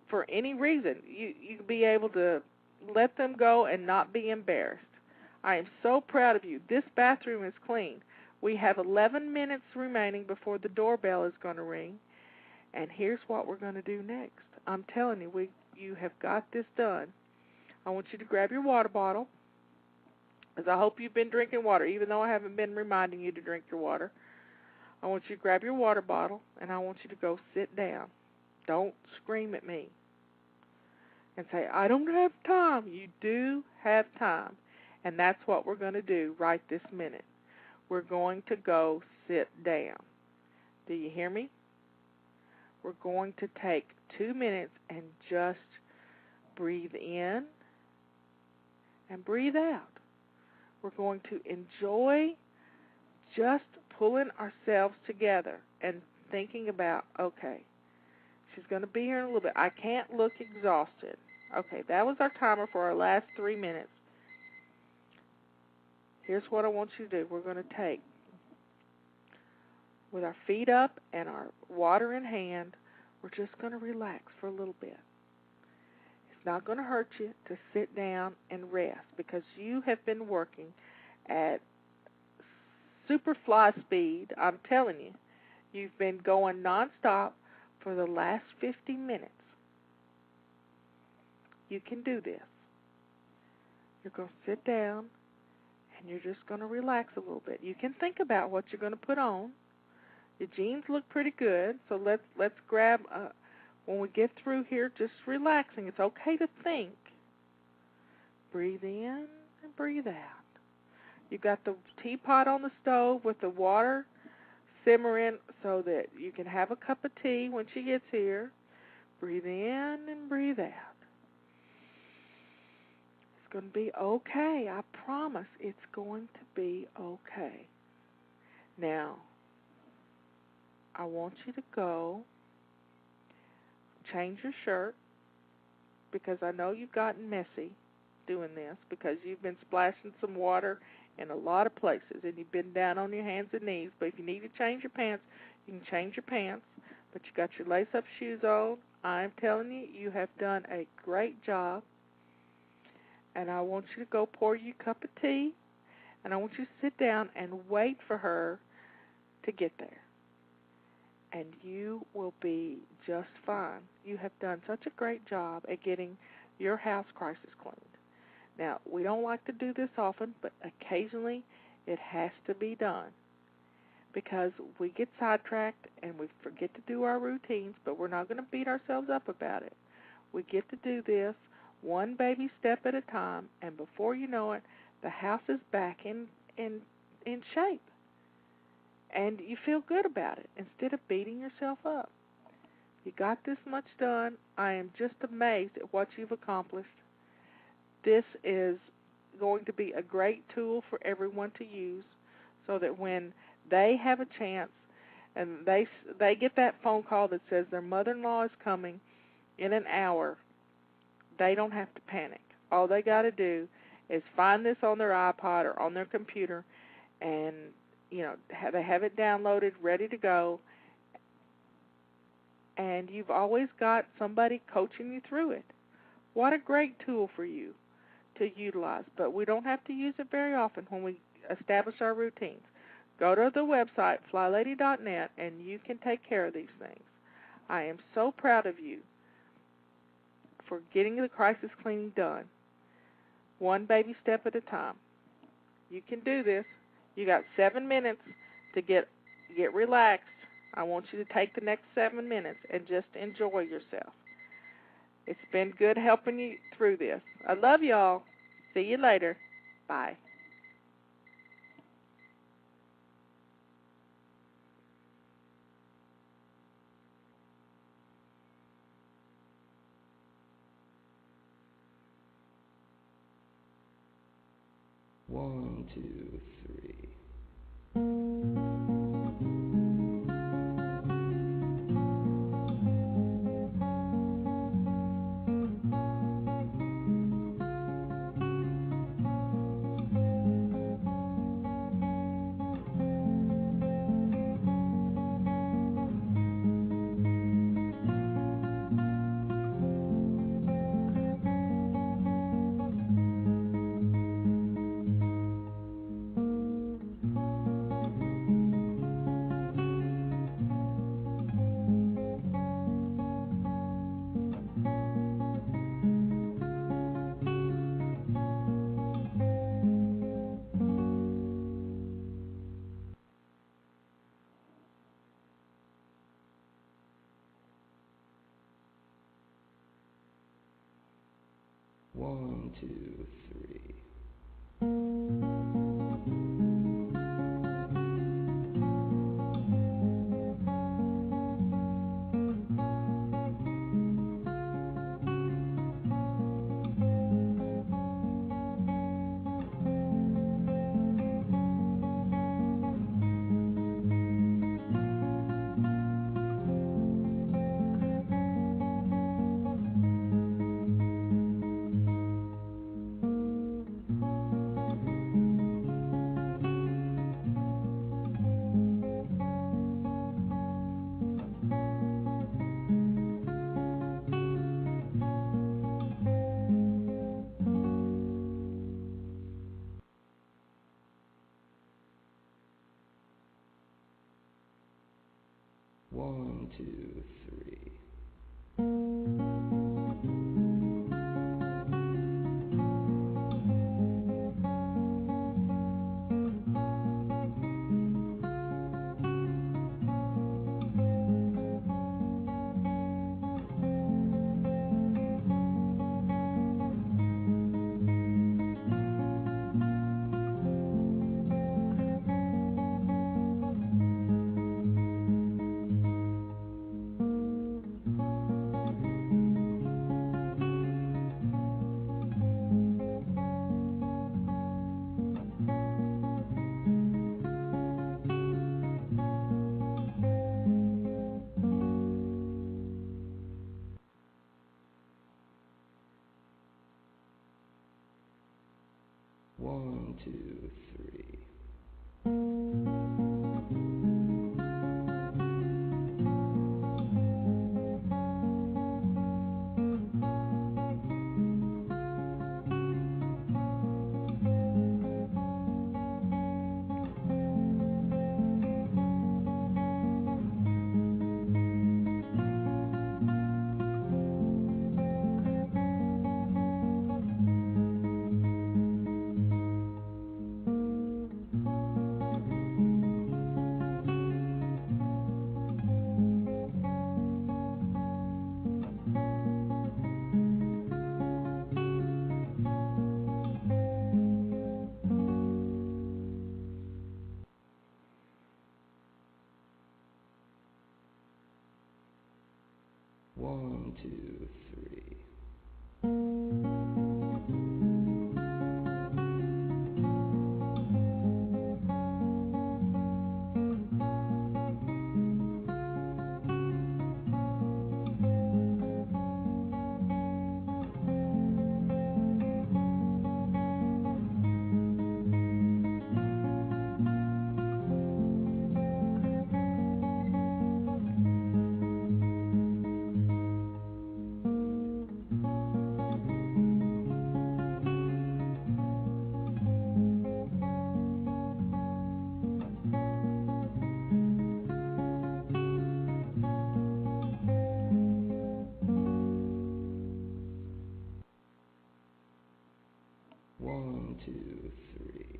for any reason. You be able to let them go and not be embarrassed. I am so proud of you. This bathroom is clean. We have 11 minutes remaining before the doorbell is going to ring, and here's what we're going to do next. I'm telling you, you have got this done. I want you to grab your water bottle, because I hope you've been drinking water, even though I haven't been reminding you to drink your water. I want you to grab your water bottle, and I want you to go sit down. Don't scream at me and say, I don't have time. You do have time, and that's what we're going to do right this minute. We're going to go sit down. Do you hear me? We're going to take 2 minutes and just breathe in and breathe out. We're going to enjoy just pulling ourselves together and thinking about, okay, she's going to be here in a little bit. I can't look exhausted. Okay, that was our timer for our last 3 minutes. Here's what I want you to do. We're going to take, with our feet up and our water in hand, we're just going to relax for a little bit. It's not going to hurt you to sit down and rest, because you have been working at super fly speed. I'm telling you, you've been going nonstop for the last 50 minutes. You can do this. You're going to sit down, and you're just going to relax a little bit. You can think about what you're going to put on. Your jeans look pretty good, so let's grab, when we get through here, just relaxing. It's okay to think. Breathe in and breathe out. You've got the teapot on the stove with the water simmering so that you can have a cup of tea when she gets here. Breathe in and breathe out. It's going to be okay. I promise it's going to be okay. Now, I want you to go change your shirt, because I know you've gotten messy doing this, because you've been splashing some water in a lot of places, and you've been down on your hands and knees. But if you need to change your pants, you can change your pants. But you got your lace-up shoes on. I'm telling you, you have done a great job. And I want you to go pour you a cup of tea, and I want you to sit down and wait for her to get there. And you will be just fine. You have done such a great job at getting your house crisis cleaned. Now, we don't like to do this often, but occasionally it has to be done, because we get sidetracked and we forget to do our routines, but we're not going to beat ourselves up about it. We get to do this one baby step at a time, and before you know it, the house is back in shape. And you feel good about it instead of beating yourself up. You got this much done. I am just amazed at what you've accomplished. This is going to be a great tool for everyone to use, so that when they have a chance and they get that phone call that says their mother-in-law is coming in an hour, they don't have to panic. All they got to do is find this on their iPod or on their computer, and they have it downloaded, ready to go, and you've always got somebody coaching you through it. What a great tool for you to utilize, but we don't have to use it very often when we establish our routines. Go to the website, flylady.net, and you can take care of these things. I am so proud of you for getting the crisis cleaning done, one baby step at a time. You can do this. You got 7 minutes to get relaxed. I want you to take the next 7 minutes and just enjoy yourself. It's been good helping you through this. I love y'all. See you later. Bye. One, two, three. 1, 2, 3. One, two, three. One, two, three. One, two, three. One, two, three.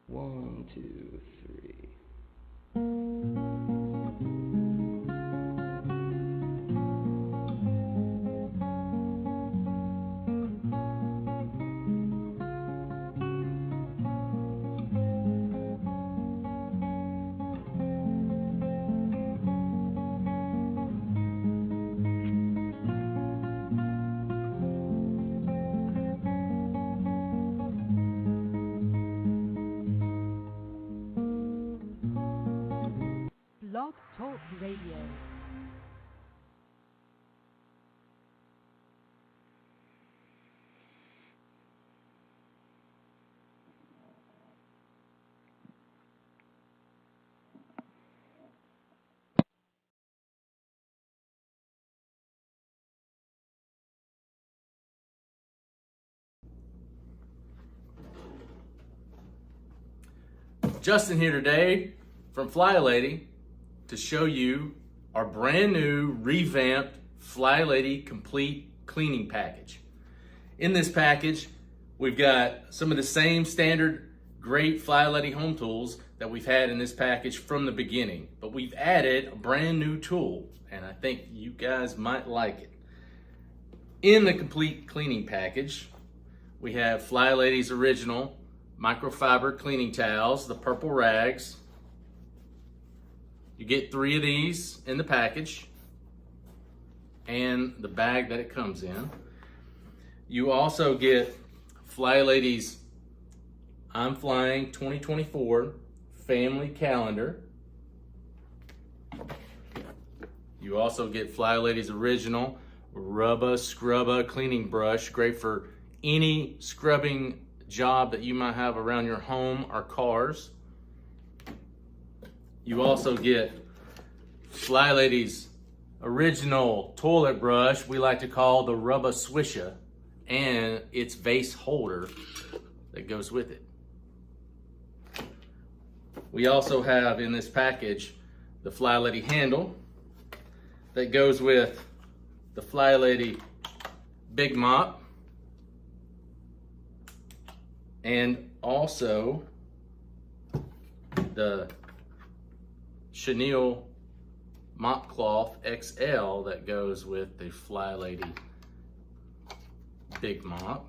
1, 2, 3. Blog Talk Radio. Justin here today from Fly Lady to show you our brand new revamped Fly Lady Complete Cleaning Package. In this package, we've got some of the same standard great Fly Lady home tools that we've had in this package from the beginning, but we've added a brand new tool, and I think you guys might like it. In the Complete Cleaning Package, we have Fly Lady's original microfiber cleaning towels, the purple rags. You get 3 of these in the package and the bag that it comes in. You also get Fly Lady's I'm Flying 2024 family calendar. You also get Fly Lady's original Rubba Scrubba cleaning brush, great for any scrubbing job that you might have around your home or cars. You also get Fly Lady's original toilet brush, we like to call the Rubba Swisher, and its vase holder that goes with it. We also have in this package the Fly Lady handle that goes with the Fly Lady Big Mop, and also the Chenille Mop Cloth XL that goes with the Fly Lady Big Mop.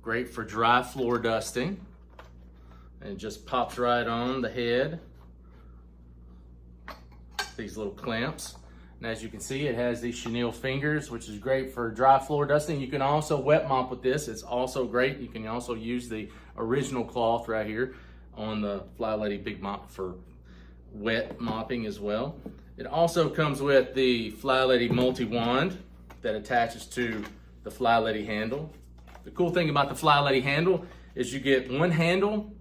Great for dry floor dusting, and it just pops right on the head. These little clamps. And as you can see, it has these chenille fingers, which is great for dry floor dusting. You can also wet mop with this. It's also great. You can also use the original cloth right here on the Fly Lady Big Mop for wet mopping as well. It also comes with the Fly Lady multi-wand that attaches to the Fly Lady handle. The cool thing about the Fly Lady handle is you get one handle,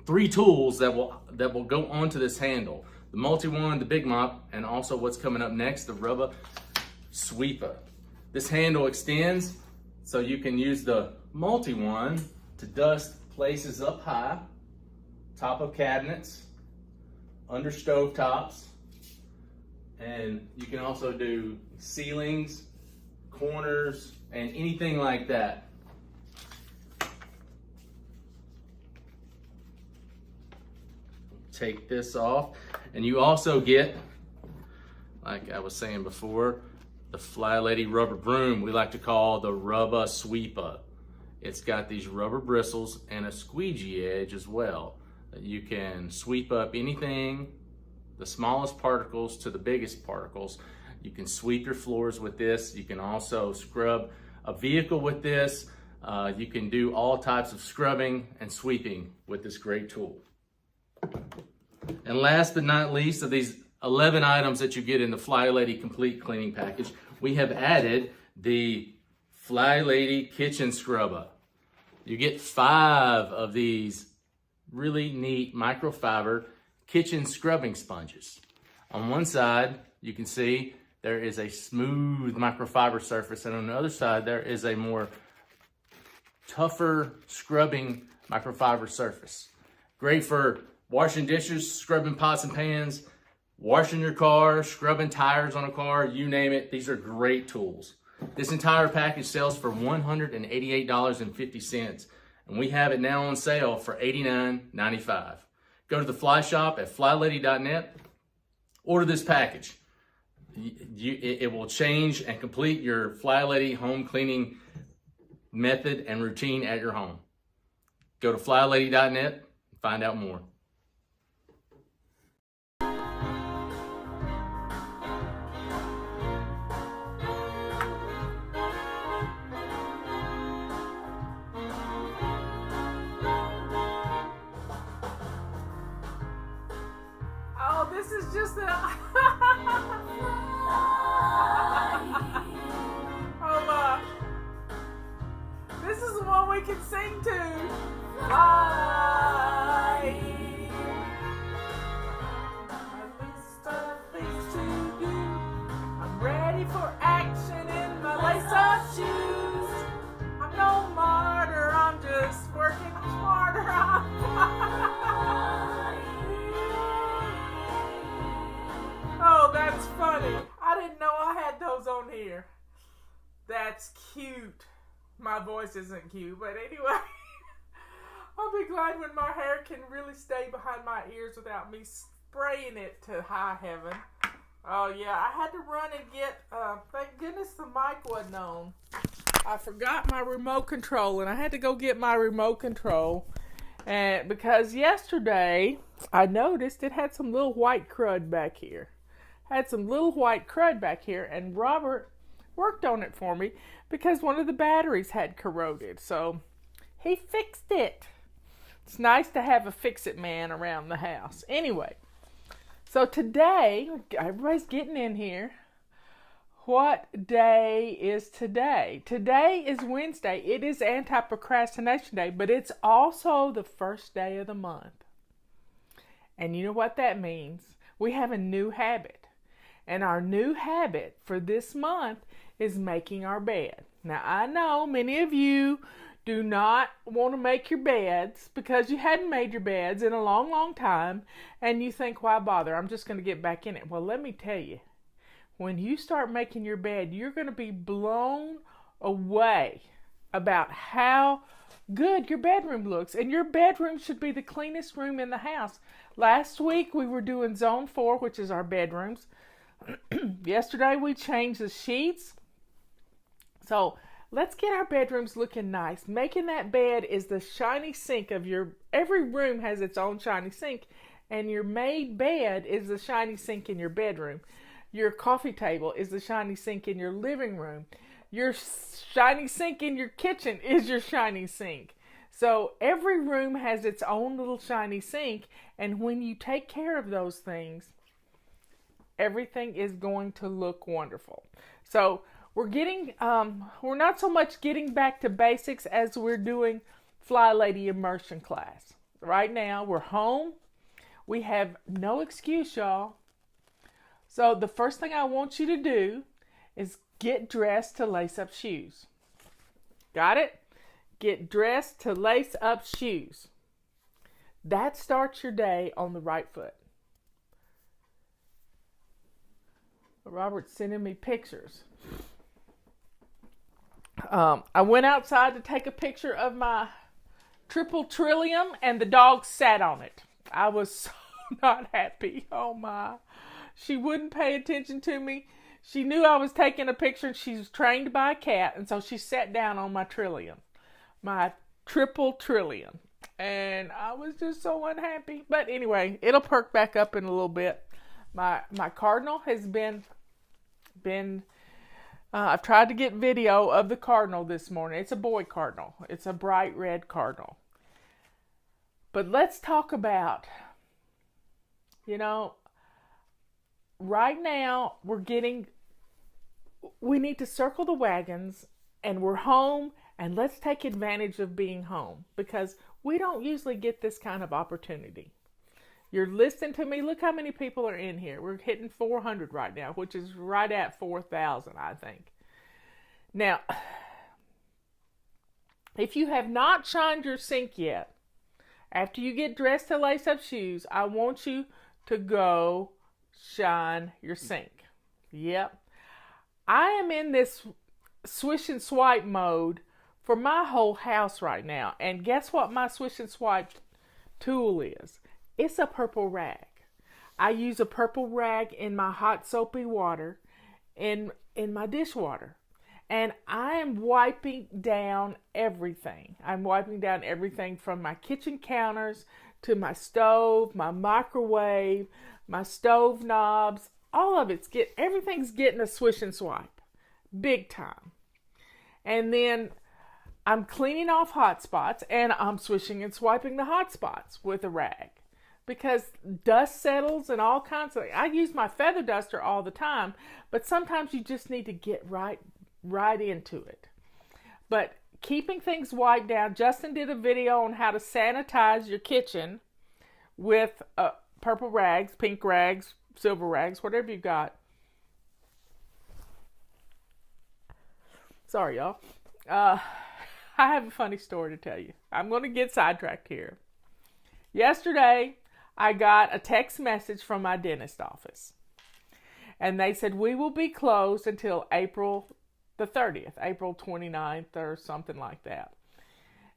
3 tools that will go onto this handle. The multi-wand, the Big Mop, and also what's coming up next, the Rubba Sweeper. This handle extends so you can use the multi-wand to dust places up high, top of cabinets, under stove tops, and you can also do ceilings, corners, and anything like that. Take this off, and you also get, like I was saying before, the Fly Lady rubber broom we like to call the Rubba Sweeper. It's got these rubber bristles and a squeegee edge as well. You can sweep up anything, the smallest particles to the biggest particles. You can sweep your floors with this. You can also scrub a vehicle with this. You can do all types of scrubbing and sweeping with this great tool. And last but not least, of these 11 items that you get in the Fly Lady Complete Cleaning Package, we have added the Fly Lady Kitchen Scrubber. You get 5 of these really neat microfiber kitchen scrubbing sponges. On one side, you can see there is a smooth microfiber surface, and on the other side, there is a more tougher scrubbing microfiber surface. Great for washing dishes, scrubbing pots and pans, washing your car, scrubbing tires on a car, you name it. These are great tools. This entire package sells for $188.50. and we have it now on sale for $89.95. Go to the Fly Shop at flylady.net. Order this package. It will change and complete your Fly Lady home cleaning method and routine at your home. Go to flylady.net and find out more. Oh, this is just a. Oh my. This is the one we can sing to. Fly. A list of things to do. I'm ready for action in my lace-up shoes. I'm no martyr, I'm just working smarter. Oh, that's funny. I didn't know I had those on here. That's cute. My voice isn't cute, but anyway. I'll be glad when my hair can really stay behind my ears without me spraying it to high heaven. Oh yeah, I had to run and get, thank goodness the mic wasn't on. I forgot my remote control and I had to go get my remote control. And because yesterday I noticed it had some little white crud back here. And Robert worked on it for me because one of the batteries had corroded. So he fixed it. It's nice to have a fix-it man around the house. Anyway, so today, everybody's getting in here. What day is today? Today is Wednesday. It is Anti-Procrastination Day, but it's also the first day of the month. And you know what that means? We have a new habit. And our new habit for this month is making our bed. Now, I know many of you do not want to make your beds because you hadn't made your beds in a long, long time. And you think, why bother? I'm just going to get back in it. Well, let me tell you, when you start making your bed, you're going to be blown away about how good your bedroom looks. And your bedroom should be the cleanest room in the house. Last week, we were doing Zone 4, which is our bedrooms. Yesterday, we changed the sheets. So let's get our bedrooms looking nice. Making that bed is the shiny sink of every room has its own shiny sink, and your made bed is the shiny sink in your bedroom. Your coffee table is the shiny sink in your living room. Your shiny sink in your kitchen is your shiny sink. So every room has its own little shiny sink, and when you take care of those things, everything is going to look wonderful. So we're not so much getting back to basics as we're doing Fly Lady immersion class. Right now, we're home. We have no excuse, y'all. So the first thing I want you to do is get dressed to lace up shoes. Got it? Get dressed to lace up shoes. That starts your day on the right foot. Robert's sending me pictures. I went outside to take a picture of my triple trillium and the dog sat on it. I was so not happy. Oh my. She wouldn't pay attention to me. She knew I was taking a picture and she's trained by a cat, and so she sat down on my trillium. My triple trillium. And I was just so unhappy. But anyway, it'll perk back up in a little bit. My cardinal has been I've tried to get video of the cardinal this morning. It's a boy cardinal. It's a bright red cardinal. But let's talk about, right now we need to circle the wagons and we're home, and let's take advantage of being home because we don't usually get this kind of opportunity. You're listening to me. Look how many people are in here. We're hitting 400 right now, which is right at 4,000, I think. Now, if you have not shined your sink yet, after you get dressed to lace up shoes, I want you to go shine your sink. Yep. I am in this swish and swipe mode for my whole house right now. And guess what my Swish and Swipe tool is? It's a purple rag. I use a purple rag in my hot soapy water in my dishwater. And I am wiping down everything. I'm wiping down everything from my kitchen counters to my stove, my microwave, my stove knobs. All of everything's getting a Swish and Swipe. Big time. And then I'm cleaning off hot spots, and I'm swishing and swiping the hot spots with a rag. Because dust settles and all kinds of... I use my feather duster all the time, but sometimes you just need to get right into it. But keeping things wiped down, Justin did a video on how to sanitize your kitchen with purple rags, pink rags, silver rags, whatever you got. Sorry, y'all. I have a funny story to tell you. I'm going to get sidetracked here. Yesterday, I got a text message from my dentist office. And they said, we will be closed until April the 30th, April 29th or something like that.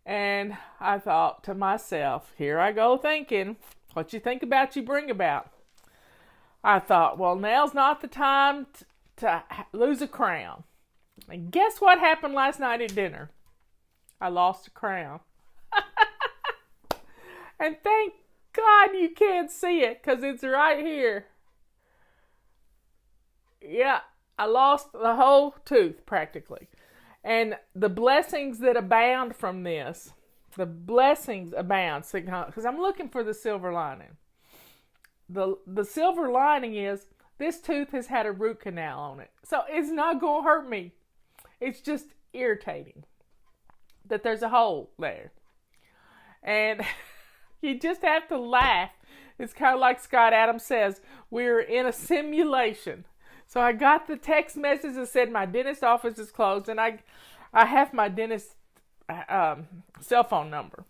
And I thought to myself, here I go thinking, what you think about, you bring about. I thought, well, now's not the time to lose a crown. And guess what happened last night at dinner? I lost a crown. And thank God you can't see it, because it's right here. Yeah, I lost the whole tooth practically. And the blessings that abound from this, the blessings abound, because I'm looking for the silver lining. The silver lining is this tooth has had a root canal on it. So it's not going to hurt me. It's just irritating that there's a hole there. And you just have to laugh. It's kind of like Scott Adams says, we're in a simulation. So I got the text message that said my dentist office is closed, and I have my dentist cell phone number.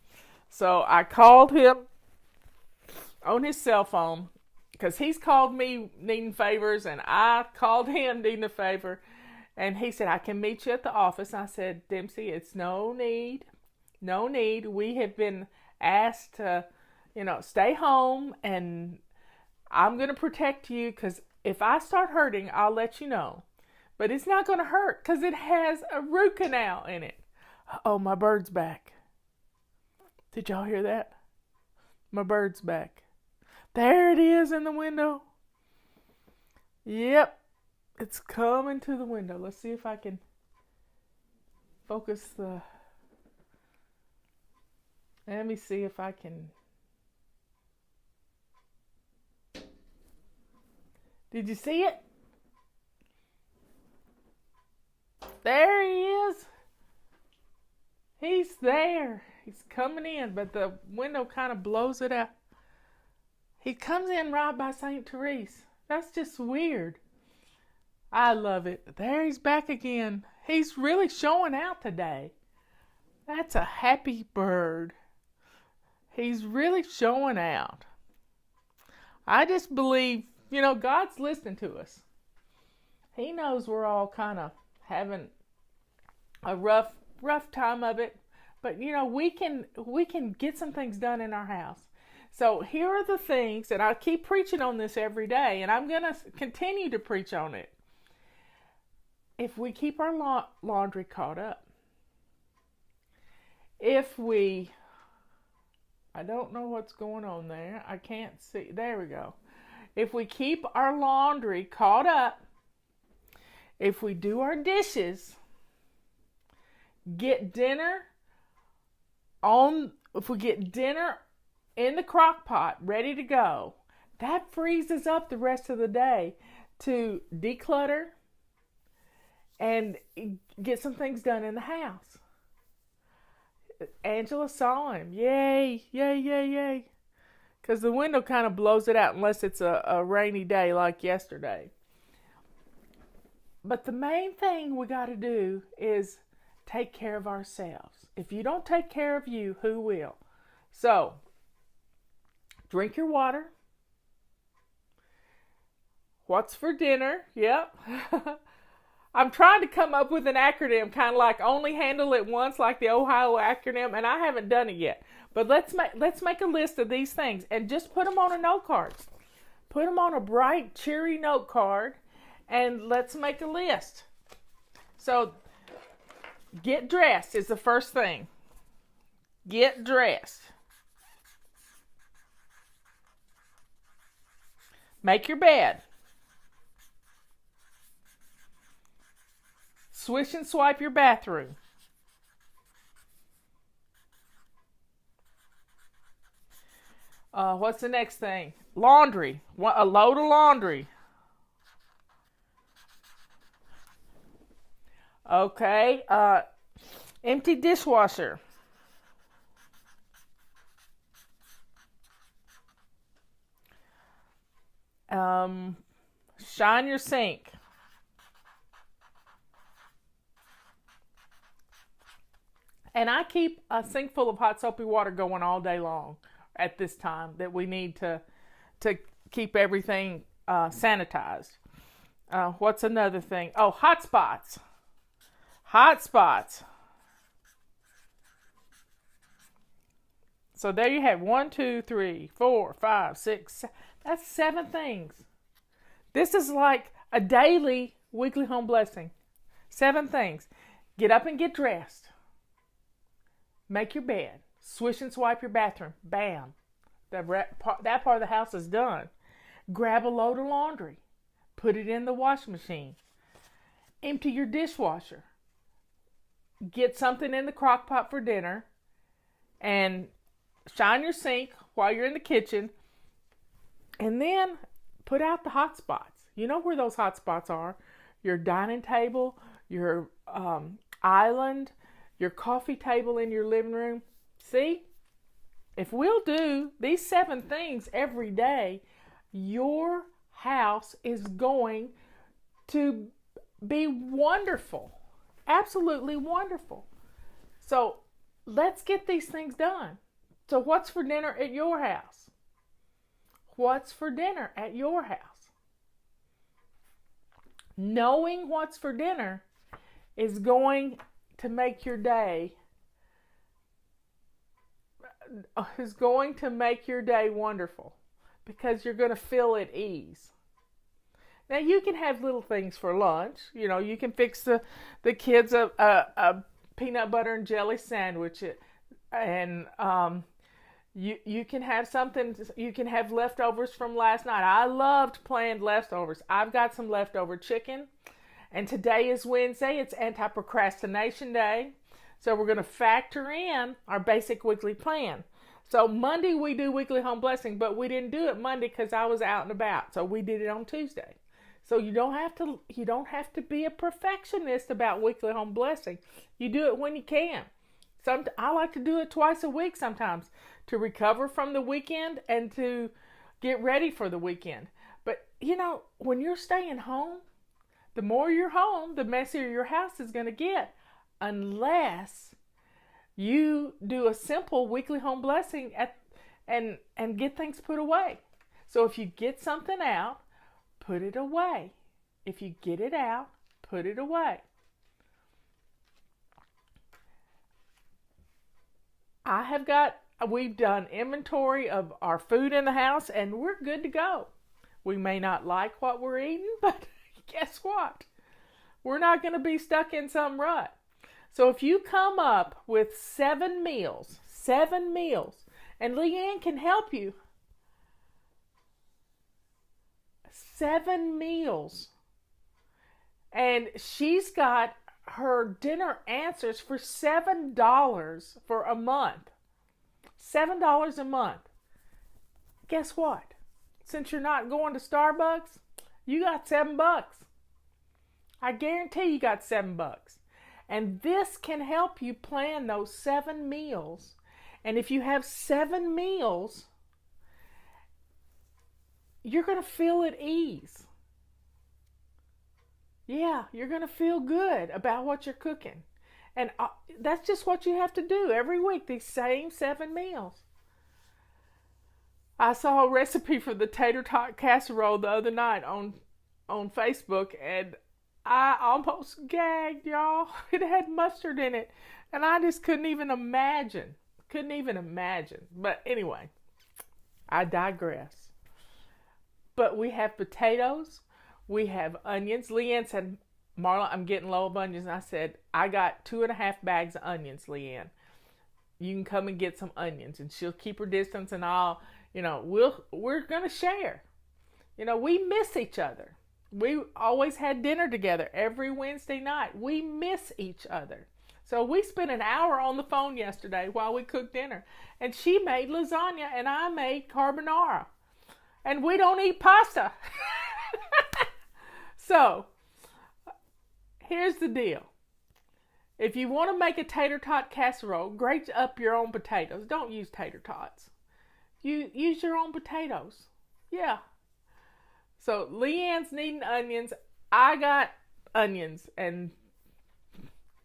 So I called him on his cell phone, because he's called me needing favors, and I called him needing a favor. And he said, I can meet you at the office. I said, Dempsey, it's no need. No need. We have been asked to, stay home, and I'm going to protect you, because if I start hurting, I'll let you know. But it's not going to hurt, because it has a root canal in it. Oh, my bird's back. Did y'all hear that? My bird's back. There it is in the window. Yep. It's coming to the window. Let's see if I can focus the... Let me see if I can... Did you see it? There he is. He's there. He's coming in, but the window kind of blows it out. He comes in right by St. Therese. That's just weird. I love it. There he's back again. He's really showing out today. That's a happy bird. He's really showing out. I just believe, God's listening to us. He knows we're all kind of having a rough time of it. But, we can get some things done in our house. So here are the things, and I keep preaching on this every day, and I'm going to continue to preach on it. If we keep our laundry caught up, I don't know what's going on there. I can't see. There we go. If we keep our laundry caught up, if we do our dishes, if we get dinner in the crock pot ready to go, that frees us up the rest of the day to declutter and get some things done in the house. Angela saw him. Yay, yay, yay, yay. Because the window kind of blows it out unless it's a rainy day like yesterday. But the main thing we got to do is take care of ourselves. If you don't take care of you, who will? So, drink your water. What's for dinner? Yep. I'm trying to come up with an acronym, kind of like Only Handle It Once, like the Ohio acronym, and I haven't done it yet. But let's make a list of these things and just put them on a note card. Put them on a bright, cheery note card, and let's make a list. So, get dressed is the first thing. Get dressed. Make your bed. Swish and swipe your bathroom. What's the next thing? Laundry. A load of laundry. Okay. Empty dishwasher. Shine your sink. And I keep a sink full of hot soapy water going all day long at this time that we need to keep everything sanitized. What's another thing? Oh, hot spots. Hot spots. So there you have 1, 2, 3, 4, 5, 6. That's 7 things. This is like a daily weekly home blessing. 7 things. Get up and get dressed. Make your bed. Swish and swipe your bathroom. Bam. That part of the house is done. Grab a load of laundry. Put it in the washing machine. Empty your dishwasher. Get something in the crock pot for dinner. And shine your sink while you're in the kitchen. And then put out the hot spots. You know where those hot spots are. Your dining table, your island, your coffee table in your living room. See? If we'll do these 7 things every day, your house is going to be wonderful. Absolutely wonderful. So let's get these things done. So what's for dinner at your house? What's for dinner at your house? Knowing what's for dinner is going to make your day wonderful, because you're going to feel at ease. Now you can have little things for lunch. You know, you can fix the kids a peanut butter and jelly sandwich, and you can have something. You can have leftovers from last night. I loved planned leftovers. I've got some leftover chicken. And today is Wednesday. It's anti-procrastination day. So we're going to factor in our basic weekly plan. So Monday we do weekly home blessing, but we didn't do it Monday because I was out and about. So we did it on Tuesday. So you don't have to be a perfectionist about weekly home blessing. You do it when you can. I like to do it twice a week sometimes to recover from the weekend and to get ready for the weekend. But you know, when you're staying home, the more you're home, the messier your house is going to get, unless you do a simple weekly home blessing and get things put away. So if you get something out, put it away. If you get it out, put it away. We've done inventory of our food in the house, and we're good to go. We may not like what we're eating, but guess what? We're not going to be stuck in some rut. So if you come up with 7 meals, and Leanne can help you. 7 meals. And she's got her dinner answers for $7 for a month. $7 a month. Guess what? Since you're not going to Starbucks, you got $7. I guarantee you got $7. And this can help you plan those 7 meals. And if you have 7 meals, you're going to feel at ease. Yeah, you're going to feel good about what you're cooking. And that's just what you have to do every week, these same 7 meals. I saw a recipe for the tater tot casserole the other night on Facebook, and I almost gagged, y'all. It had mustard in it, and I just couldn't even imagine. Couldn't even imagine. But anyway, I digress. But we have potatoes. We have onions. Leanne said, Marla, I'm getting low of onions. And I said, I got 2.5 bags of onions, Leanne. You can come and get some onions. And she'll keep her distance, and we're going to share. We miss each other. We always had dinner together every Wednesday night. We miss each other. So we spent an hour on the phone yesterday while we cooked dinner. And she made lasagna and I made carbonara. And we don't eat pasta. So, here's the deal. If you want to make a tater tot casserole, grate up your own potatoes. Don't use tater tots. Use your own potatoes. Yeah. So Leanne's needing onions. I got onions, and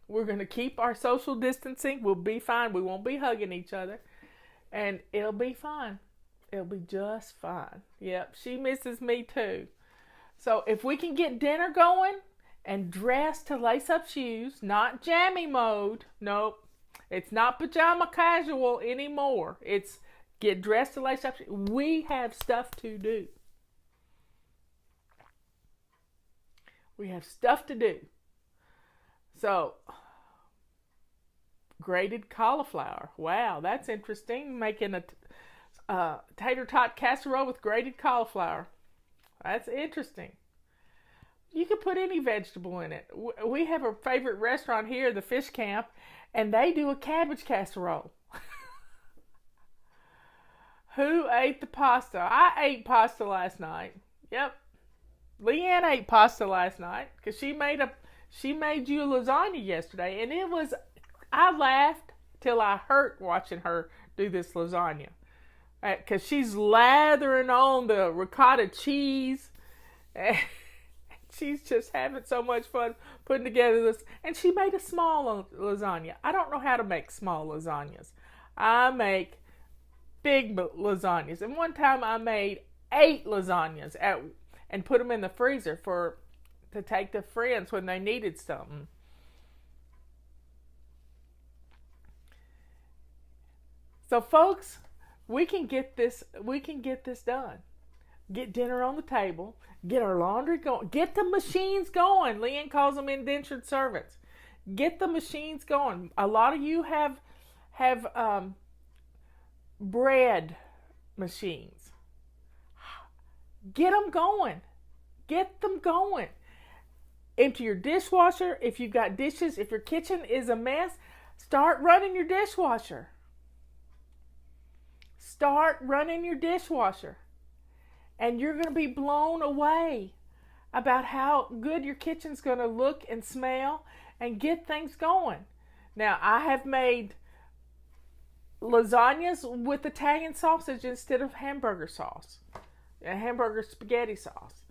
we're going to keep our social distancing. We'll be fine. We won't be hugging each other, and it'll be fine. It'll be just fine. Yep, she misses me too. So if we can get dinner going and dress to lace up shoes, not jammy mode. Nope. It's not pajama casual anymore. It's get dressed to lace up shoes. We have stuff to do. We have stuff to do. So, grated cauliflower. Wow, that's interesting. Making a tater tot casserole with grated cauliflower. That's interesting. You could put any vegetable in it. We have a favorite restaurant here, the Fish Camp, and they do a cabbage casserole. Who ate the pasta? I ate pasta last night. Yep. Leanne ate pasta last night because she made you a lasagna yesterday, and I laughed till I hurt watching her do this lasagna because she's lathering on the ricotta cheese, and she's just having so much fun putting together this. And she made a small lasagna. I don't know how to make small lasagnas. I make big lasagnas, and one time I made 8 lasagnas and put them in the freezer to take to friends when they needed something. So folks, we can get this done. Get dinner on the table, get our laundry going, get the machines going. Leanne calls them indentured servants. Get the machines going. A lot of you have bread machines. Get them going. Get them going. Empty your dishwasher. If you've got dishes, if your kitchen is a mess, start running your dishwasher. Start running your dishwasher. And you're going to be blown away about how good your kitchen's going to look and smell and get things going. Now, I have made lasagnas with Italian sausage instead of hamburger sauce. Hamburger spaghetti sauce.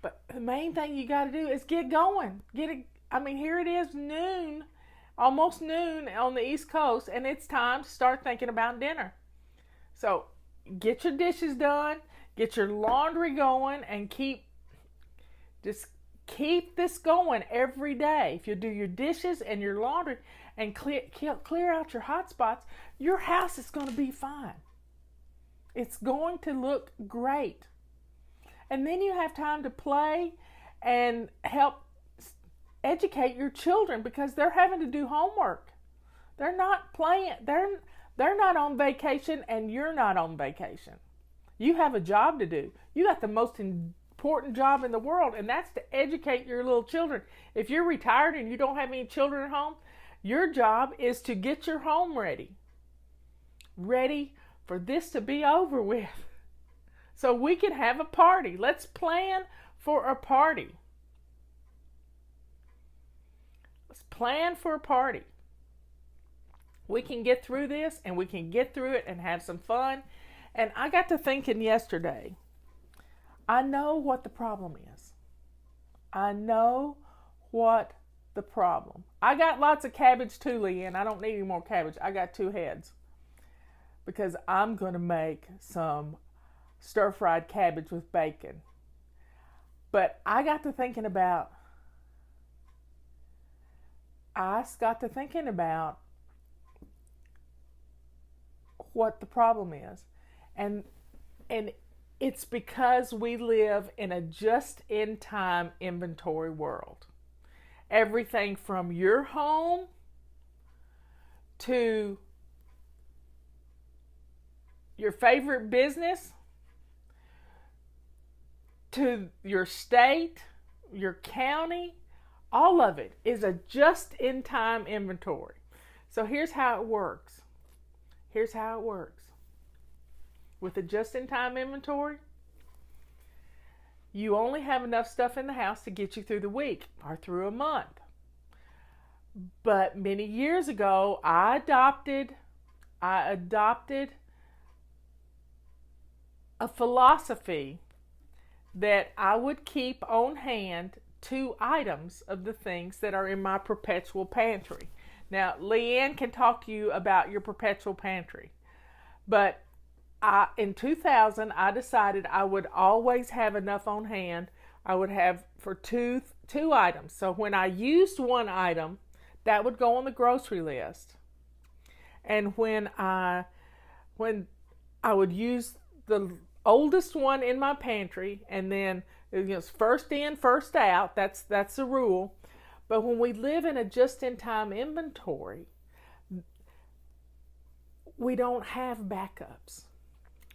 But the main thing you got to do is get going. Here it is noon, almost noon on the East Coast, and it's time to start thinking about dinner. So get your dishes done, get your laundry going, and keep this going every day. If you do your dishes and your laundry and clear out your hot spots, your house is going to be fine. It's going to look great. And then you have time to play and help educate your children because they're having to do homework. They're not playing. They're not on vacation, and you're not on vacation. You have a job to do. You got the most important job in the world, and that's to educate your little children. If you're retired and you don't have any children at home, your job is to get your home ready for this to be over with. So we can have a party. Let's plan for a party. Let's plan for a party. We can get through this, and we can get through it and have some fun. And I got to thinking yesterday, I know what the problem is. I know what the problem. I got lots of cabbage too, Leanne. I don't need any more cabbage. I got 2 heads. Because I'm going to make some stir-fried cabbage with bacon. But I got to thinking about I got to thinking about what the problem is. And it's because we live in a just-in-time inventory world. Everything from your home to your favorite business to your state, your county, all of it is a just-in-time inventory. So here's how it works. Here's how it works. With a just-in-time inventory, you only have enough stuff in the house to get you through the week or through a month. But many years ago, I adopted a philosophy that I would keep on hand 2 items of the things that are in my perpetual pantry. Now, Leanne can talk to you about your perpetual pantry. But in 2000, I decided I would always have enough on hand. I would have for two items. So when I used one item, that would go on the grocery list. And when I would use the oldest one in my pantry, and then first in, first out, that's the rule. But when we live in a just-in-time inventory, we don't have backups.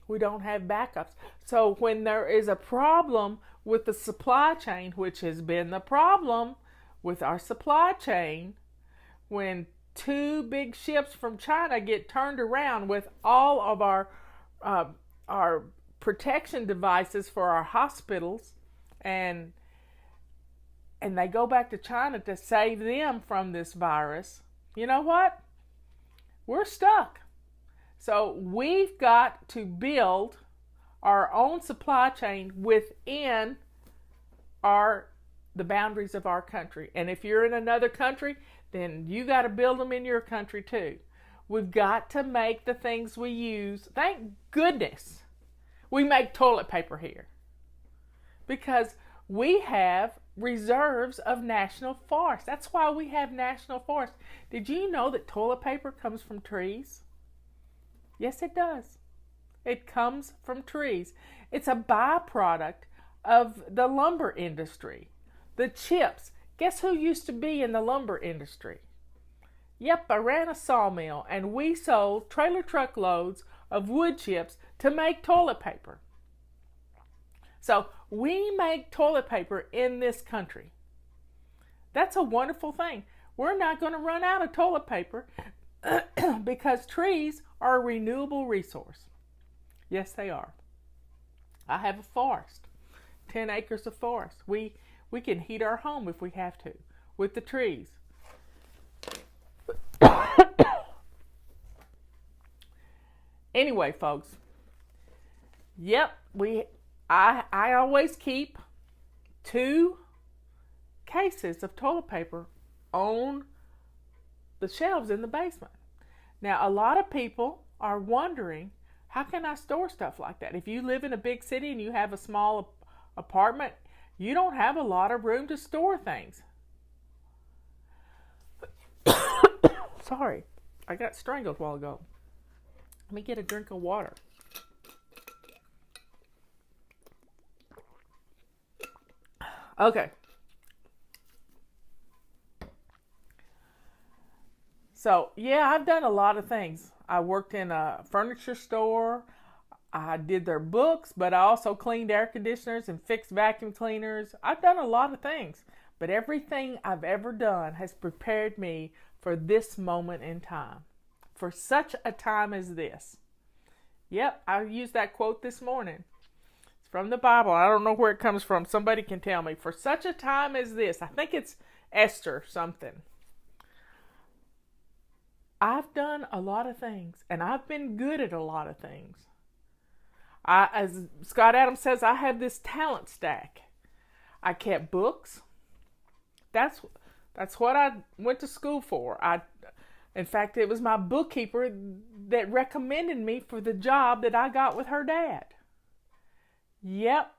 We don't have backups. So when there is a problem with the supply chain, which has been the problem with our supply chain, when 2 big ships from China get turned around with all of our protection devices for our hospitals, and they go back to China to save them from this virus, you know what? We're stuck. So we've got to build our own supply chain within the boundaries of our country. And if you're in another country, then you got to build them in your country too. We've got to make the things we use. Thank goodness we make toilet paper here, because we have reserves of national forests. That's why we have national forests. Did you know that toilet paper comes from trees? Yes, it does. It comes from trees. It's a byproduct of the lumber industry. The chips. Guess who used to be in the lumber industry? Yep, I ran a sawmill, and we sold trailer truckloads of wood chips to make toilet paper. So we make toilet paper in this country. That's a wonderful thing. We're not going to run out of toilet paper because trees are a renewable resource. Yes, they are. I have a forest, 10 acres of forest. We can heat our home if we have to with the trees. Anyway, folks, yep, I always keep 2 cases of toilet paper on the shelves in the basement. Now, a lot of people are wondering, how can I store stuff like that? If you live in a big city and you have a small apartment, you don't have a lot of room to store things. Sorry, I got strangled a while ago. Let me get a drink of water. Okay. So, yeah, I've done a lot of things. I worked in a furniture store. I did their books, but I also cleaned air conditioners and fixed vacuum cleaners. I've done a lot of things, but everything I've ever done has prepared me for this moment in time, for such a time as this. Yep, I used that quote this morning. It's from the Bible. I don't know where it comes from. Somebody can tell me. For such a time as this. I think it's Esther something. I've done a lot of things, and I've been good at a lot of things. As Scott Adams says, I have this talent stack. I kept books. That's what I went to school for. In fact, it was my bookkeeper that recommended me for the job that I got with her dad. Yep.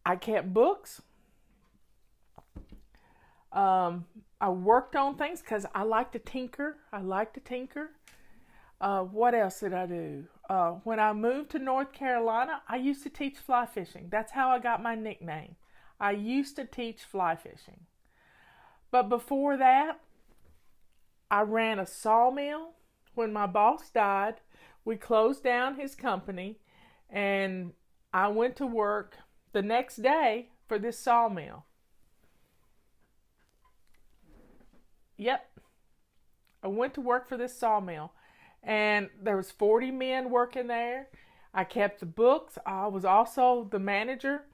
I kept books. I worked on things because I like to tinker. What else did I do? When I moved to North Carolina, I used to teach fly fishing. That's how I got my nickname. I used to teach fly fishing. But before that, I ran a sawmill. When my boss died, we closed down his company, and I went to work the next day for this sawmill. Yep. I went to work for this sawmill, and there was 40 men working there. I kept the books. I was also the manager.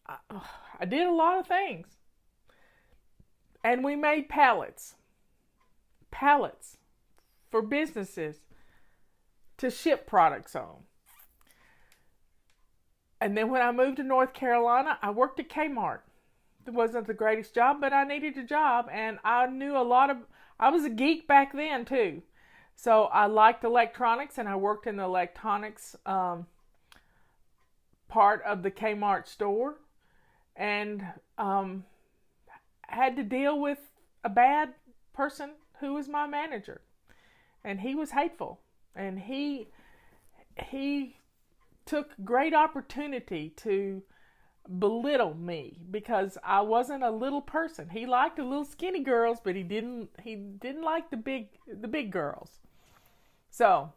I did a lot of things. And we made pallets for businesses to ship products on. And then when I moved to North Carolina, I worked at Kmart. It wasn't the greatest job, but I needed a job, and I was a geek back then too. So I liked electronics, and I worked in the electronics part of the Kmart store, and had to deal with a bad person who was my manager, and he was hateful, and he took great opportunity to belittle me because I wasn't a little person. He liked the little skinny girls, but he didn't like the big girls. So,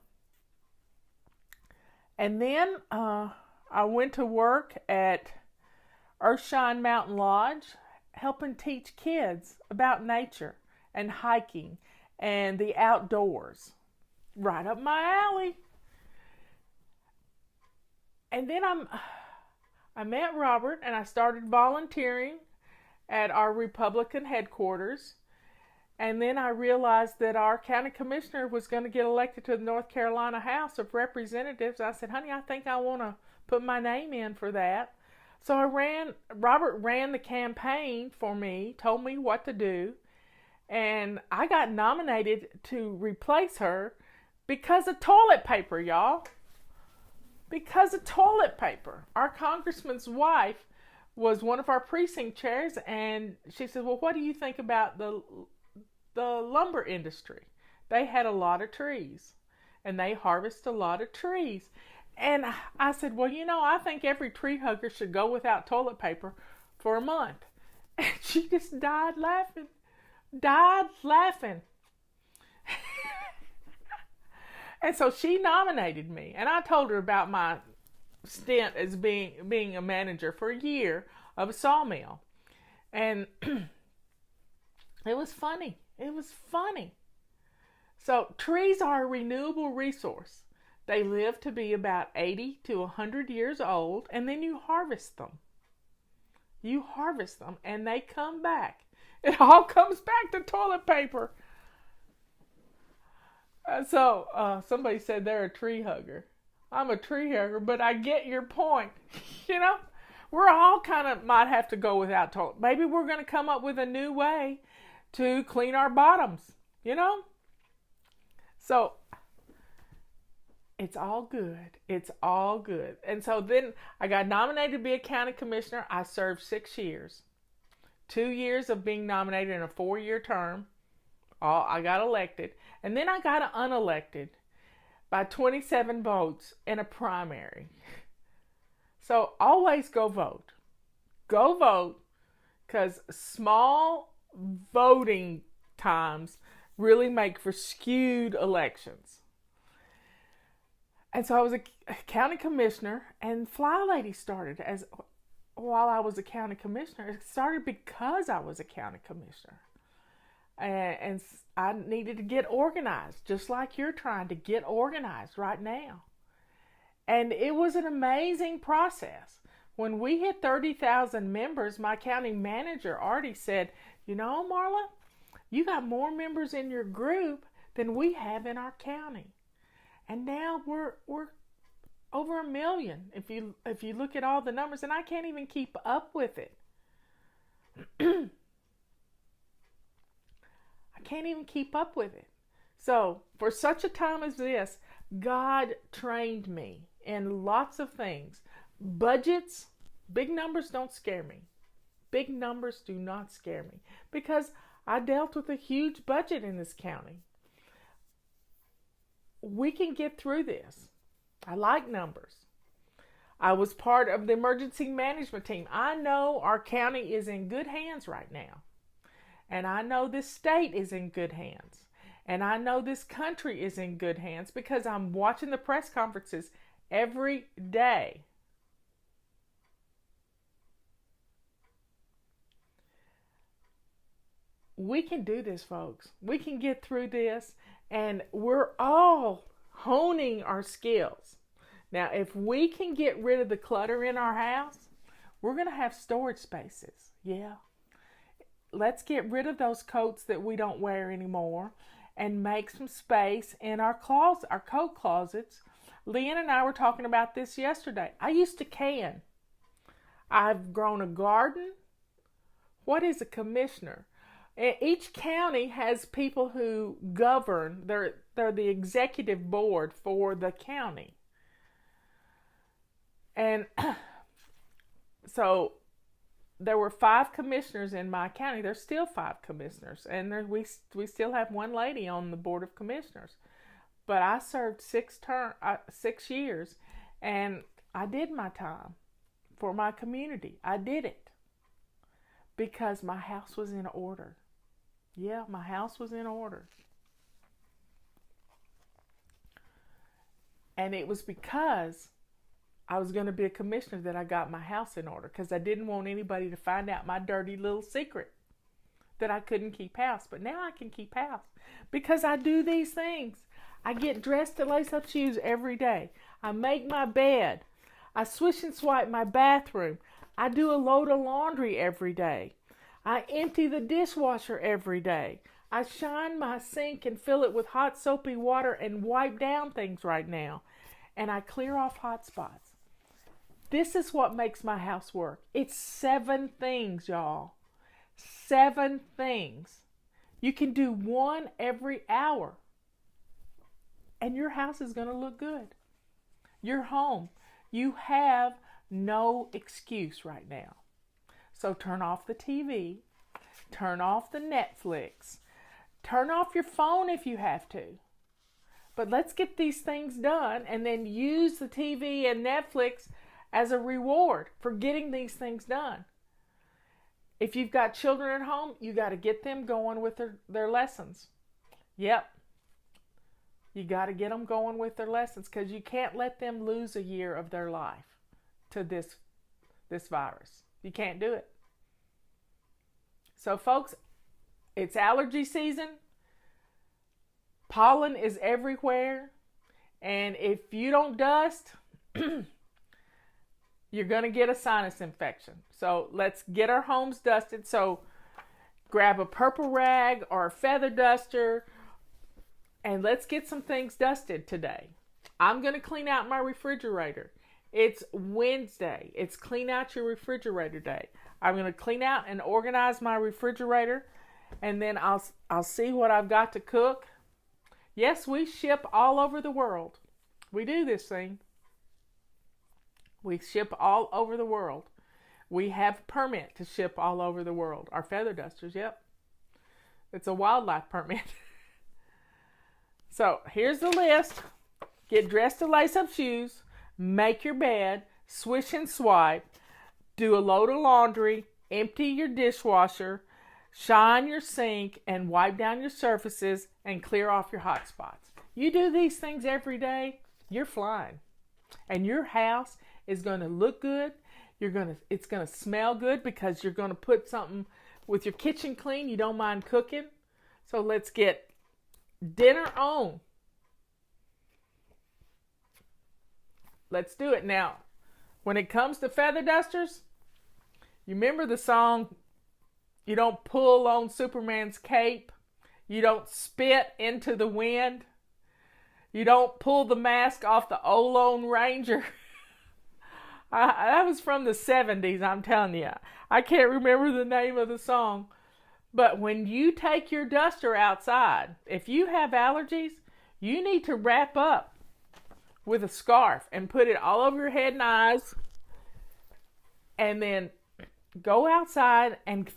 and then I went to work at Earthshine Mountain Lodge, helping teach kids about nature and hiking and the outdoors. Right up my alley. And then I met Robert, and I started volunteering at our Republican headquarters. And then I realized that our county commissioner was going to get elected to the North Carolina House of Representatives. I said, honey, I think I want to put my name in for that. So Robert ran the campaign for me, told me what to do, and I got nominated to replace her because of toilet paper, y'all. Because of toilet paper. Our congressman's wife was one of our precinct chairs, and she said, well, what do you think about the lumber industry? They had a lot of trees, and they harvest a lot of trees. And I said, well, I think every tree hugger should go without toilet paper for a month. And she just died laughing. And so she nominated me. And I told her about my stint as being a manager for a year of a sawmill. And it was funny. So trees are a renewable resource. They live to be about 80 to 100 years old, and then you harvest them. And they come back. It all comes back to toilet paper. So somebody said they're a tree hugger. I'm a tree hugger, but I get your point. We're all kind of might have to go without toilet. Maybe we're going to come up with a new way to clean our bottoms, So it's all good. And so then I got nominated to be a county commissioner. I served 6 years. 2 years of being nominated in a 4-year term. I got elected. And then I got unelected by 27 votes in a primary. So always go vote. Go vote, because small voting times really make for skewed elections. And so I was a county commissioner, and Fly Lady started while I was a county commissioner. It started because I was a county commissioner. And I needed to get organized, just like you're trying to get organized right now. And it was an amazing process. When we hit 30,000 members, my county manager, Artie, said, Marla, you got more members in your group than we have in our county. And now we're over 1 million if you look at all the numbers, and I can't even keep up with it. I can't even keep up with it. So for such a time as this, God trained me in lots of things. Budgets, big numbers don't scare me. Big numbers do not scare me because I dealt with a huge budget in this county. We can get through this. I like numbers. I was part of the emergency management team. I know our county is in good hands right now. And I know this state is in good hands. And I know this country is in good hands because I'm watching the press conferences every day. We can do this, folks. We can get through this, and we're all honing our skills. Now, if we can get rid of the clutter in our house, we're going to have storage spaces. Yeah. Let's get rid of those coats that we don't wear anymore and make some space in our closet, our coat closets. Leanne and I were talking about this yesterday. I used to can. I've grown a garden. What is a commissioner? Each county has people who govern. They're the executive board for the county. And so there were 5 commissioners in my county. There's still 5 commissioners. And we still have one lady on the board of commissioners. But I served 6 years, and I did my time for my community. I did it because my house was in order. Yeah, my house was in order. And it was because I was going to be a commissioner that I got my house in order, because I didn't want anybody to find out my dirty little secret that I couldn't keep house. But now I can keep house because I do these things. I get dressed to lace up shoes every day. I make my bed. I swish and swipe my bathroom. I do a load of laundry every day. I empty the dishwasher every day. I shine my sink and fill it with hot soapy water and wipe down things right now. And I clear off hot spots. This is what makes my house work. It's 7 things, y'all. 7 things. You can do one every hour. And your house is going to look good. Your home. You have no excuse right now. So turn off the TV. Turn off the Netflix. Turn off your phone if you have to. But let's get these things done and then use the TV and Netflix as a reward for getting these things done. If you've got children at home, you got to get them going with their lessons. Yep. You got to get them going with their lessons because you can't let them lose a year of their life to this virus. You can't do it. So, folks, it's allergy season. Pollen is everywhere. And if you don't dust, you're going to get a sinus infection. So let's get our homes dusted. So grab a purple rag or a feather duster and let's get some things dusted today. I'm going to clean out my refrigerator. It's Wednesday. It's clean out your refrigerator day. I'm going to clean out and organize my refrigerator, and then I'll see what I've got to cook. Yes, we ship all over the world. We do this thing. We ship all over the world. We have a permit to ship all over the world. Our feather dusters, yep. It's a wildlife permit. So here's the list. Get dressed to lace up shoes. Make your bed. Swish and swipe. Do a load of laundry. Empty your dishwasher. Shine your sink and wipe down your surfaces and clear off your hot spots. You do these things every day, you're flying. And your house is going to look good. It's going to smell good because you're going to put something with your kitchen clean. You don't mind cooking. So let's get dinner on. Let's do it. Now, when it comes to feather dusters, you remember the song, you don't pull on Superman's cape. You don't spit into the wind. You don't pull the mask off the old Lone Ranger. That was from the 70s, I'm telling you. I can't remember the name of the song. But when you take your duster outside, if you have allergies, you need to wrap up with a scarf and put it all over your head and eyes. And then go outside and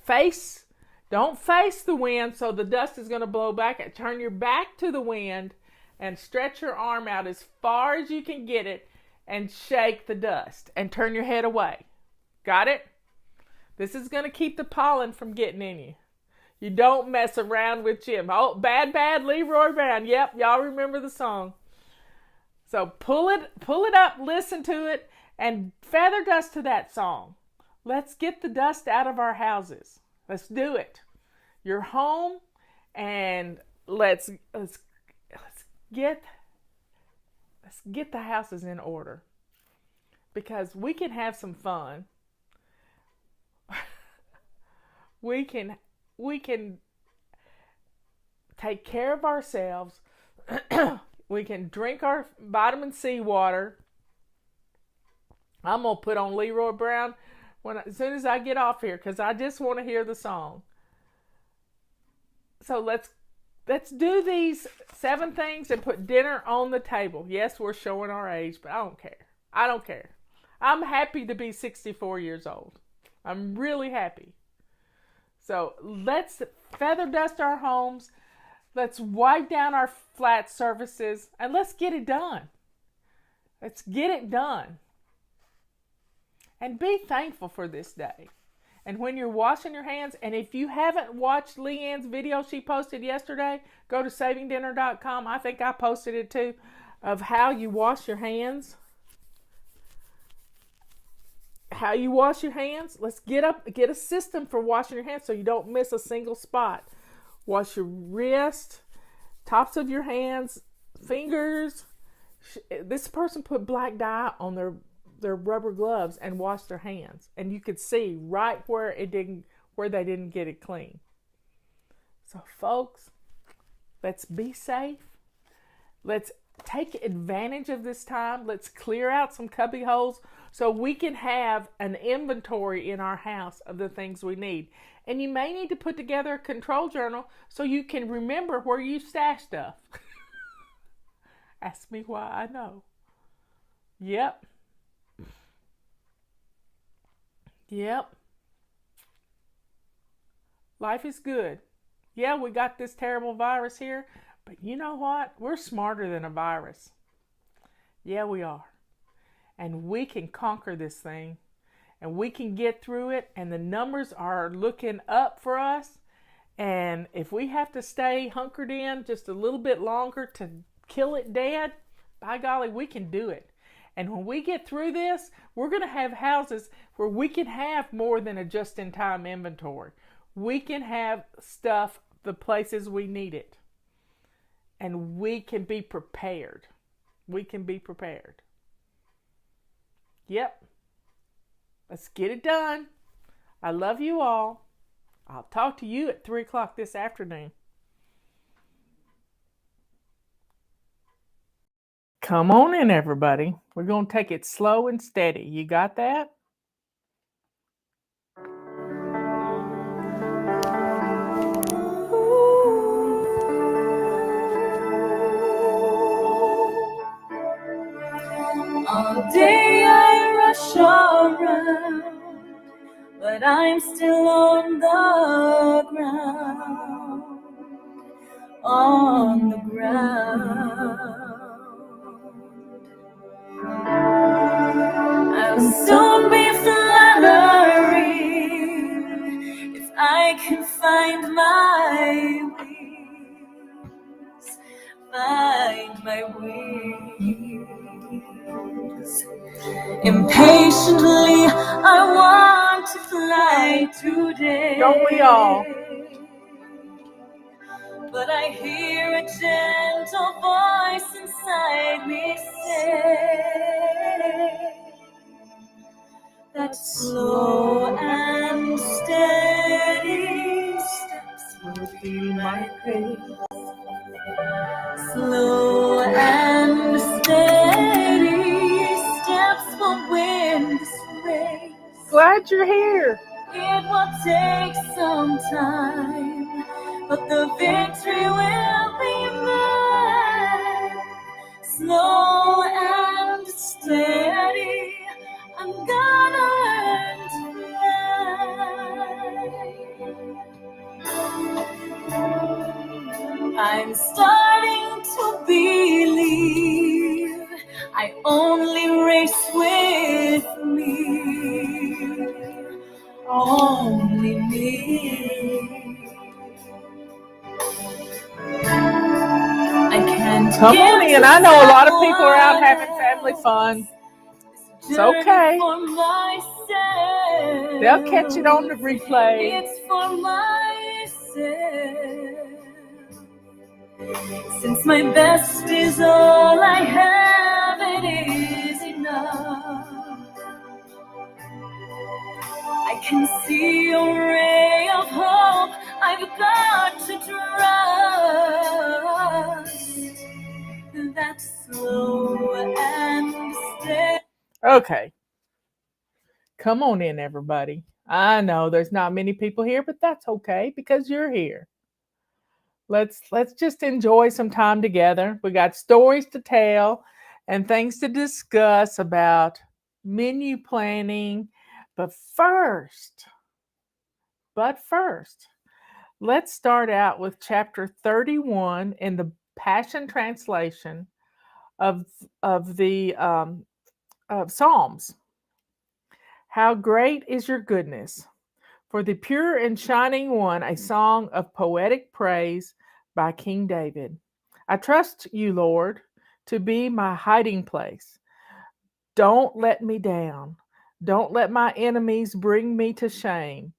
don't face the wind so the dust is going to blow back. Turn your back to the wind and stretch your arm out as far as you can get it and shake the dust and turn your head away. Got it? This is going to keep the pollen from getting in you. You don't mess around with Jim. Oh, bad, Leroy Brown. Yep, y'all remember the song. So pull it up, listen to it, and feather dust to that song. Let's get the dust out of our houses. Let's do it. You're home, and let's get the houses in order, because we can have some fun. We can take care of ourselves. We can drink our vitamin C water. I'm going to put on Leroy Brown as soon as I get off here, because I just want to hear the song. So let's do these 7 things and put dinner on the table. Yes, we're showing our age, but I don't care. I'm happy to be 64 years old. I'm really happy. So let's feather dust our homes. Let's wipe down our flat surfaces, and let's get it done. Let's get it done. And be thankful for this day. And when you're washing your hands, and if you haven't watched Leanne's video she posted yesterday, go to savingdinner.com. I think I posted it too, of how you wash your hands. How you wash your hands. Let's get a system for washing your hands so you don't miss a single spot. Wash your wrist, tops of your hands, fingers. This person put black dye on their rubber gloves and washed their hands, and you could see right where they didn't get it clean. So folks, let's be safe. Let's take advantage of this time. Let's clear out some cubby holes so we can have an inventory in our house of the things we need. And you may need to put together a control journal so you can remember where you stash stuff. Ask me why I know. Yep. Life is good. Yeah, we got this terrible virus here, but you know what? We're smarter than a virus. Yeah, we are. And we can conquer this thing, and we can get through it, and the numbers are looking up for us. And if we have to stay hunkered in just a little bit longer to kill it dead, by golly, we can do it. And when we get through this, we're going to have houses where we can have more than a just-in-time inventory. We can have stuff the places we need it. And we can be prepared. We can be prepared. Yep. Let's get it done. I love you all. I'll talk to you at 3 o'clock this afternoon. Come on in, everybody. We're going to take it slow and steady. You got that? All day I rush around, but I'm still on the ground, on the ground. I'll soon be fluttering if I can find my wings, find my wings. Impatiently, I want to fly today. Don't we all? But I hear a gentle voice inside me say that slow and steady steps will be my pace. Slow and steady steps will win this race. Glad you're here. It will take some time, but the victory will be mine. Slow and steady, I'm gonna learn to fly. I'm starting to believe I only race with me, only me. I can't Come on get in. to I know a lot of people are out someone having family else. fun. It's It's okay. for myself. They'll catch it on the replay. It's for myself. Since my best is all I have, it is enough. I can see a ray of hope. I've got to trust that slow and steady. Okay. Come on in, everybody. I know there's not many people here, but that's okay because you're here. Let's just enjoy some time together. We got stories to tell and things to discuss about menu planning. But first, let's start out with chapter 31 in the Passion Translation of the of Psalms. How great is your goodness! For the pure and shining one, a song of poetic praise by King David. I trust you, Lord, to be my hiding place. Don't let me down. Don't let my enemies bring me to shame.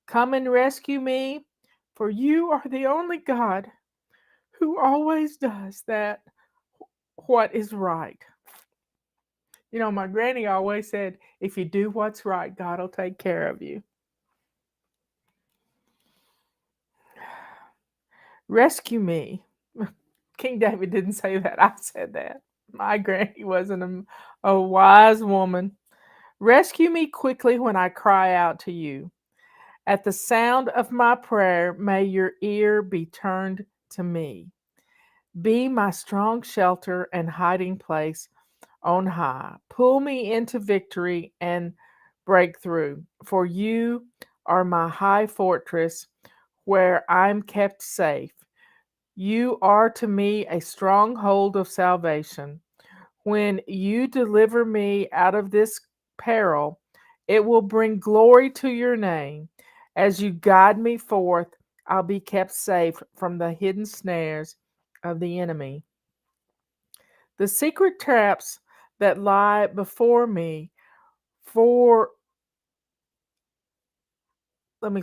Come and rescue me, for you are the only God who always does that what is right. You know, my granny always said, if you do what's right, God will take care of you. Rescue me. King David didn't say that. I said that. My granny wasn't a wise woman. Rescue me quickly when I cry out to you. At the sound of my prayer, may your ear be turned to me. Be my strong shelter and hiding place on high. Pull me into victory and breakthrough, for you are my high fortress where I'm kept safe. You are to me a stronghold of salvation. When you deliver me out of this peril, it will bring glory to your name. As you guide me forth, I'll be kept safe from the hidden snares of the enemy. The secret traps that lie before me for let me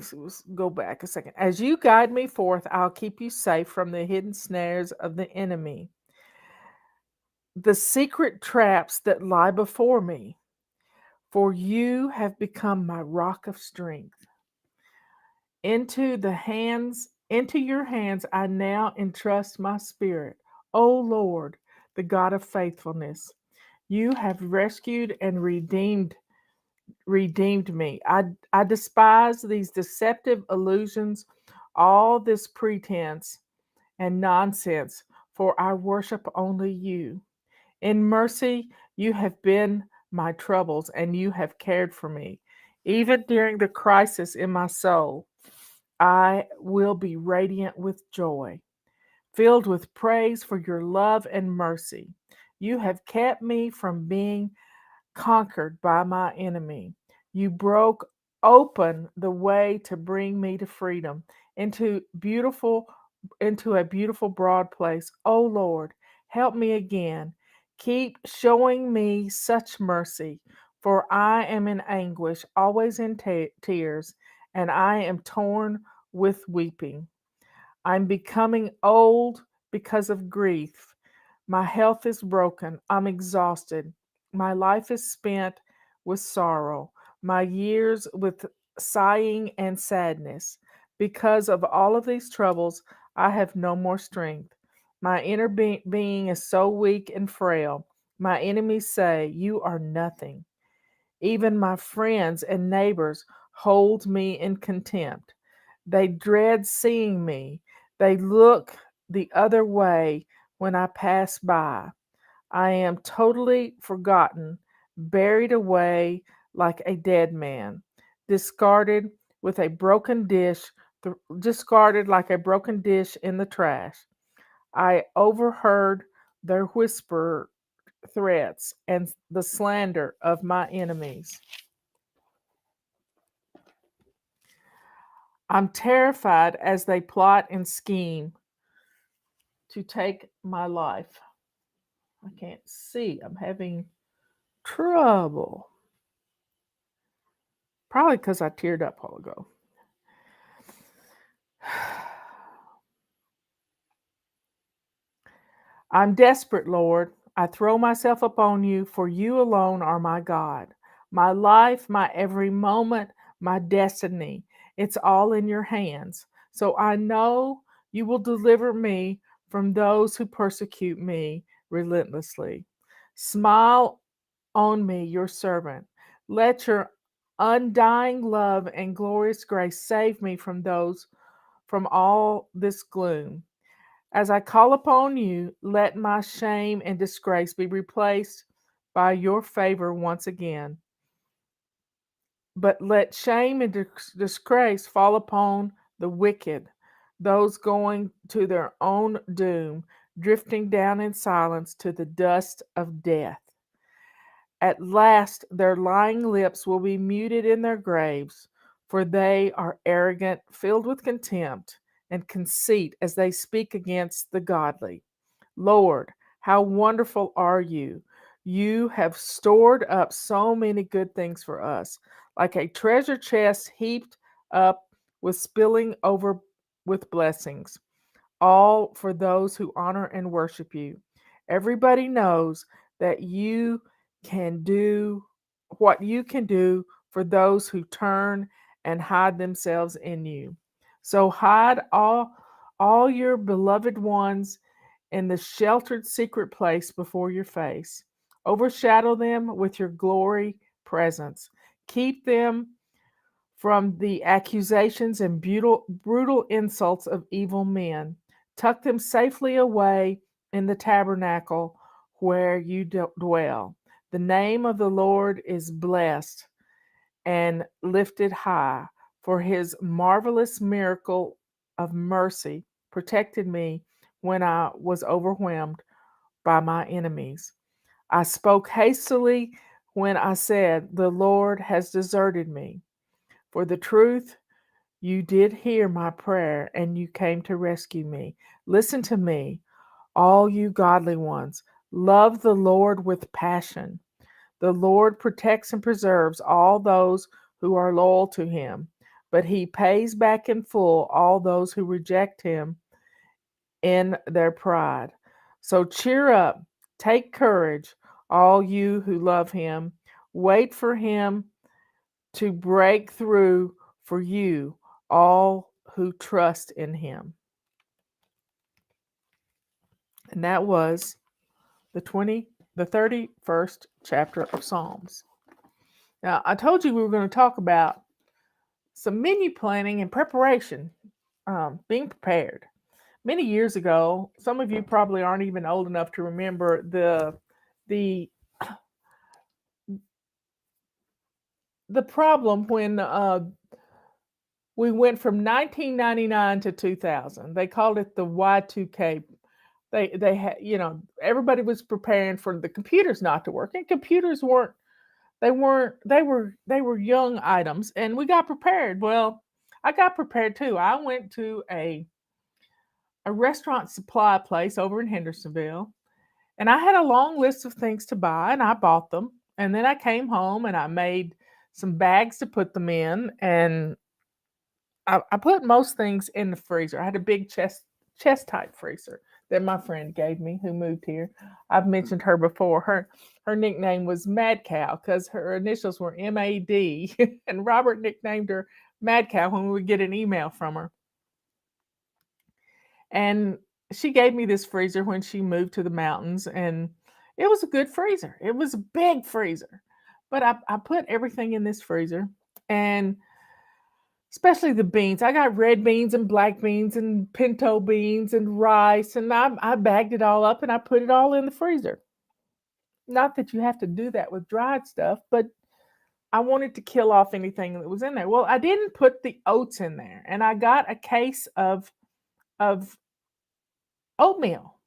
go back a second. As you guide me forth, I'll keep you safe from the hidden snares of the enemy. The secret traps that lie before me, for you have become my rock of strength. Into your hands I now entrust my spirit. O Lord, the God of faithfulness, you have rescued and redeemed me. I despise these deceptive illusions, all this pretense and nonsense, for I worship only you. In mercy, you have been my troubles and you have cared for me. Even during the crisis in my soul, I will be radiant with joy, filled with praise for your love and mercy. You have kept me from being conquered by my enemy. You broke open the way to bring me to freedom into a beautiful broad place. Oh Lord, help me again. Keep showing me such mercy, for I am in anguish, always in tears, and I am torn with weeping. I'm becoming old because of grief. My health is broken. I'm exhausted. My life is spent with sorrow, my years with sighing and sadness. Because of all of these troubles, I have no more strength. My inner being is so weak and frail. My enemies say, you are nothing. Even my friends and neighbors hold me in contempt. They dread seeing me. They look the other way when I pass by. I am totally forgotten, buried away like a dead man, discarded with a broken dish, discarded like a broken dish in the trash. I overheard their whisper threats and the slander of my enemies. I'm terrified as they plot and scheme to take my life. I can't see. I'm having trouble. Probably because I teared up a while ago. I'm desperate, Lord. I throw myself upon you, for you alone are my God. My life, my every moment, my destiny, it's all in your hands. So I know you will deliver me from those who persecute me relentlessly. Smile on me, your servant. Let your undying love and glorious grace save me from all this gloom. As I call upon you, let my shame and disgrace be replaced by your favor once again. But let shame and disgrace fall upon the wicked, those going to their own doom, drifting down in silence to the dust of death. At last, their lying lips will be muted in their graves, for they are arrogant, filled with contempt and conceit as they speak against the godly. Lord, how wonderful are you! You have stored up so many good things for us, like a treasure chest heaped up with spilling over with blessings, all for those who honor and worship you. Everybody knows that you can do what you can do for those who turn and hide themselves in you. So hide all your beloved ones in the sheltered secret place before your face. Overshadow them with your glory presence. Keep them from the accusations and brutal insults of evil men. Tuck them safely away in the tabernacle where you dwell. The name of the Lord is blessed and lifted high, for his marvelous miracle of mercy protected me when I was overwhelmed by my enemies. I spoke hastily when I said, the Lord has deserted me. For the truth, you did hear my prayer and you came to rescue me. Listen to me, all you godly ones. Love the Lord with passion. The Lord protects and preserves all those who are loyal to him, but he pays back in full all those who reject him in their pride. So cheer up, take courage, all you who love him. Wait for him to break through for you, all who trust in him. And that was the 31st chapter of Psalms. Now, I told you we were going to talk about some menu planning and preparation, being prepared. Many years ago, some of you probably aren't even old enough to remember the problem when we went from 1999 to 2000. They called it the Y2K. They had, everybody was preparing for the computers not to work, and computers weren't. They were young items, and we got prepared. Well, I got prepared too. I went to a restaurant supply place over in Hendersonville, and I had a long list of things to buy, and I bought them. And then I came home and I made some bags to put them in, and I put most things in the freezer. I had a big chest type freezer that my friend gave me who moved here. I've mentioned her before. Her nickname was Mad Cow because her initials were MAD, and Robert nicknamed her Mad Cow when we would get an email from her. And she gave me this freezer when she moved to the mountains, and it was a good freezer. It was a big freezer. But I put everything in this freezer, and especially the beans. I got red beans and black beans and pinto beans and rice, and I bagged it all up and I put it all in the freezer. Not that you have to do that with dried stuff, but I wanted to kill off anything that was in there. Well, I didn't put the oats in there, and I got a case of Oatmeal.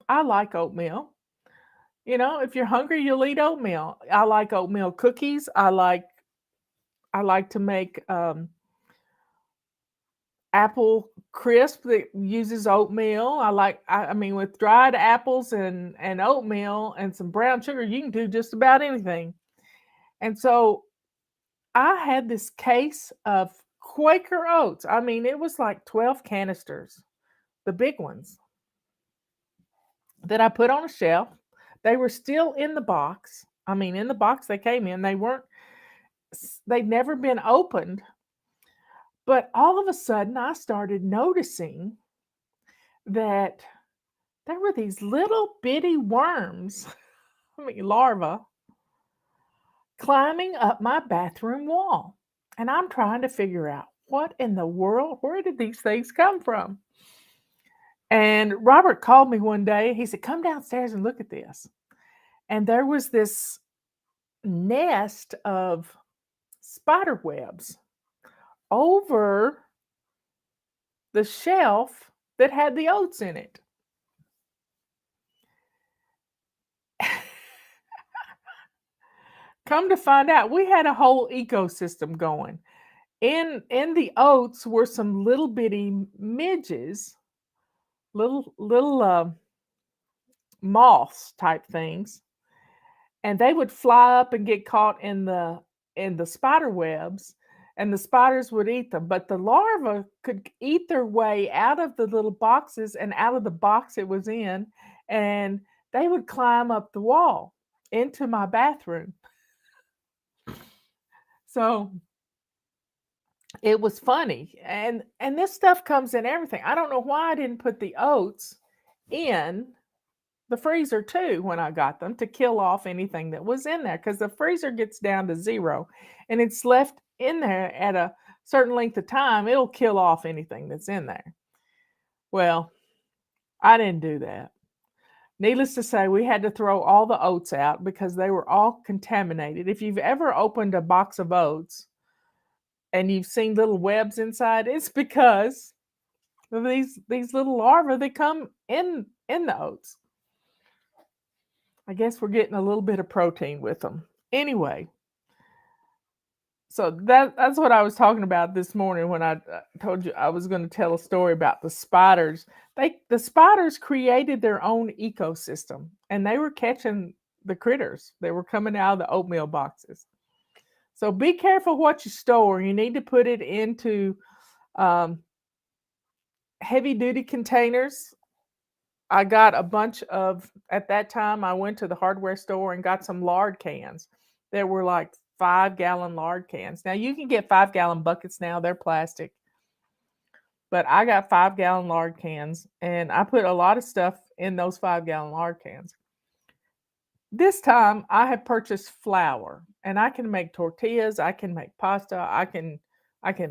I like oatmeal. You know, if you're hungry, you'll eat oatmeal. I like oatmeal cookies. I like to make apple crisp that uses oatmeal. I mean, with dried apples and oatmeal and some brown sugar, you can do just about anything. And so I had this case of Quaker oats. I mean, it was like 12 canisters, the big ones, that I put on a shelf. They were still in the box. I mean, in the box they came in. They'd never been opened. But all of a sudden, I started noticing that there were these little bitty worms, I mean, larvae, climbing up my bathroom wall. And I'm trying to figure out what in the world, where did these things come from? And Robert called me one day. He said, "Come downstairs and look at this." And there was this nest of spider webs over the shelf that had the oats in it. Come to find out, we had a whole ecosystem going. In the oats were some little bitty midges, little moths type things, and they would fly up and get caught in the spider webs, and the spiders would eat them. But the larvae could eat their way out of the little boxes and out of the box it was in, and they would climb up the wall into my bathroom. So it was funny. And this stuff comes in everything. I don't know why I didn't put the oats in the freezer too when I got them, to kill off anything that was in there, because the freezer gets down to 0 and it's left in there at a certain length of time, it'll kill off anything that's in there. Well, I didn't do that. Needless to say, we had to throw all the oats out because they were all contaminated. If you've ever opened a box of oats and you've seen little webs inside, it's because of these little larvae that come in the oats. I guess we're getting a little bit of protein with them. Anyway, so that's what I was talking about this morning when I told you I was going to tell a story about the spiders. The spiders created their own ecosystem, and they were catching the critters. They were coming out of the oatmeal boxes. So be careful what you store. You need to put it into heavy-duty containers. I got a bunch of, at that time, I went to the hardware store and got some lard cans. There were like 5-gallon lard cans. Now, you can get 5-gallon buckets now. They're plastic. But I got 5-gallon lard cans, and I put a lot of stuff in those 5-gallon lard cans. This time, I have purchased flour, and I can make tortillas. I can make pasta. I can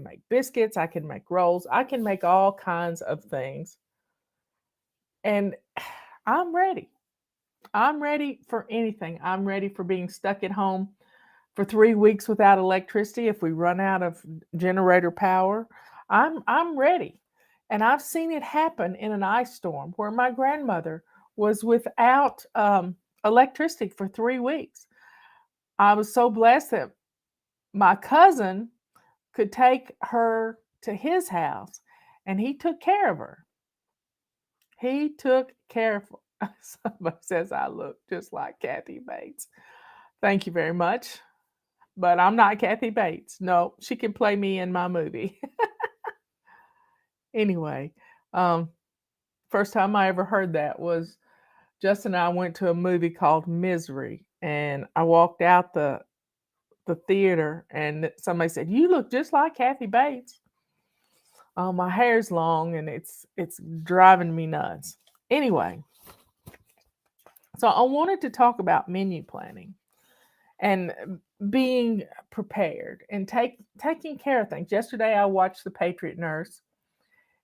make biscuits. I can make rolls. I can make all kinds of things. And I'm ready. I'm ready for anything. I'm ready for being stuck at home for 3 weeks without electricity if we run out of generator power. I'm ready. And I've seen it happen in an ice storm where my grandmother was without electricity for 3 weeks. I was so blessed that my cousin could take her to his house, and he took care of her. He took care of her. Somebody says I look just like Kathy Bates. Thank you very much. But I'm not Kathy Bates. No, she can play me in my movie. Anyway, first time I ever heard that was Justin and I went to a movie called Misery, and I walked out the theater, and somebody said, "You look just like Kathy Bates." My hair's long, and it's driving me nuts. Anyway, so I wanted to talk about menu planning and being prepared and taking care of things. Yesterday, I watched The Patriot Nurse,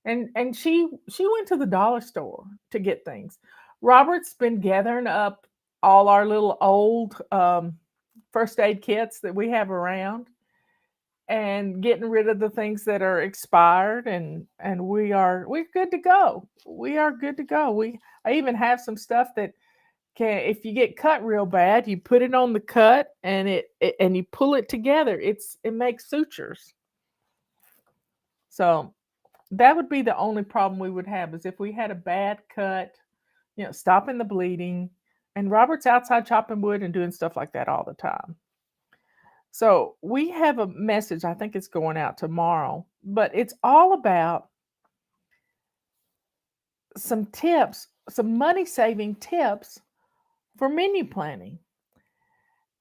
and she went to the dollar store to get things. Robert's been gathering up all our little old first aid kits that we have around, and getting rid of the things that are expired, and we're good to go. We are good to go. I even have some stuff that can, if you get cut real bad, you put it on the cut and and you pull it together. It makes sutures. So that would be the only problem we would have, is if we had a bad cut, stopping the bleeding. And Robert's outside chopping wood and doing stuff like that all the time. So we have a message, I think it's going out tomorrow, but it's all about some tips, some money saving tips for menu planning.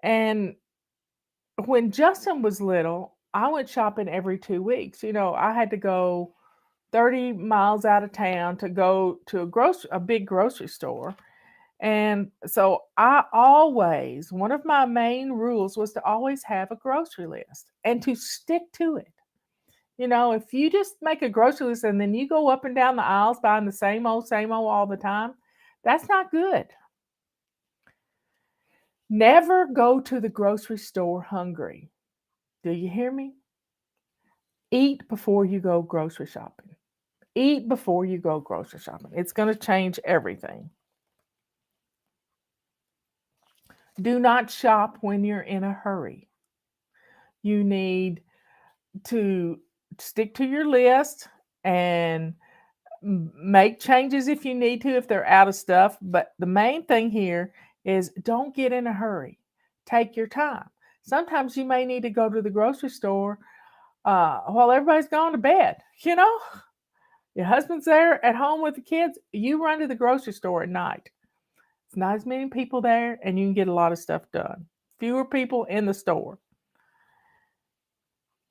And when Justin was little, I went shopping every 2 weeks. I had to go 30 miles out of town to go to a big grocery store. And so one of my main rules was to always have a grocery list and to stick to it. If you just make a grocery list and then you go up and down the aisles buying the same old all the time, that's not good. Never go to the grocery store hungry. Do you hear me? Eat before you go grocery shopping. Eat before you go grocery shopping. It's going to change everything. Do not shop when you're in a hurry. You need to stick to your list and make changes if you need to, if they're out of stuff. But the main thing here is don't get in a hurry. Take your time. Sometimes you may need to go to the grocery store while everybody's gone to bed. Your husband's there at home with the kids. You run to the grocery store at night. It's not as many people there, and you can get a lot of stuff done. Fewer people in the store.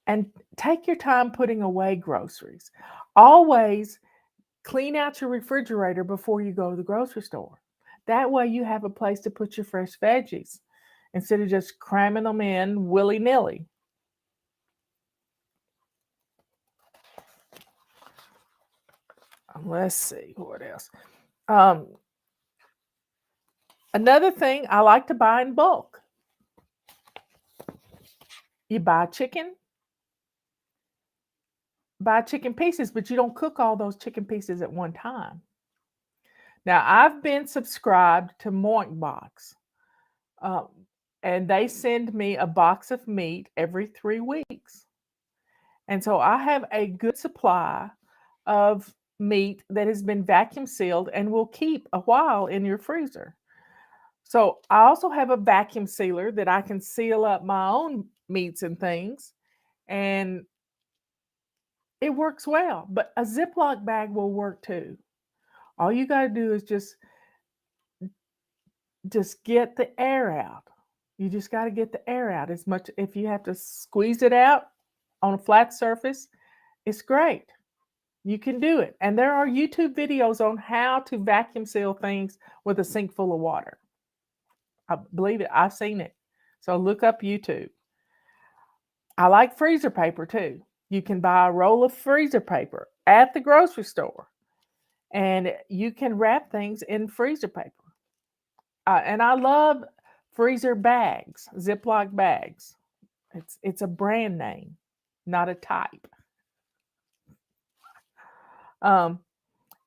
And take your time putting away groceries. Always clean out your refrigerator before you go to the grocery store. That way you have a place to put your fresh veggies instead of just cramming them in willy-nilly. Let's see, what else? Another thing, I like to buy in bulk. You buy chicken pieces, but you don't cook all those chicken pieces at one time. Now, I've been subscribed to Moinkbox, and they send me a box of meat every 3 weeks. And so I have a good supply of meat that has been vacuum sealed and will keep a while in your freezer. So I also have a vacuum sealer that I can seal up my own meats and things, and it works well. But a Ziploc bag will work too. All you got to do is just get the air out. You just got to get the air out as much. If you have to squeeze it out on a flat surface, it's great. You can do it. And there are YouTube videos on how to vacuum seal things with a sink full of water. I believe it. I've seen it. So look up YouTube. I like freezer paper too. You can buy a roll of freezer paper at the grocery store, and you can wrap things in freezer paper. And I love freezer bags, Ziploc bags. It's a brand name, not a type. And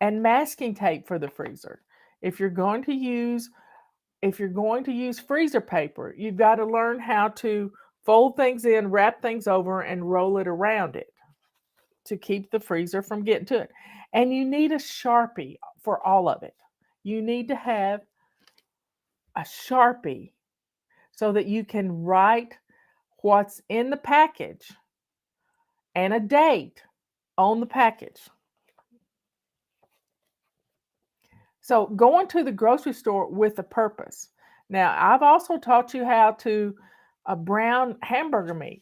masking tape for the freezer. If you're going to use freezer paper, you've got to learn how to fold things in, wrap things over, and roll it around it to keep the freezer from getting to it. And you need a Sharpie for all of it. You need to have a Sharpie so that you can write what's in the package and a date on the package. So going to the grocery store with a purpose. Now, I've also taught you how to brown hamburger meat.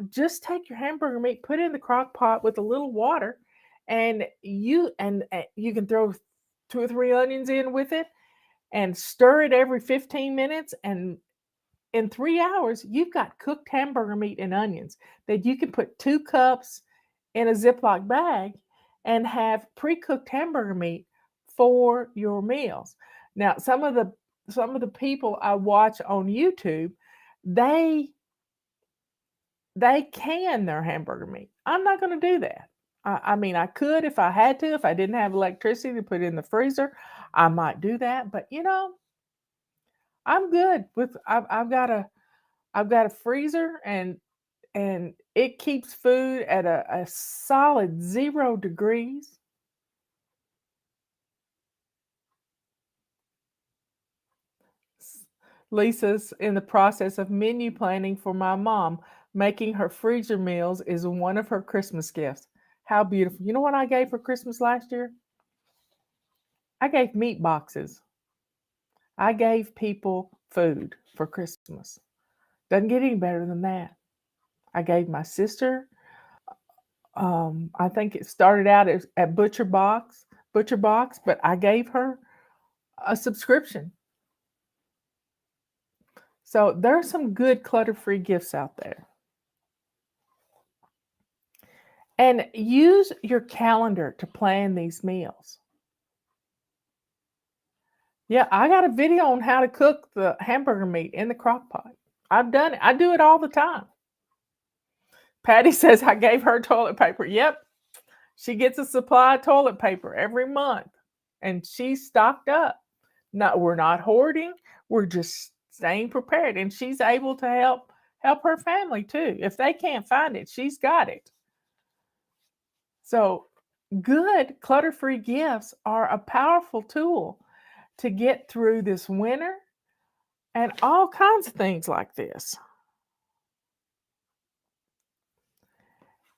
Just take your hamburger meat, put it in the crock pot with a little water, and you can throw 2 or 3 onions in with it and stir it every 15 minutes. And in 3 hours, you've got cooked hamburger meat and onions that you can put 2 cups in a Ziploc bag and have pre-cooked hamburger meat for your meals. Now, some of the people I watch on YouTube, they they can their hamburger meat. I'm not going to do that. I mean, I could if I had to, if I didn't have electricity to put it in the freezer, I might do that. But I'm good with. I've got a freezer, and it keeps food at a solid 0 degrees. Lisa's in the process of menu planning for my mom. Making her freezer meals is one of her Christmas gifts. How beautiful. You know what I gave for Christmas last year? I gave meat boxes. I gave people food for Christmas. Doesn't get any better than that. I gave my sister, I think it started out at Butcher Box, but I gave her a subscription. So there are some good clutter-free gifts out there. And use your calendar to plan these meals. Yeah, I got a video on how to cook the hamburger meat in the crock pot. I've done it. I do it all the time. Patty says I gave her toilet paper. Yep. She gets a supply of toilet paper every month, and she's stocked up. No, we're not hoarding. We're just staying prepared, and she's able to help her family too. If they can't find it, she's got it. So good clutter-free gifts are a powerful tool to get through this winter and all kinds of things like this.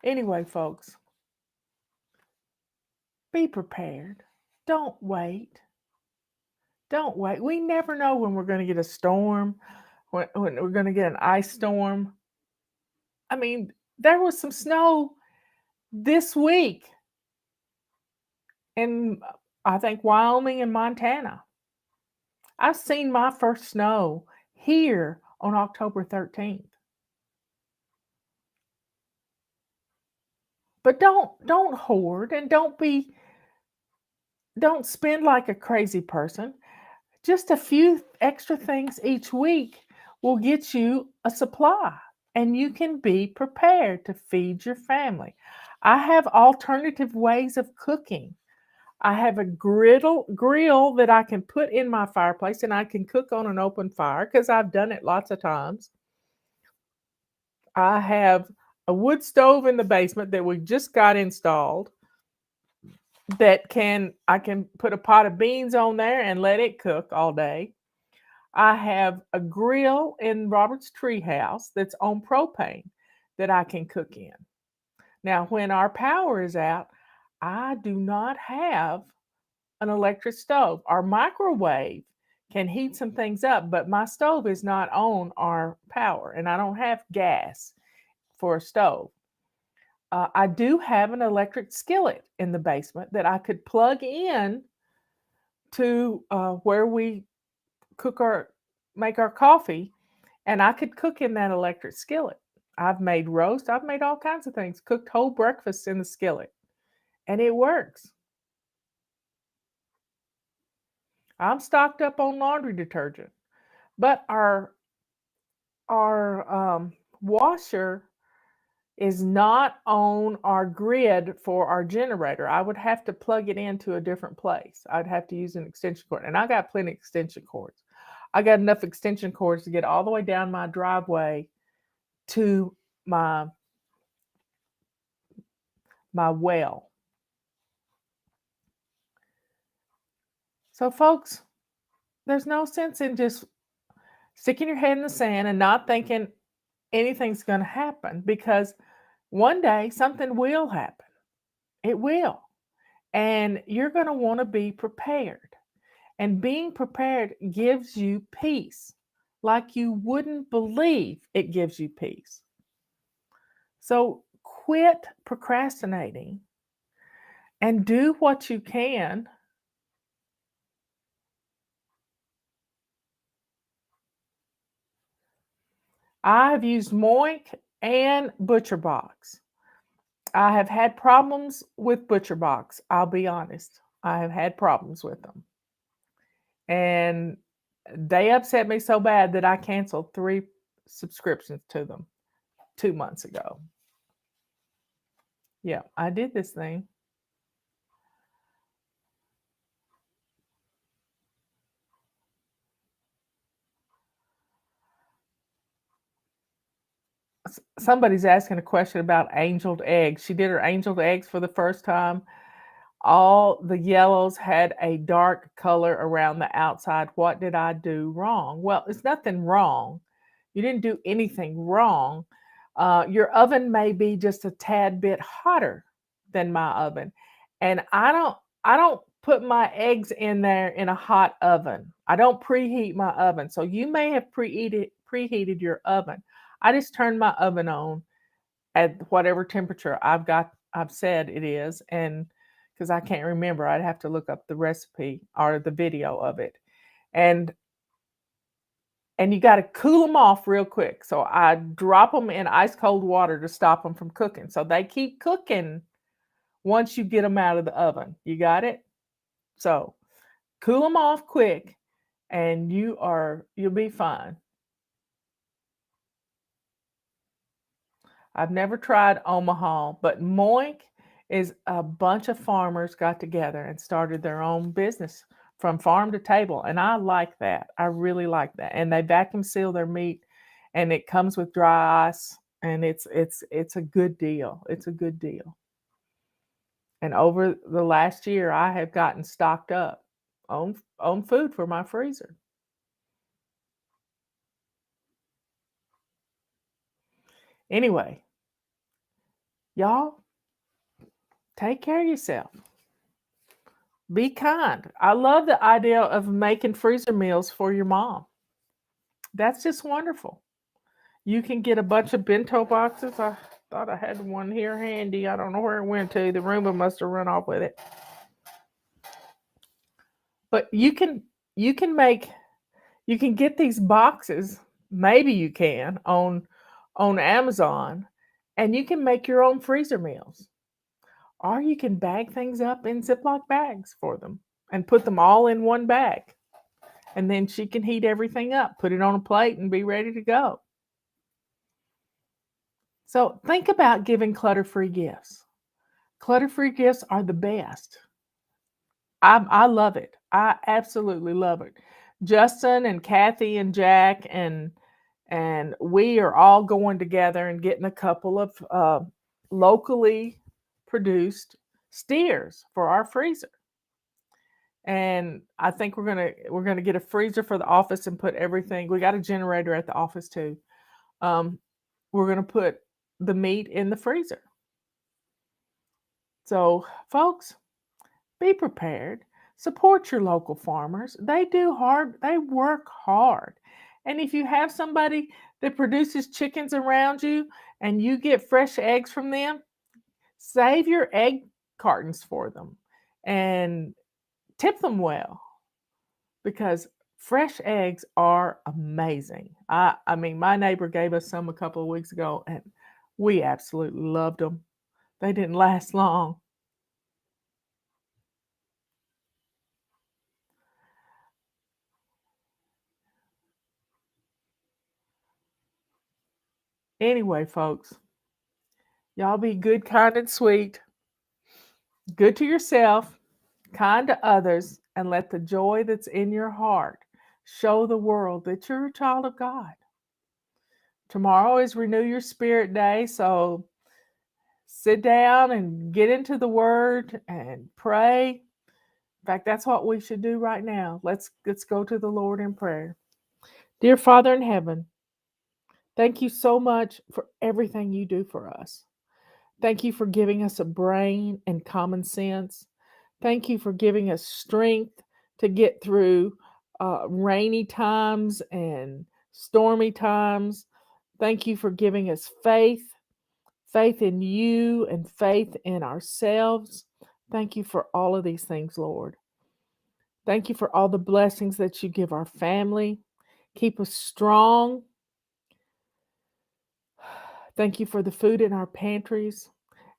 Anyway, folks, be prepared. Don't wait. Don't wait. We never know when we're going to get a storm, when we're going to get an ice storm. I mean, there was some snow this week in, I think, Wyoming and Montana. I've seen my first snow here on October 13th. But don't hoard, and don't spend like a crazy person. Just a few extra things each week will get you a supply, and you can be prepared to feed your family. I have alternative ways of cooking. I have a grill that I can put in my fireplace, and I can cook on an open fire because I've done it lots of times. I have a wood stove in the basement that we just got installed that I can put a pot of beans on there and let it cook all day. I have a grill in Robert's treehouse that's on propane that I can cook in. Now, when our power is out, I do not have an electric stove. Our microwave can heat some things up, but my stove is not on our power, and I don't have gas for a stove. I do have an electric skillet in the basement that I could plug in to where we make our coffee, and I could cook in that electric skillet. I've made roast. I've made all kinds of things, cooked whole breakfasts in the skillet, and it works. I'm stocked up on laundry detergent, but our washer is not on our grid for our generator. I would have to plug it into a different place. I'd have to use an extension cord, and I got plenty of extension cords. I got enough extension cords to get all the way down my driveway to my well. So, folks, there's no sense in just sticking your head in the sand and not thinking anything's going to happen, because one day something will happen. It will. And you're going to want to be prepared. And being prepared gives you peace, like you wouldn't believe it gives you peace. So quit procrastinating and do what you can I've used Moink and ButcherBox. I have had problems with ButcherBox. I'll be honest. I have had problems with them. And they upset me so bad that I canceled 3 subscriptions to them. 2 months ago. Yeah, I did this thing. Somebody's asking a question about angeled eggs. She did her angeled eggs for the first time. All the yellows had a dark color around the outside. What did I do wrong? Well, it's nothing wrong. You didn't do anything wrong. Your oven may be just a tad bit hotter than my oven, and I don't put my eggs in there in a hot oven. I don't preheat my oven. So you may have preheated your oven. I just turned my oven on at whatever temperature I've said it is, and because I can't remember, I'd have to look up the recipe or the video of it. And you got to cool them off real quick. So I drop them in ice cold water to stop them from cooking. So they keep cooking once you get them out of the oven. You got it? So cool them off quick and you'll be fine. I've never tried Omaha, but Moink is a bunch of farmers got together and started their own business from farm to table. And I like that. I really like that. And they vacuum seal their meat and it comes with dry ice and it's a good deal. It's a good deal. And over the last year, I have gotten stocked up on food for my freezer. Anyway, y'all, take care of yourself. Be kind. I love the idea of making freezer meals for your mom. That's just wonderful. You can get a bunch of bento boxes. I thought I had one here handy. I don't know where it went to. The Roomba must have run off with it. But you can get these boxes. Maybe you can on Amazon, and you can make your own freezer meals. Or you can bag things up in Ziploc bags for them and put them all in one bag. And then she can heat everything up, put it on a plate, and be ready to go. So think about giving clutter-free gifts. Clutter-free gifts are the best. I love it. I absolutely love it. Justin and Kathy and Jack and we are all going together and getting a couple of locally produced steers for our freezer. And I think we're gonna get a freezer for the office and put everything. We got a generator at the office too. We're gonna put the meat in the freezer. So, folks, be prepared. Support your local farmers. They work hard. And if you have somebody that produces chickens around you and you get fresh eggs from them, save your egg cartons for them and tip them well because fresh eggs are amazing. I mean, my neighbor gave us some a couple of weeks ago and we absolutely loved them. They didn't last long. Anyway, folks, y'all be good, kind, and sweet. Good to yourself, kind to others, and let the joy that's in your heart show the world that you're a child of God. Tomorrow is Renew Your Spirit Day, so sit down and get into the Word and pray. In fact, that's what we should do right now. Let's go to the Lord in prayer. Dear Father in heaven, thank you so much for everything you do for us. Thank you for giving us a brain and common sense. Thank you for giving us strength to get through rainy times and stormy times. Thank you for giving us faith in you and faith in ourselves. Thank you for all of these things, Lord. Thank you for all the blessings that you give our family. Keep us strong. Thank you for the food in our pantries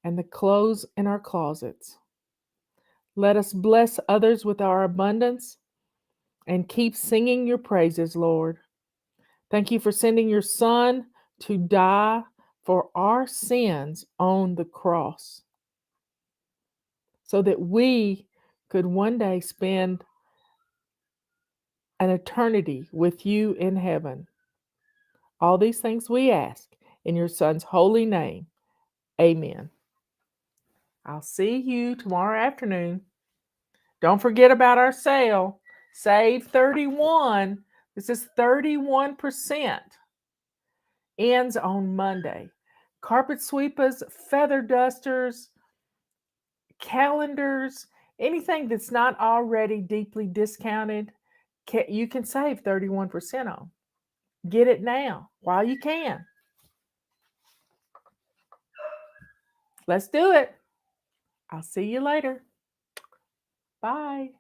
and the clothes in our closets. Let us bless others with our abundance and keep singing your praises, Lord. Thank you for sending your Son to die for our sins on the cross so that we could one day spend an eternity with you in heaven. All these things we ask in your Son's holy name. Amen. I'll see you tomorrow afternoon. Don't forget about our sale. Save 31. This is 31%. Ends on Monday. Carpet sweepers, feather dusters, calendars, anything that's not already deeply discounted, you can save 31% on. Get it now while you can. Let's do it. I'll see you later. Bye.